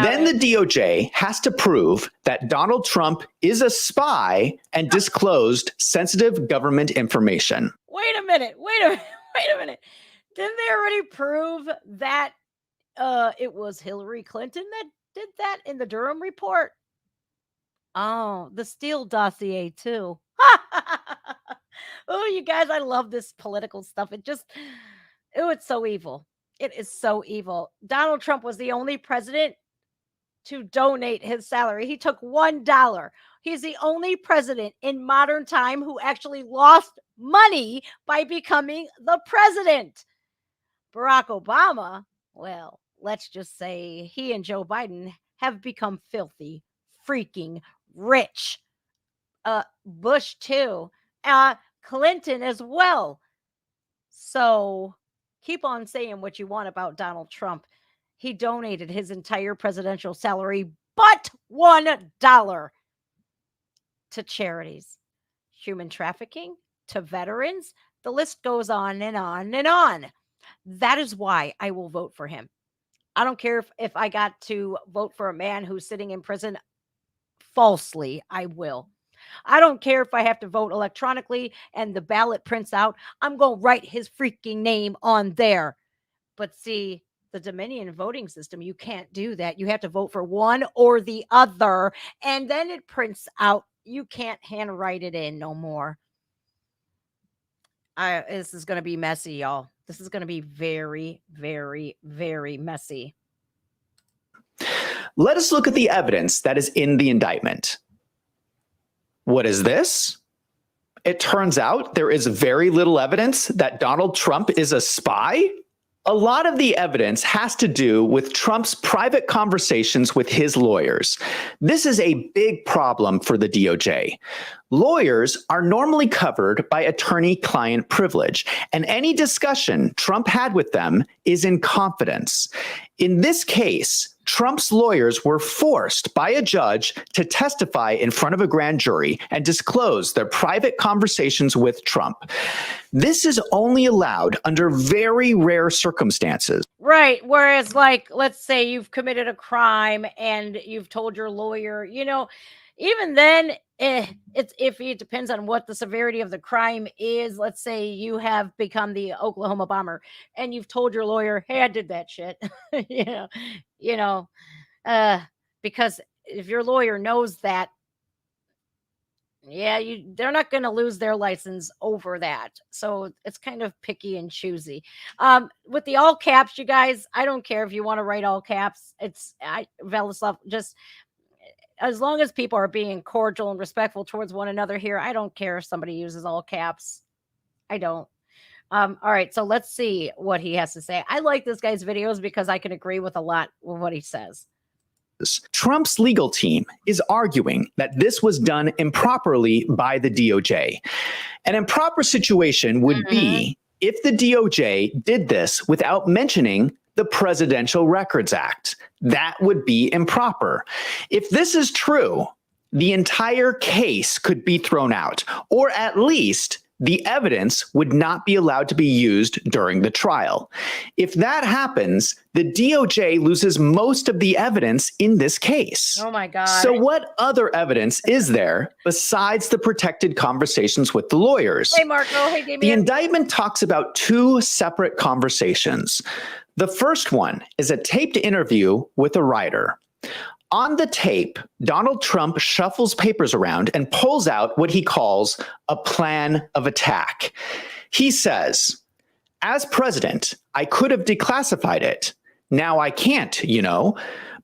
Then the DOJ has to prove that Donald Trump is a spy and disclosed sensitive government information. Wait a minute. Didn't they already prove that it was Hillary Clinton that did that in the Durham report? Oh, the Steele dossier too. Oh, you guys, I love this political stuff. It's so evil. It is so evil. Donald Trump was the only president to donate his salary. He took $1. He's the only president in modern time who actually lost money by becoming the president. Barack Obama, well, let's just say he and Joe Biden have become filthy, freaking rich. Bush too. Clinton as well. So keep on saying what you want about Donald Trump. He donated his entire presidential salary, but $1 to charities, human trafficking, to veterans. The list goes on and on and on. That is why I will vote for him. I don't care if I got to vote for a man who's sitting in prison falsely. I will. I don't care if I have to vote electronically and the ballot prints out. I'm going to write his freaking name on there. But see, the Dominion voting system, you can't do that. You have to vote for one or the other, and then it prints out. You can't handwrite it in no more. This is going to be messy, y'all. This is going to be very, very, very messy. Let us look at the evidence that is in the indictment. What is this? It turns out there is very little evidence that Donald Trump is a spy. A lot of the evidence has to do with Trump's private conversations with his lawyers. This is a big problem for the DOJ. Lawyers are normally covered by attorney-client privilege, and any discussion Trump had with them is in confidence. In this case, Trump's lawyers were forced by a judge to testify in front of a grand jury and disclose their private conversations with Trump. This is only allowed under very rare circumstances. Right. Whereas, like, let's say you've committed a crime and you've told your lawyer, even then, it's iffy. It depends on what the severity of the crime is. Let's say you have become the Oklahoma bomber and you've told your lawyer, hey, I did that shit. you know, you know, because if your lawyer knows that, yeah, they're not going to lose their license over that. So it's kind of picky and choosy. With the all caps, you guys, I don't care if you want to write all caps. Velislav, just as long as people are being cordial and respectful towards one another here, I don't care if somebody uses all caps. I don't. All right, so let's see what he has to say. I like this guy's videos because I can agree with a lot of what he says. Trump's legal team is arguing that this was done improperly by the DOJ. An improper situation would be if the DOJ did this without mentioning the Presidential Records Act. That would be improper. If this is true, the entire case could be thrown out, or at least the evidence would not be allowed to be used during the trial. If that happens, the DOJ loses most of the evidence in this case. Oh my God. So what other evidence is there besides the protected conversations with the lawyers? Hey, Marco. Hey, Damien. The indictment talks about two separate conversations. The first one is a taped interview with a writer. On the tape, Donald Trump shuffles papers around and pulls out what he calls a plan of attack. He says, as president, I could have declassified it. Now I can't,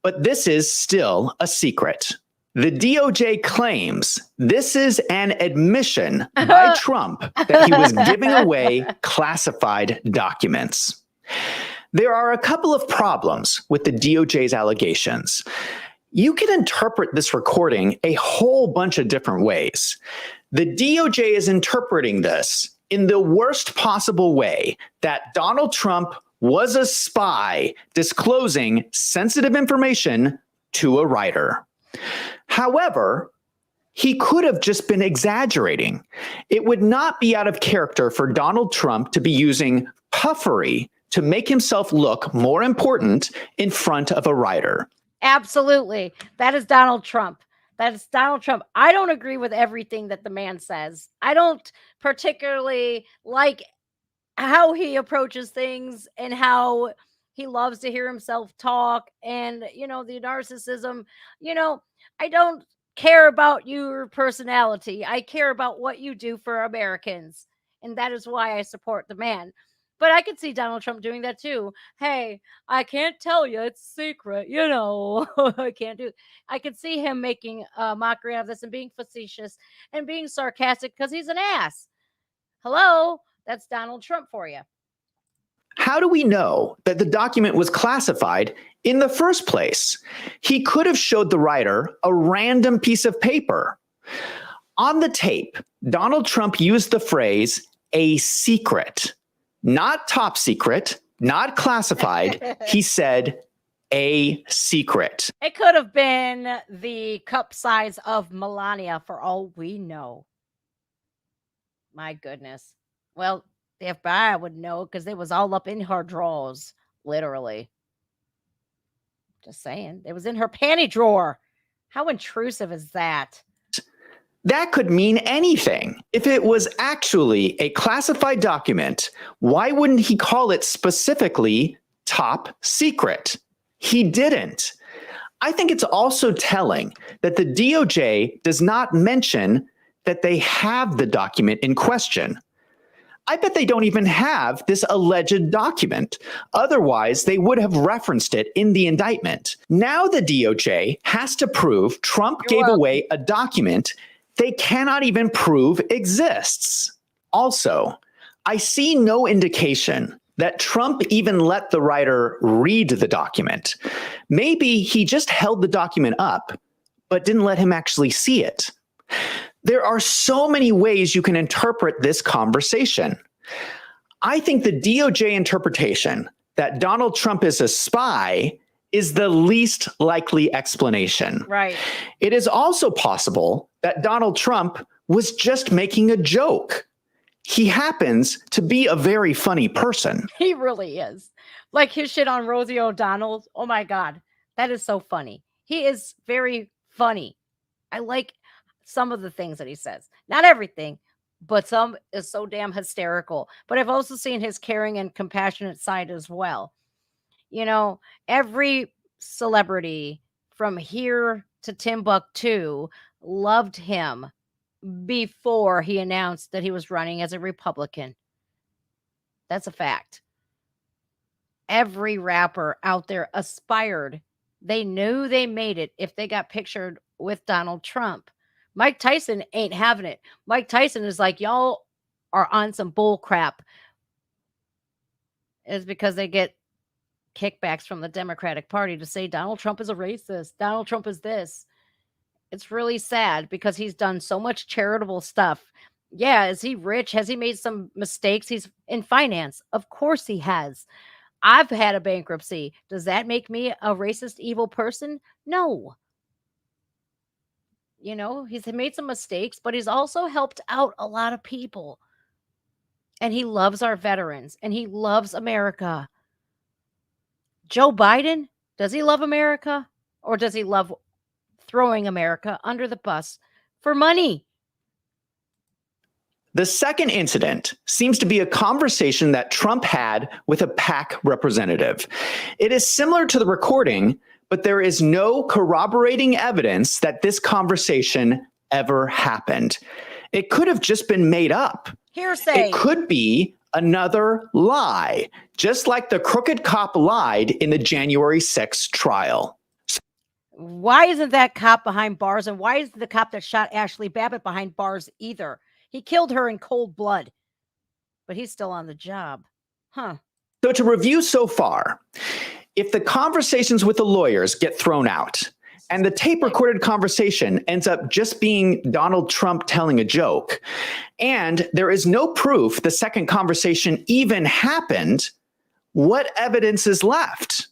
but this is still a secret. The DOJ claims this is an admission by Trump that he was giving away classified documents. There are a couple of problems with the DOJ's allegations. You can interpret this recording a whole bunch of different ways. The DOJ is interpreting this in the worst possible way, that Donald Trump was a spy disclosing sensitive information to a writer. However, he could have just been exaggerating. It would not be out of character for Donald Trump to be using puffery to make himself look more important in front of a writer. Absolutely. That is Donald Trump. That is Donald Trump. I don't agree with everything that the man says. I don't particularly like how he approaches things and how he loves to hear himself talk and, the narcissism. I don't care about your personality. I care about what you do for Americans. And that is why I support the man. But I could see Donald Trump doing that too. Hey, I can't tell you. It's secret. I can't do it. I could see him making a mockery out of this and being facetious and being sarcastic because he's an ass. Hello? That's Donald Trump for you. How do we know that the document was classified in the first place? He could have showed the writer a random piece of paper. On the tape, Donald Trump used the phrase, a secret. Not top secret, not classified. He said, a secret. It could have been the cup size of Melania for all we know. My goodness. Well, the FBI would know because it was all up in her drawers, literally. Just saying. It was in her panty drawer. How intrusive is that? That could mean anything. If it was actually a classified document, why wouldn't he call it specifically top secret? He didn't. I think it's also telling that the DOJ does not mention that they have the document in question. I bet they don't even have this alleged document. Otherwise, they would have referenced it in the indictment. Now the DOJ has to prove Trump gave away a document they cannot even prove exists. Also, I see no indication that Trump even let the writer read the document. Maybe he just held the document up, but didn't let him actually see it. There are so many ways you can interpret this conversation. I think the DOJ interpretation that Donald Trump is a spy is the least likely explanation. Right. It is also possible that Donald Trump was just making a joke. He happens to be a very funny person. He really is. Like his shit on Rosie O'Donnell. Oh my God. That is so funny. He is very funny. I like some of the things that he says. Not everything, but some is so damn hysterical. But I've also seen his caring and compassionate side as well. You know, every celebrity from here to Timbuktu loved him before he announced that he was running as a Republican. That's a fact. Every rapper out there aspired. They knew they made it if they got pictured with Donald Trump. Mike Tyson ain't having it. Mike Tyson is like, y'all are on some bull crap. It's because they get kickbacks from the Democratic Party to say Donald Trump is a racist. Donald Trump is this. It's really sad because he's done so much charitable stuff. Yeah, is he rich? Has he made some mistakes? He's in finance. Of course he has. I've had a bankruptcy. Does that make me a racist, evil person? No. You know, he's made some mistakes, but he's also helped out a lot of people. And he loves our veterans and he loves America. Joe Biden, does he love America? Or does he love throwing America under the bus for money? The second incident seems to be a conversation that Trump had with a PAC representative. It is similar to the recording, but there is no corroborating evidence that this conversation ever happened. It could have just been made up. Hearsay. It could be another lie, just like the crooked cop lied in the January 6th trial. Why isn't that cop behind bars? And why isn't the cop that shot Ashley Babbitt behind bars either? He killed her in cold blood, but he's still on the job. Huh. So to review so far, if the conversations with the lawyers get thrown out and the tape recorded conversation ends up just being Donald Trump telling a joke, and there is no proof the second conversation even happened, what evidence is left?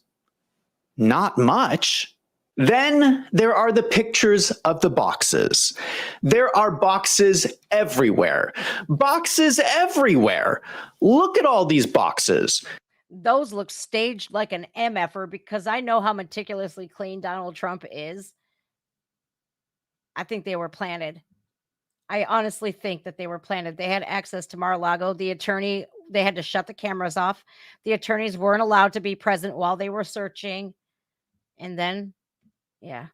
Not much. Then there are the pictures of the boxes. There are boxes everywhere. Boxes everywhere. Look at all these boxes. Those look staged like an MFer because I know how meticulously clean Donald Trump is. I think they were planted. I honestly think that they were planted. They had access to Mar-a-Lago. The attorney, they had to shut the cameras off. The attorneys weren't allowed to be present while they were searching. And then, yeah.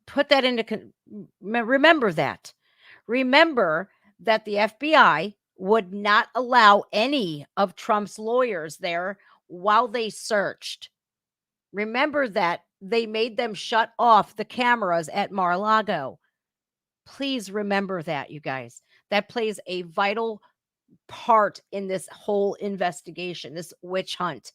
Put that into, remember that. Remember that the FBI would not allow any of Trump's lawyers there while they searched. Remember that they made them shut off the cameras at Mar-a-Lago. Please remember that, you guys. That plays a vital part in this whole investigation, this witch hunt.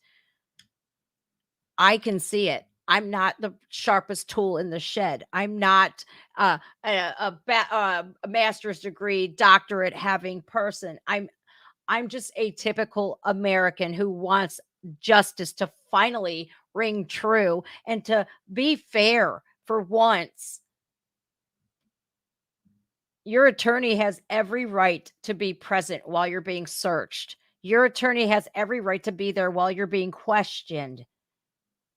I can see it. I'm not the sharpest tool in the shed. I'm not a master's degree, doctorate having person. I'm just a typical American who wants justice to finally ring true and to be fair for once. Your attorney has every right to be present while you're being searched. Your attorney has every right to be there while you're being questioned.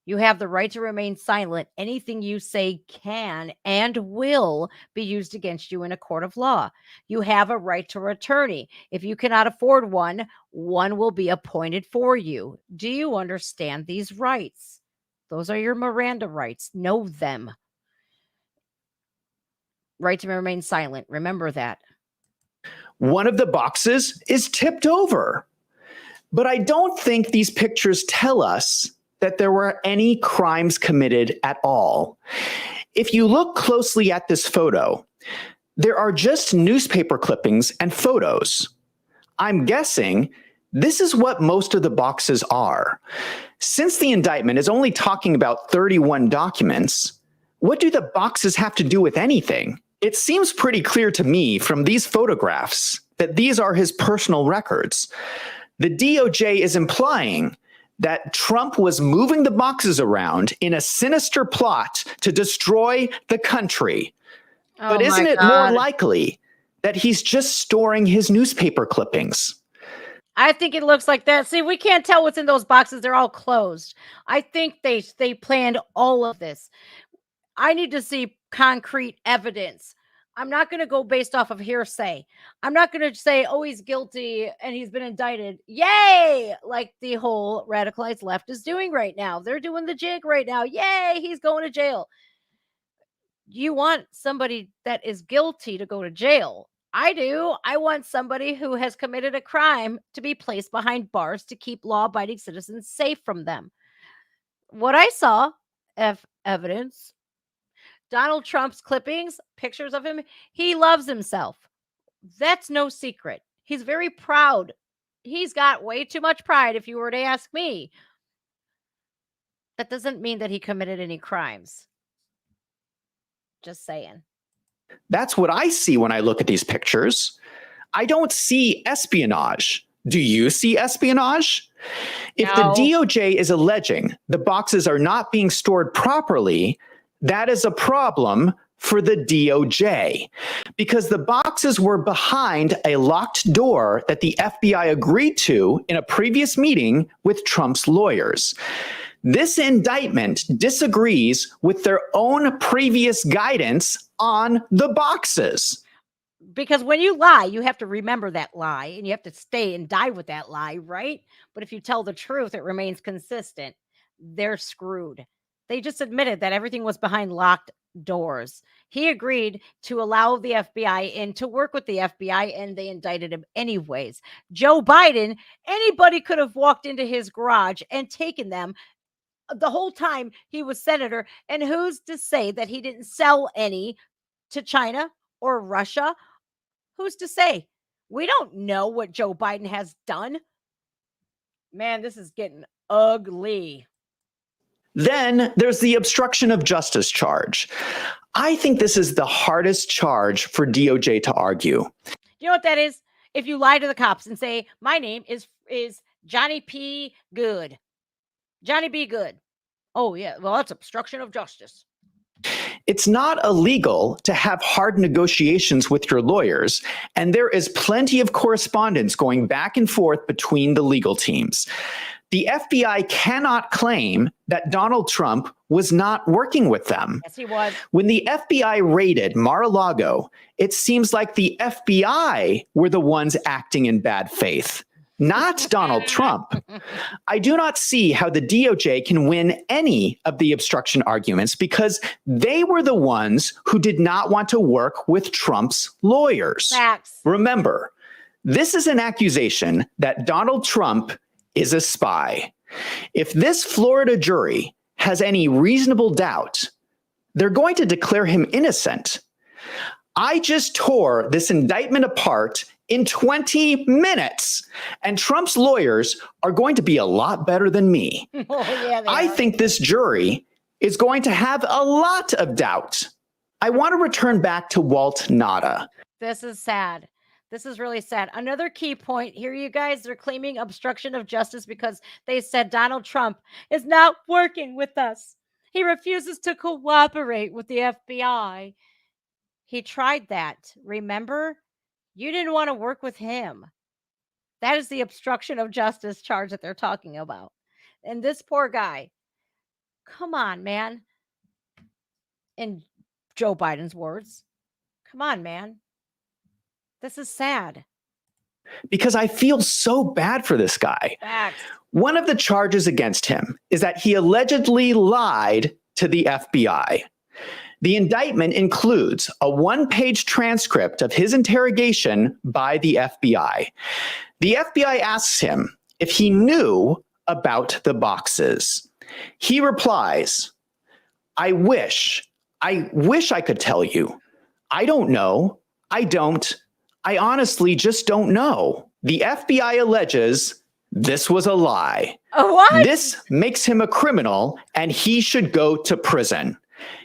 You have the right to remain silent. Anything you say can and will be used against you in a court of law. You have a right to an attorney. If you cannot afford one, one will be appointed for you. Do you understand these rights? Those are your Miranda rights. Know them. Right to remain silent. Remember that. One of the boxes is tipped over. But I don't think these pictures tell us that there were any crimes committed at all. If you look closely at this photo, there are just newspaper clippings and photos. I'm guessing this is what most of the boxes are. Since the indictment is only talking about 31 documents, what do the boxes have to do with anything? It seems pretty clear to me from these photographs that these are his personal records. The DOJ is implying that Trump was moving the boxes around in a sinister plot to destroy the country. But isn't it more likely that he's just storing his newspaper clippings? I think it looks like that. See, we can't tell what's in those boxes. They're all closed. I think they planned all of this. I need to see concrete evidence. I'm not going to go based off of hearsay. I'm not going to say, oh, he's guilty and he's been indicted. Yay! Like the whole radicalized left is doing right now. They're doing the jig right now. Yay! He's going to jail. You want somebody that is guilty to go to jail. I do. I want somebody who has committed a crime to be placed behind bars to keep law-abiding citizens safe from them. What I saw, evidence, Donald Trump's clippings, pictures of him, he loves himself. That's no secret. He's very proud. He's got way too much pride, if you were to ask me. That doesn't mean that he committed any crimes. Just saying. That's what I see when I look at these pictures. I don't see espionage. Do you see espionage? If the DOJ is alleging the boxes are not being stored properly, that is a problem for the DOJ, because the boxes were behind a locked door that the FBI agreed to in a previous meeting with Trump's lawyers. This indictment disagrees with their own previous guidance on the boxes. Because when you lie, you have to remember that lie and you have to stay and die with that lie, right? But if you tell the truth, it remains consistent. They're screwed. They just admitted that everything was behind locked doors. He agreed to allow the FBI in to work with the FBI, and they indicted him anyways. Joe Biden, anybody could have walked into his garage and taken them the whole time he was senator. And who's to say that he didn't sell any to China or Russia? Who's to say? We don't know what Joe Biden has done. Man, this is getting ugly. Then there's the obstruction of justice charge. I think this is the hardest charge for DOJ to argue. You know what that is? If you lie to the cops and say, my name is Johnny P. Good. Johnny B. Good. Oh, yeah. Well, that's obstruction of justice. It's not illegal to have hard negotiations with your lawyers, and there is plenty of correspondence going back and forth between the legal teams. The FBI cannot claim that Donald Trump was not working with them. Yes, he was. When the FBI raided Mar-a-Lago, it seems like the FBI were the ones acting in bad faith, not Donald Trump. I do not see how the DOJ can win any of the obstruction arguments because they were the ones who did not want to work with Trump's lawyers. Facts. Remember, this is an accusation that Donald Trump is a spy. If this Florida jury has any reasonable doubt, they're going to declare him innocent. I just tore this indictment apart in 20 minutes, and Trump's lawyers are going to be a lot better than me. Oh, yeah, I think this jury is going to have a lot of doubt. I want to return back to Walt Nauta. This is sad. This is really sad. Another key point here, you guys, they're claiming obstruction of justice because they said Donald Trump is not working with us. He refuses to cooperate with the FBI. He tried that. Remember? You didn't want to work with him. That is the obstruction of justice charge that they're talking about. And this poor guy, come on, man. In Joe Biden's words, come on, man. This is sad. Because I feel so bad for this guy. Facts. One of the charges against him is that he allegedly lied to the FBI. The indictment includes a one-page transcript of his interrogation by the FBI. The FBI asks him if he knew about the boxes. He replies, I wish I could tell you. I don't know. I don't. I honestly just don't know. The FBI alleges this was a lie. What? This makes him a criminal and he should go to prison.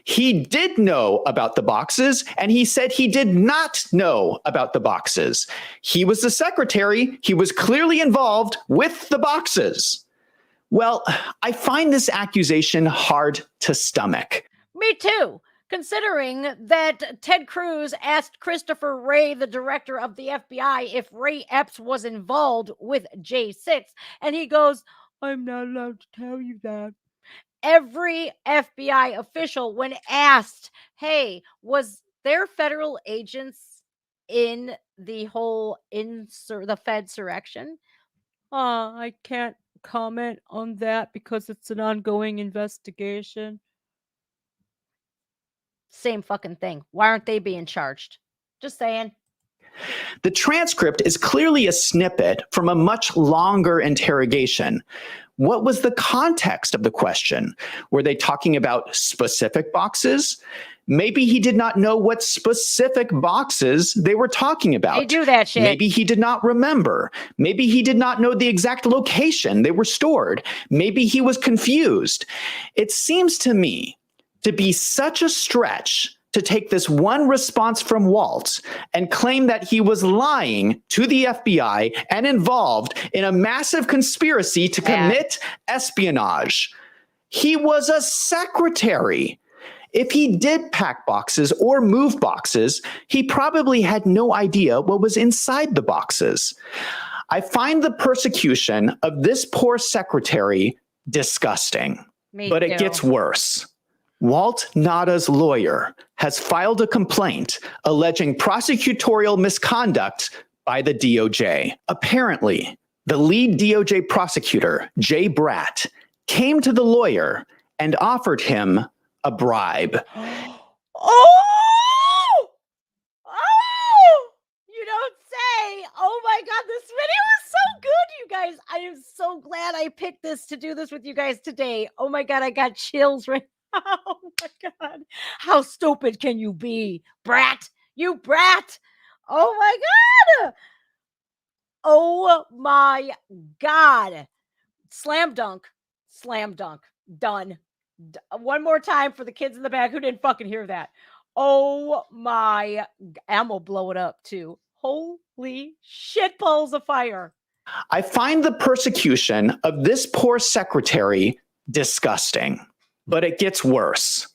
He did know about the boxes, and he said he did not know about the boxes. He was the secretary. He was clearly involved with the boxes. Well, I find this accusation hard to stomach. Me too. Considering that Ted Cruz asked Christopher Wray, the director of the FBI, if Ray Epps was involved with J6, and he goes, "I'm not allowed to tell you that." Every FBI official, when asked, "Hey, was there federal agents in the whole the Fedsurrection?" I can't comment on that because it's an ongoing investigation. Same fucking thing. Why aren't they being charged? Just saying. The transcript is clearly a snippet from a much longer interrogation. What was the context of the question? Were they talking about specific boxes? Maybe he did not know what specific boxes they were talking about. They do that shit. Maybe he did not remember. Maybe he did not know the exact location they were stored. Maybe he was confused. It seems to me to be such a stretch to take this one response from Walt and claim that he was lying to the FBI and involved in a massive conspiracy to commit espionage. He was a secretary. If he did pack boxes or move boxes, he probably had no idea what was inside the boxes. I find the persecution of this poor secretary disgusting. But it gets worse. Walt Nauta's lawyer has filed a complaint alleging prosecutorial misconduct by the DOJ. Apparently, the lead DOJ prosecutor, Jay Bratt, came to the lawyer and offered him a bribe. Oh! Oh! You don't say. Oh my God, this video is so good, you guys. I am so glad I picked this to do this with you guys today. Oh my God, I got chills right now. Oh my God. How stupid can you be, brat? You brat. Oh my God. Oh my God. Slam dunk. Slam dunk. Done. One more time for the kids in the back who didn't fucking hear that. Oh my, I'm gonna blow it up too. Holy shit balls of fire. I find the persecution of this poor secretary disgusting, but it gets worse.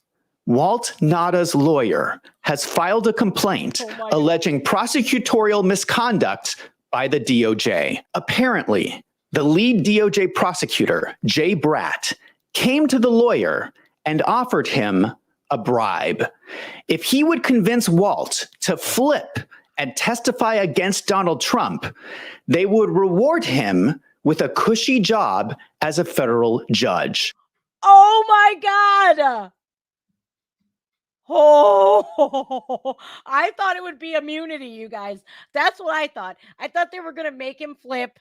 Walt Nauta's lawyer has filed a complaint alleging prosecutorial misconduct by the DOJ. Apparently, the lead DOJ prosecutor, Jay Bratt, came to the lawyer and offered him a bribe. If he would convince Walt to flip and testify against Donald Trump, they would reward him with a cushy job as a federal judge. Oh my God. Oh, I thought it would be immunity, you guys. That's what I thought. I thought they were going to make him flip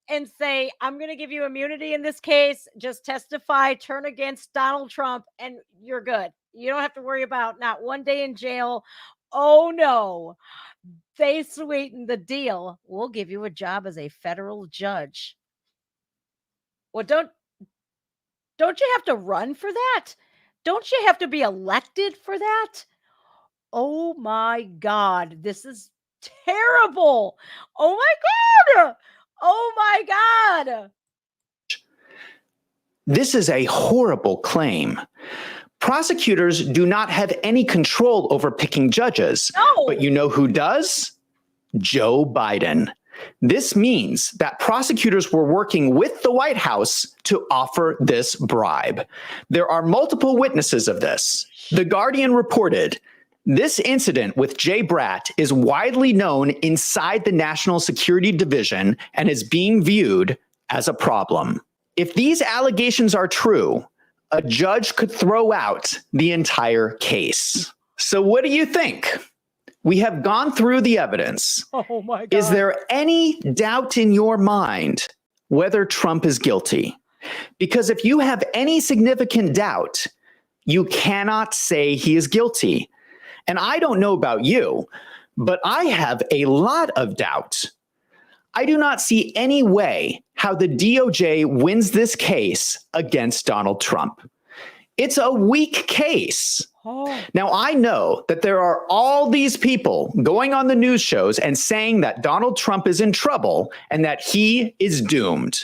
and say, "I'm going to give you immunity in this case. Just testify, turn against Donald Trump, and you're good. You don't have to worry about not one day in jail." Oh no, they sweetened the deal. We'll give you a job as a federal judge. Well, don't you have to run for that? Don't you have to be elected for that? Oh my God, this is terrible. Oh my God. Oh my God. This is a horrible claim. Prosecutors do not have any control over picking judges. No. But you know who does? Joe Biden. This means that prosecutors were working with the White House to offer this bribe. There are multiple witnesses of this. The Guardian reported, this incident with Jay Bratt is widely known inside the National Security Division and is being viewed as a problem. If these allegations are true, a judge could throw out the entire case. So what do you think? We have gone through the evidence. Oh my God. Is there any doubt in your mind whether Trump is guilty? Because if you have any significant doubt, you cannot say he is guilty. And I don't know about you, but I have a lot of doubt. I do not see any way how the DOJ wins this case against Donald Trump. It's a weak case. Oh. Now, I know that there are all these people going on the news shows and saying that Donald Trump is in trouble and that he is doomed.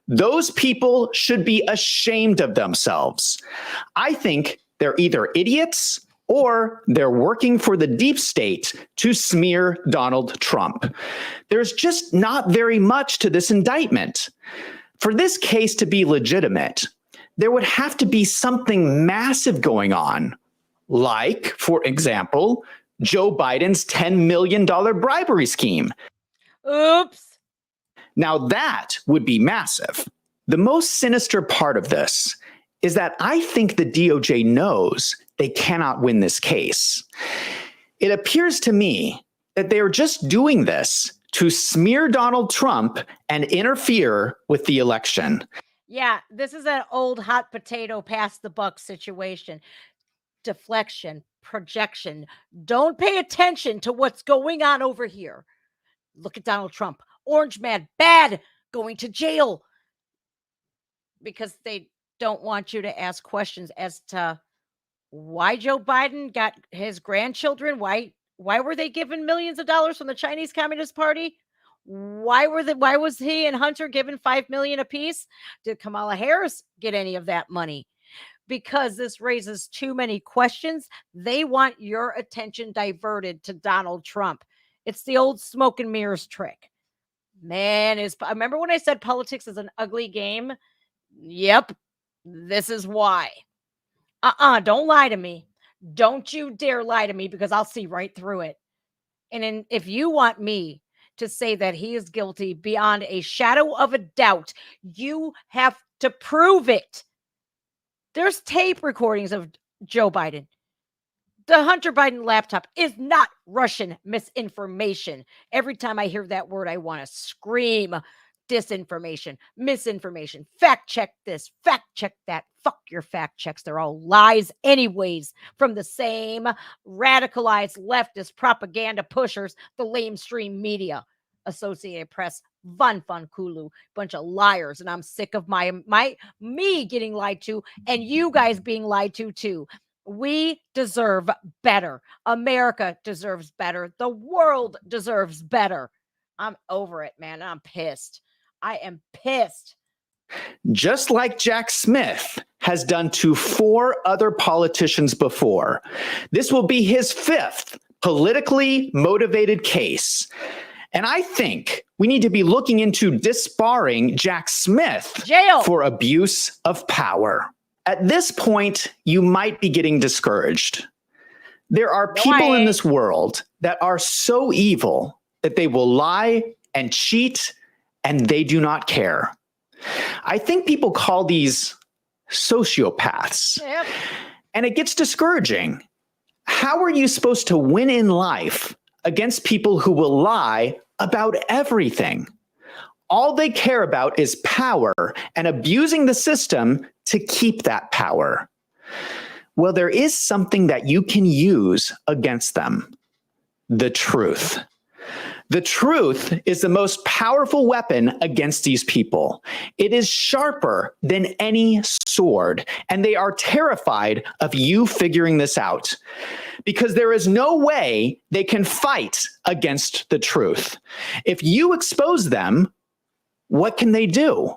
Those people should be ashamed of themselves. I think they're either idiots or they're working for the deep state to smear Donald Trump. There's just not very much to this indictment. For this case to be legitimate, there would have to be something massive going on, like, for example, Joe Biden's $10 million bribery scheme. Oops. Now that would be massive. The most sinister part of this is that I think the DOJ knows they cannot win this case. It appears to me that they are just doing this to smear Donald Trump and interfere with the election. Yeah, this is an old hot potato pass the buck situation. Deflection, projection. Don't pay attention to what's going on over here. Look at Donald Trump. Orange man, bad, going to jail. Because they don't want you to ask questions as to why Joe Biden got his grandchildren. Why were they given millions of dollars from the Chinese Communist Party? Why was he and Hunter given $5 million apiece? Did Kamala Harris get any of that money? Because this raises too many questions. They want your attention diverted to Donald Trump. It's the old smoke and mirrors trick. Man, I remember when I said politics is an ugly game? Yep, this is why. Don't lie to me. Don't you dare lie to me, because I'll see right through it. And if you want me to say that he is guilty beyond a shadow of a doubt, you have to prove it. There's tape recordings of Joe Biden. The Hunter Biden laptop is not Russian misinformation. Every time I hear that word, I want to scream. Disinformation, misinformation, fact check this, fact check that. Fuck your fact checks. They're all lies anyways, from the same radicalized leftist propaganda pushers, the lamestream media, Associated Press, Van Kulu, bunch of liars. And I'm sick of me getting lied to and you guys being lied to too. We deserve better. America deserves better. The world deserves better. I'm over it, man. I'm pissed. I am pissed. Just like Jack Smith has done to 4 other politicians before. This will be his 5th politically motivated case. And I think we need to be looking into disbarring Jack Smith for abuse of power. At this point, you might be getting discouraged. There are people in this world that are so evil that they will lie and cheat and they do not care. I think people call these sociopaths. Yep. And it gets discouraging. How are you supposed to win in life against people who will lie about everything? All they care about is power and abusing the system to keep that power. Well, there is something that you can use against them: the truth. The truth is the most powerful weapon against these people. It is sharper than any sword, and they are terrified of you figuring this out, because there is no way they can fight against the truth. If you expose them, what can they do?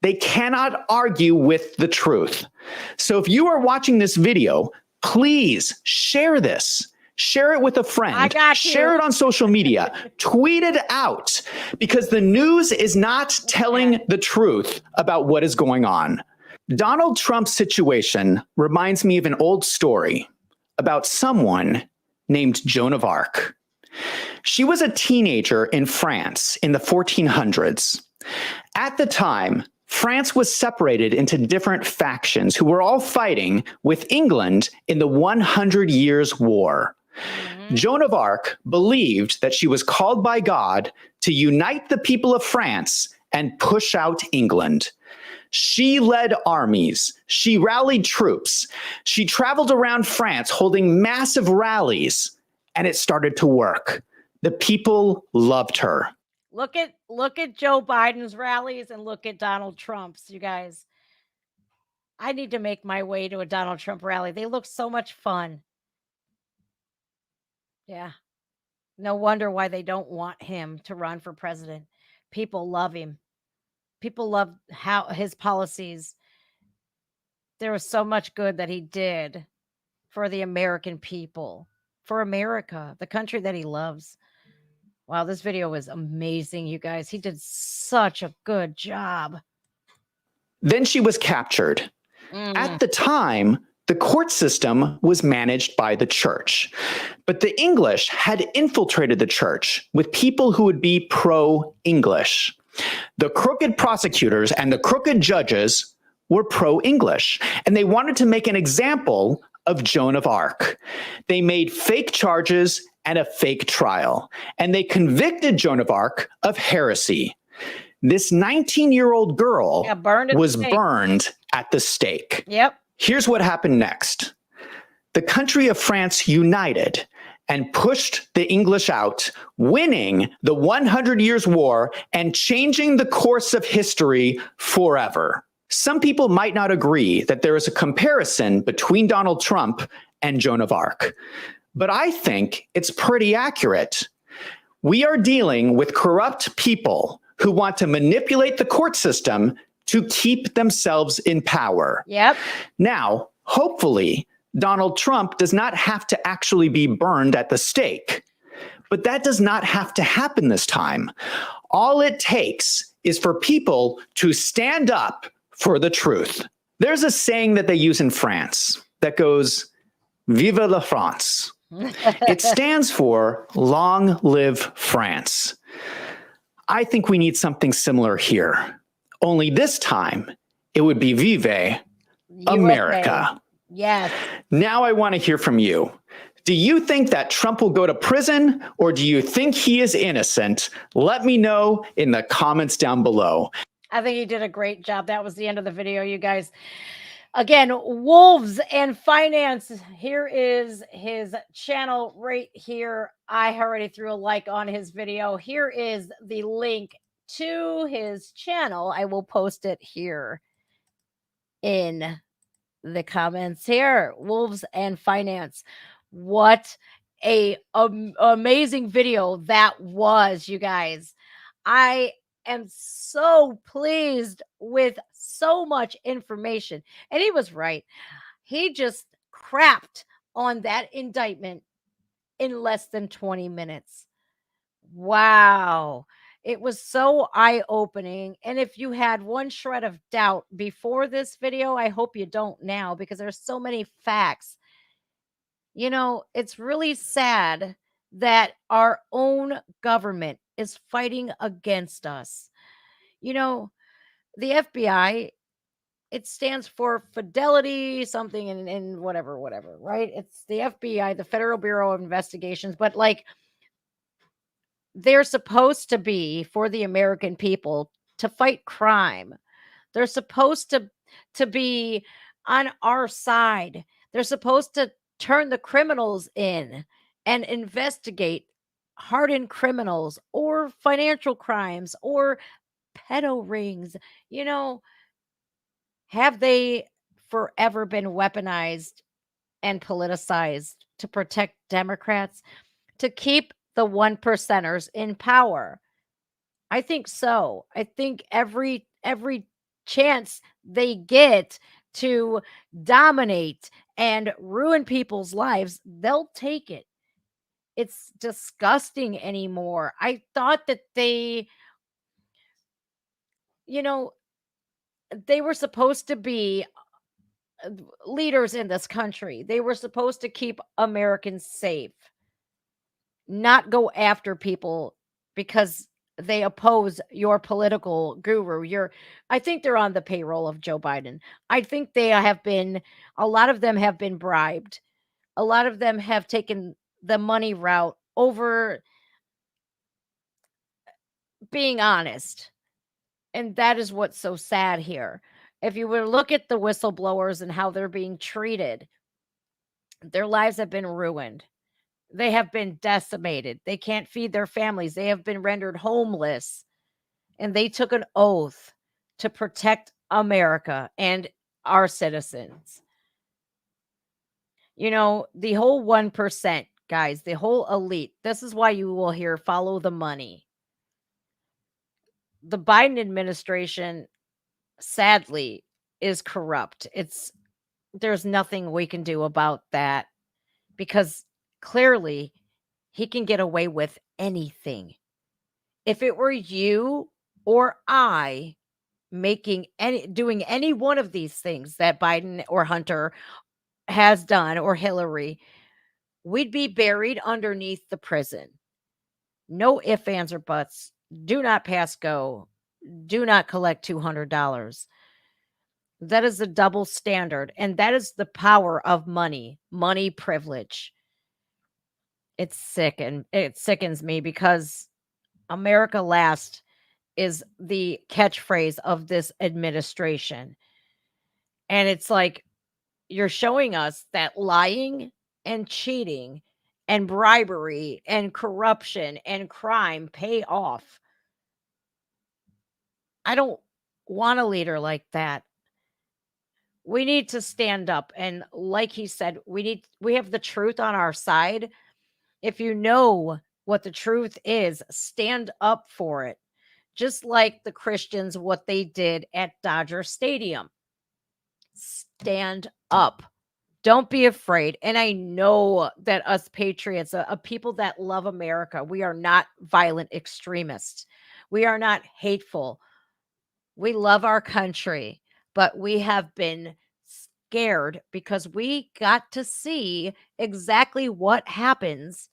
They cannot argue with the truth. So if you are watching this video, please share this. Share it with a friend. I got you. Share it on social media. Tweet it out, because the news is not telling the truth about what is going on. Donald Trump's situation reminds me of an old story about someone named Joan of Arc. She was a teenager in France in the 1400s. At the time, France was separated into different factions who were all fighting with England in the 100 Years' War. Joan of Arc believed that she was called by God to unite the people of France and push out England. She led armies. She rallied troops. She traveled around France holding massive rallies, and it started to work. The people loved her. Look at Joe Biden's rallies and look at Donald Trump's, you guys. I need to make my way to a Donald Trump rally. They look so much fun. Yeah. No wonder why they don't want him to run for president. People love him. People loved how his policies. There was so much good that he did for the American people, for America, the country that he loves. Wow, this video was amazing, you guys. He did such a good job. Then she was captured. At the time, the court system was managed by the church, but the English had infiltrated the church with people who would be pro-English. The crooked prosecutors and the crooked judges were pro-English, and they wanted to make an example of Joan of Arc. They made fake charges and a fake trial, and they convicted Joan of Arc of heresy. This 19-year-old girl was burned at the stake. Yep. Here's what happened next. The country of France united and pushed the English out, winning the 100 Years' War and changing the course of history forever. Some people might not agree that there is a comparison between Donald Trump and Joan of Arc, but I think it's pretty accurate. We are dealing with corrupt people who want to manipulate the court system to keep themselves in power. Yep. Now, hopefully, Donald Trump does not have to actually be burned at the stake, but that does not have to happen this time. All it takes is for people to stand up for the truth. There's a saying that they use in France that goes, "Vive la France." It stands for "Long live France." I think we need something similar here. Only this time, it would be "Vive America." Yes. Now I want to hear from you. Do you think that Trump will go to prison, or do you think he is innocent? Let me know in the comments down below. I think he did a great job. That was the end of the video, you guys. Again, Wolves and Finance. Here is his channel right here. I already threw a like on his video. Here is the link to his channel. I will post it here in the comments here. Wolves and Finance. What a amazing video that was, you guys. I am so pleased with so much information. And he was right. He just crapped on that indictment in less than 20 minutes. Wow. It was so eye-opening. And if you had one shred of doubt before this video, I hope you don't now, because there's so many facts. You know, it's really sad that our own government is fighting against us. You know, the FBI, it stands for fidelity, something in whatever, right? It's the FBI, the Federal Bureau of Investigations, but like they're supposed to be for the American people to fight crime. They're supposed to be on our side. They're supposed to turn the criminals in and investigate hardened criminals or financial crimes or pedo rings. You know, have they forever been weaponized and politicized to protect Democrats, to keep the 1%ers in power? I think so. I think every chance they get to dominate and ruin people's lives, they'll take it. It's disgusting anymore. I thought that they, you know, they were supposed to be leaders in this country. They were supposed to keep Americans safe, not go after people because they oppose your political guru. I think they're on the payroll of Joe Biden. I think they have been, a lot of them have been bribed. A lot of them have taken the money route over being honest. And that is what's so sad here. If you were to look at the whistleblowers and how they're being treated, their lives have been ruined. They have been decimated. They can't feed their families. They have been rendered homeless. And they took an oath to protect America and our citizens. You know, the whole 1%, guys, the whole elite. This is why you will hear follow the money. the Biden administration, sadly, is corrupt. There's nothing we can do about that because clearly he can get away with anything. If it were you or I doing any one of these things that Biden or Hunter has done, or Hillary, we'd be buried underneath the prison. No ifs, ands, or buts. Do not pass go. Do not collect $200. That is a double standard. And that is the power of money privilege. It's sick, and it sickens me because America last is the catchphrase of this administration. And it's like, you're showing us that lying and cheating and bribery and corruption and crime pay off. I don't want a leader like that. We need to stand up, and like he said, we have the truth on our side. If you know what the truth is, stand up for it. Just like the Christians, what they did at Dodger Stadium. Stand up. Don't be afraid. And I know that us patriots, a people that love America, we are not violent extremists. We are not hateful. We love our country, but we have been scared because we got to see exactly what happens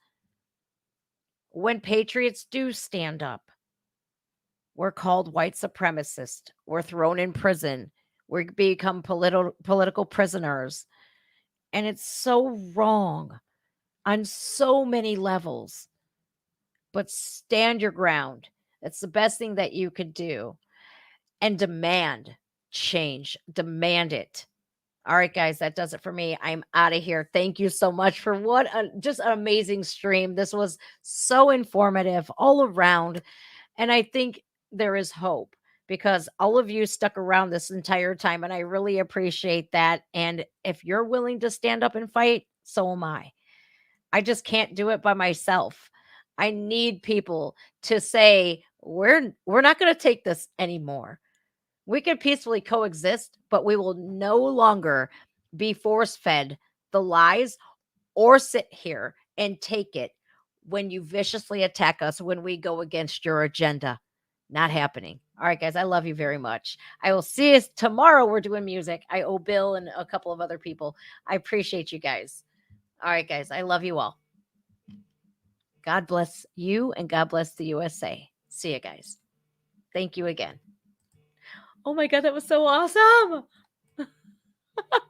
when patriots do stand up. We're called white supremacists. We're thrown in prison. We become political prisoners. And it's so wrong on so many levels. But stand your ground. That's the best thing that you could do. And demand change. Demand it. All right, guys, that does it for me. I'm out of here. Thank you so much for just an amazing stream. This was so informative all around. And I think there is hope because all of you stuck around this entire time. And I really appreciate that. And if you're willing to stand up and fight, so am I. I just can't do it by myself. I need people to say, we're not going to take this anymore. We can peacefully coexist, but we will no longer be force-fed the lies or sit here and take it when you viciously attack us when we go against your agenda. Not happening. All right, guys, I love you very much. I will see you tomorrow. We're doing music. I owe Bill and a couple of other people. I appreciate you guys. All right, guys, I love you all. God bless you and God bless the USA. See you guys. Thank you again. Oh my God, that was so awesome.